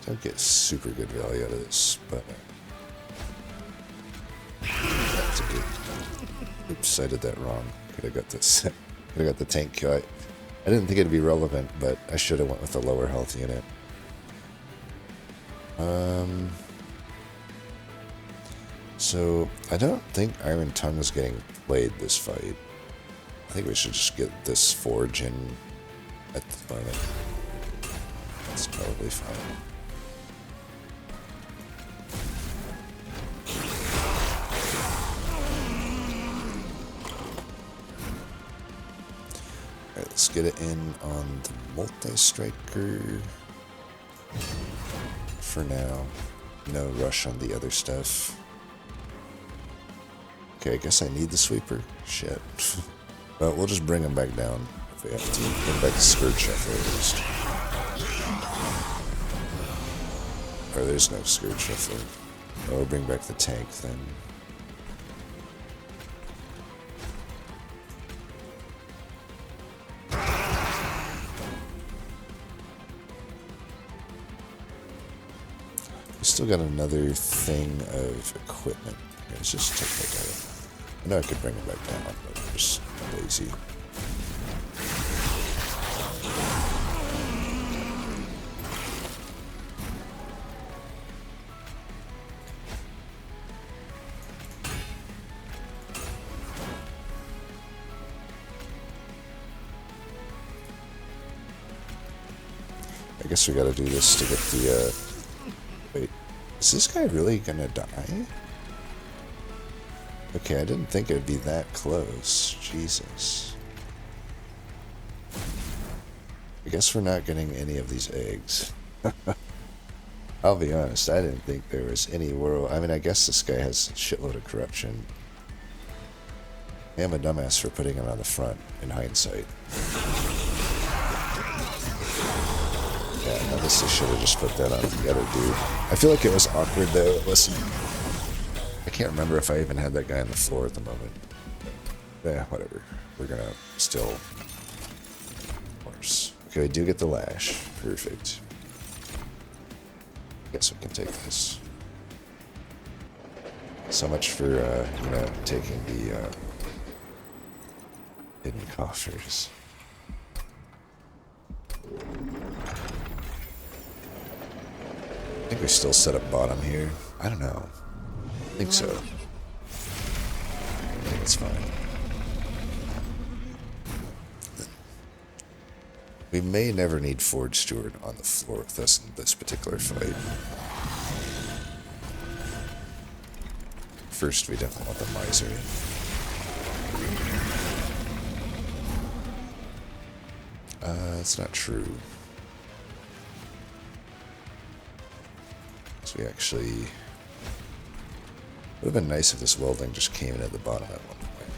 Don't get super good value out of this, but that's a good. Oops, I did that wrong. Could have got this. Could have got the tank kill. I didn't think it'd be relevant, but I should have went with the lower health unit. So I don't think Iron Tongue is getting played this fight. I think we should just get this forge in at the moment. It's probably fine. Alright, let's get it in on the multi-striker for now. No rush on the other stuff. Okay, I guess I need the sweeper. Shit. Well, we'll just bring him back down if we have to. Bring back the Scourge Shuffler at least. Or there's no Scourge Shuffler. Oh, we'll bring back the tank then. We still got another thing of equipment. Here, let's just take that guy. I know I could bring him back down, but I'm just lazy. I guess we gotta do this to get the, wait, is this guy really gonna die? Okay, I didn't think it'd be that close. Jesus. I guess we're not getting any of these eggs. I'll be honest, I didn't think there was any world. I mean, I guess this guy has a shitload of corruption. I am a dumbass for putting him on the front, in hindsight. Yeah, I guess I should have just put that on the other dude. I feel like it was awkward though. Listen, I can't remember if I even had that guy on the floor at the moment. Yeah, whatever. We're gonna still... Of course. Okay, we do get the lash. Perfect. Guess we can take this. So much for, you know, taking the, hidden coffers. I think we still set up bottom here. I don't know. I think so. I think it's fine. We may never need Forge Steward on the floor with us in this particular fight. First, we definitely want the Miser. That's not true. So we actually... Would have been nice if this welding just came in at the bottom at one point.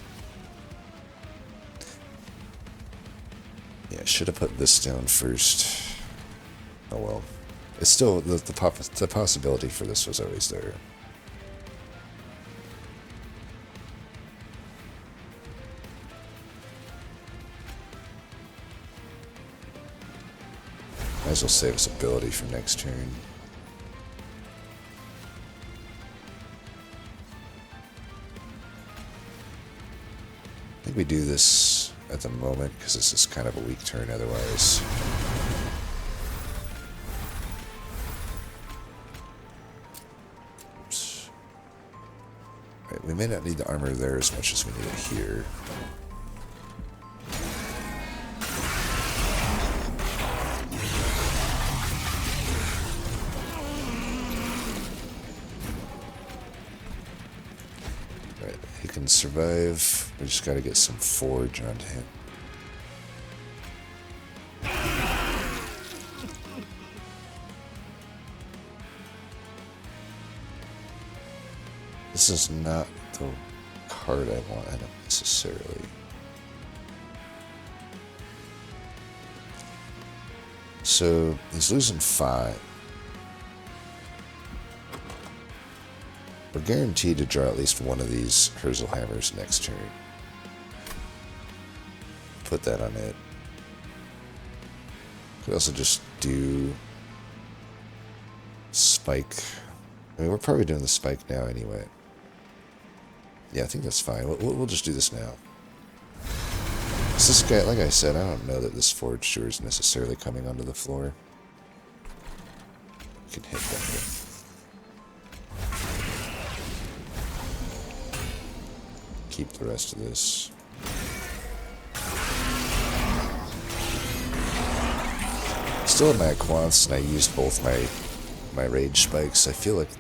Yeah, I should have put this down first. Oh well. It's still, the possibility for this was always there. Might as well save us ability for next turn. I think we do this at the moment because this is kind of a weak turn otherwise. Oops. Right, we may not need the armor there as much as we need it here. Survive. We just gotta get some forge onto him. This is not the card I want necessarily. So he's losing 5. We're guaranteed to draw at least one of these Herzlhammers next turn. Put that on it. Could also just do spike. I mean, we're probably doing the spike now anyway. Yeah, I think that's fine. We'll just do this now. This guy, like I said, I don't know that this Forge Steward is necessarily coming onto the floor. We can hit that. Keep the rest of this. still have my quants, and I used both my rage spikes. I feel like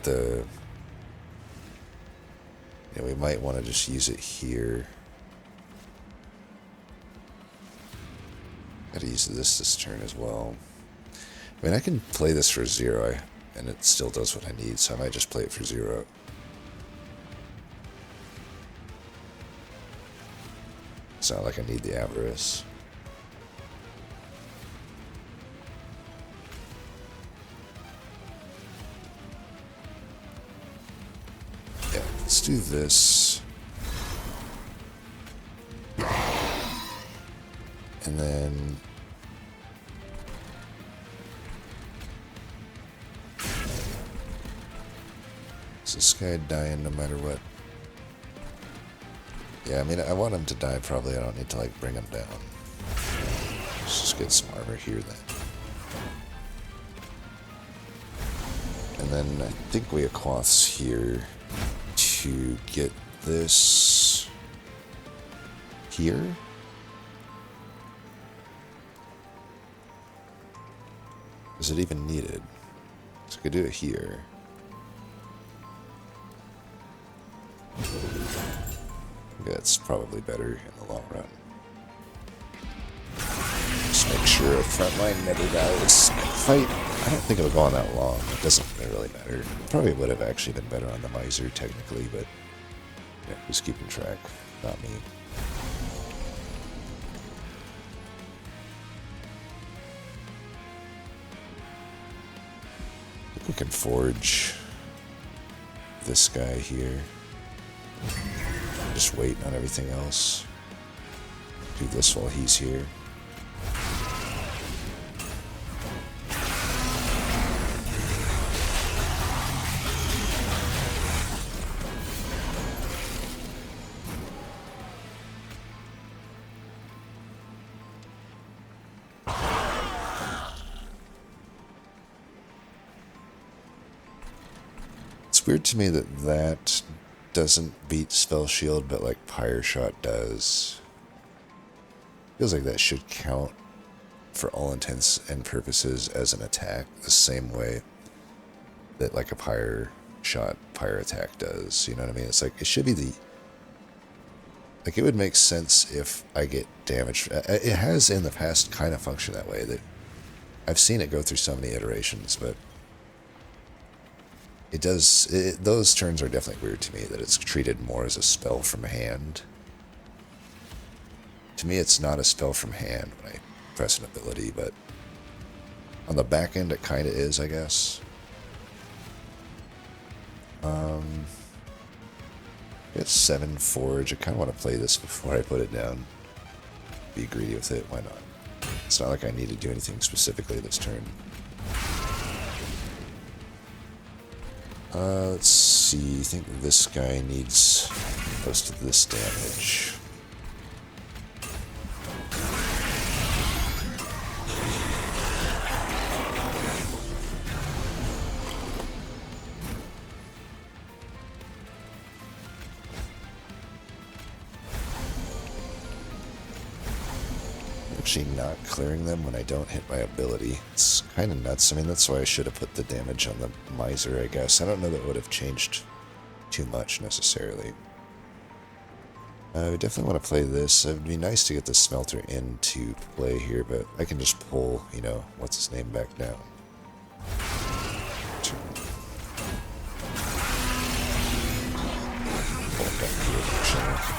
we might want to just use it here. Gotta use this turn as well. I mean, I can play this for 0, and it still does what I need, so I might just play it for 0. It's not like I need the Avarice. Yeah, let's do this. And then... is this guy dying no matter what? Yeah, I mean, I want him to die probably. I don't need to, like, bring him down. Let's just get some armor here then. And then I think we aquaths here to get this here. Is it even needed? So I could do it here. That's probably better in the long run. Just make sure a front line never dies. Fight, I don't think it'll go on that long. It doesn't really matter. Probably would have actually been better on the Miser technically, but yeah, who's keeping track? Not me. I think we can forge this guy here. Just wait on everything else. Do this while he's here. It's weird to me that doesn't beat Spell Shield, but like Pyre Shot does. Feels like that should count for all intents and purposes as an attack, the same way that like a Pyre Shot, Pyre attack does. You know what I mean? It's like, it should be the... like, it would make sense if I get damaged. It has in the past kind of functioned that way. That I've seen it go through so many iterations, but it does, those turns are definitely weird to me, that it's treated more as a spell from hand. To me, it's not a spell from hand when I press an ability, but on the back end, it kind of is, I guess. It's 7 Forge. I kind of want to play this before I put it down. Be greedy with it, why not? It's not like I need to do anything specifically this turn. Let's see, I think this guy needs most of this damage. Actually not clearing them when I don't hit my ability. It's kind of nuts. I mean, that's why I should have put the damage on the Miser, I guess. I don't know that it would have changed too much necessarily. I definitely want to play this. It would be nice to get the Smelter into play here, but I can just pull, you know, what's his name back down. Pull him back here, actually.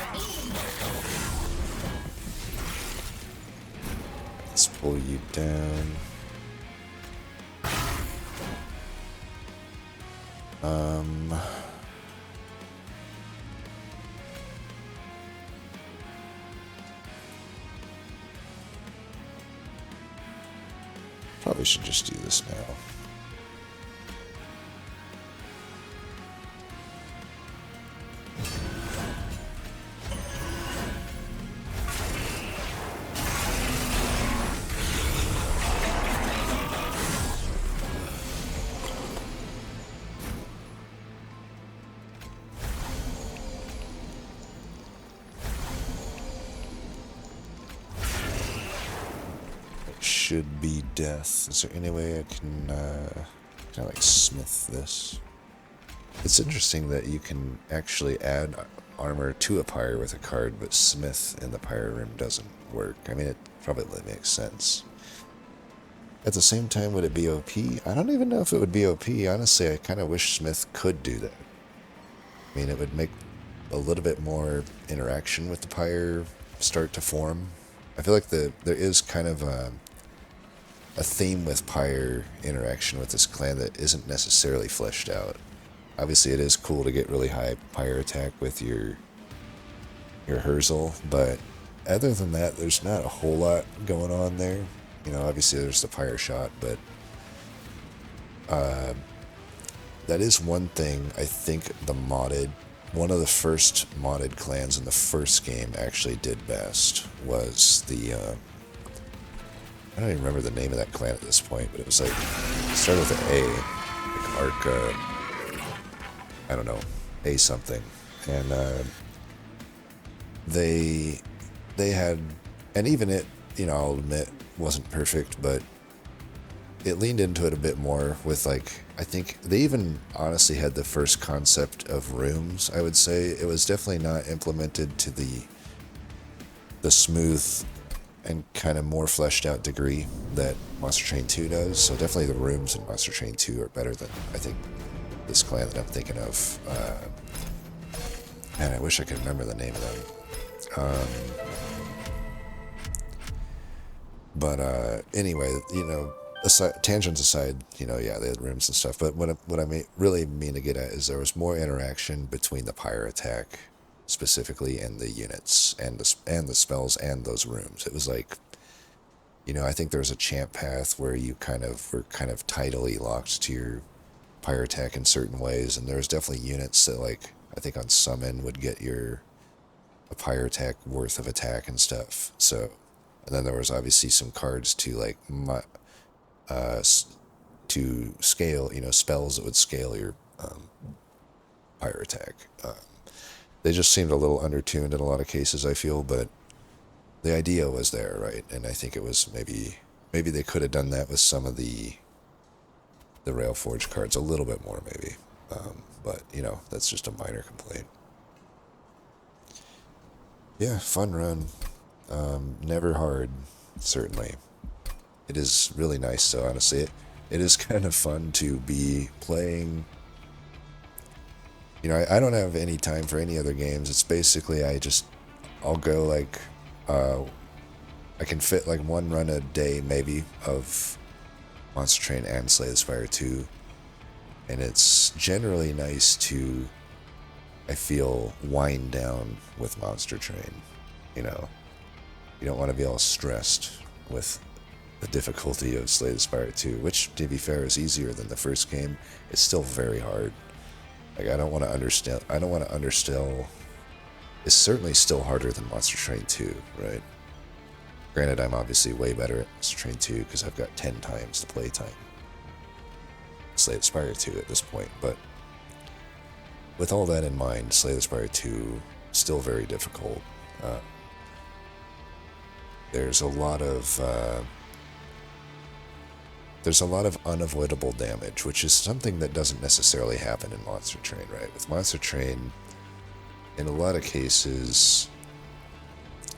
Let's pull you down. Probably should just do this now. should be death. Is there any way I can kind of like smith this? It's interesting that you can actually add armor to a pyre with a card, but smith in the pyre room doesn't work. I mean, it probably makes sense. At the same time, would it be OP? I don't even know if it would be OP. Honestly, I kind of wish smith could do that. I mean, it would make a little bit more interaction with the pyre start to form. I feel like there is kind of a theme with pyre interaction with this clan that isn't necessarily fleshed out. Obviously, it is cool to get really high pyre attack with your Herzl, but other than that, there's not a whole lot going on there. You know, obviously there's the pyre shot, but that is one thing I think one of the first modded clans in the first game actually did best was the, I don't even remember the name of that clan at this point, but it was like, it started with an A, like Arc, I don't know, A something, and they had, and even it, you know, I'll admit, wasn't perfect, but it leaned into it a bit more with, like, I think they even honestly had the first concept of rooms, I would say. It was definitely not implemented to the smooth and kind of more fleshed out degree that Monster Train 2 does, so definitely the rooms in Monster Train 2 are better than, I think, this clan that I'm thinking of. Man, I wish I could remember the name of them. But anyway, you know, tangents aside, you know, yeah, they had rooms and stuff. But what I really mean to get at is there was more interaction between the pyre attack, specifically, and the units and the spells and those rooms. It was like, you know, I think there was a champ path where you were kind of tidally locked to your pyre attack in certain ways, and there was definitely units that, like, I think on summon would get a pyre attack worth of attack and stuff. So. And then there was obviously some cards to, like, to scale, you know, spells that would scale your pyre attack. They just seemed a little undertuned in a lot of cases, I feel, but the idea was there, right? And I think it was maybe they could have done that with some of the Railforged cards a little bit more, maybe. But, you know, that's just a minor complaint. Yeah, fun run. Never hard, certainly. It is really nice, so honestly, it is kind of fun to be playing. You know, I don't have any time for any other games. It's basically, I'll go, like, I can fit, like, one run a day, maybe, of Monster Train and Slay the Spire 2. And it's generally nice to, I feel, wind down with Monster Train, you know. You don't want to be all stressed with the difficulty of Slay the Spire 2, which, to be fair, is easier than the first game. It's still very hard. Like, I don't want to undersell. It's certainly still harder than Monster Train 2, right? Granted, I'm obviously way better at Monster Train 2 because I've got 10 times the playtime. Slay the Spire 2 at this point, but with all that in mind, Slay the Spire 2 still very difficult. There's a lot of unavoidable damage, which is something that doesn't necessarily happen in Monster Train, right? With Monster Train, in a lot of cases,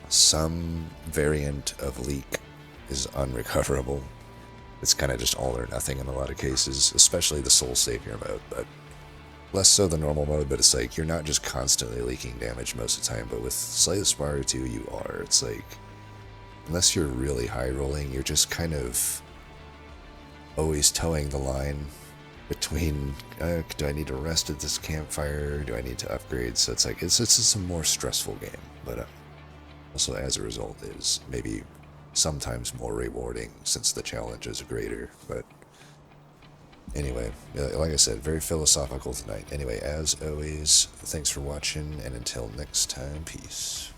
some variant of leak is unrecoverable. It's kind of just all or nothing in a lot of cases, especially the Soul Savior mode, but less so the normal mode, but it's like, you're not just constantly leaking damage most of the time, but with Slay the Spire 2, you are. It's like, unless you're really high rolling, you're just kind of always towing the line between, do I need to rest at this campfire? Do I need to upgrade? So it's like, it's just a more stressful game, but also as a result is maybe sometimes more rewarding since the challenge is greater. But anyway, like I said, very philosophical tonight. Anyway, as always, thanks for watching, and until next time, peace.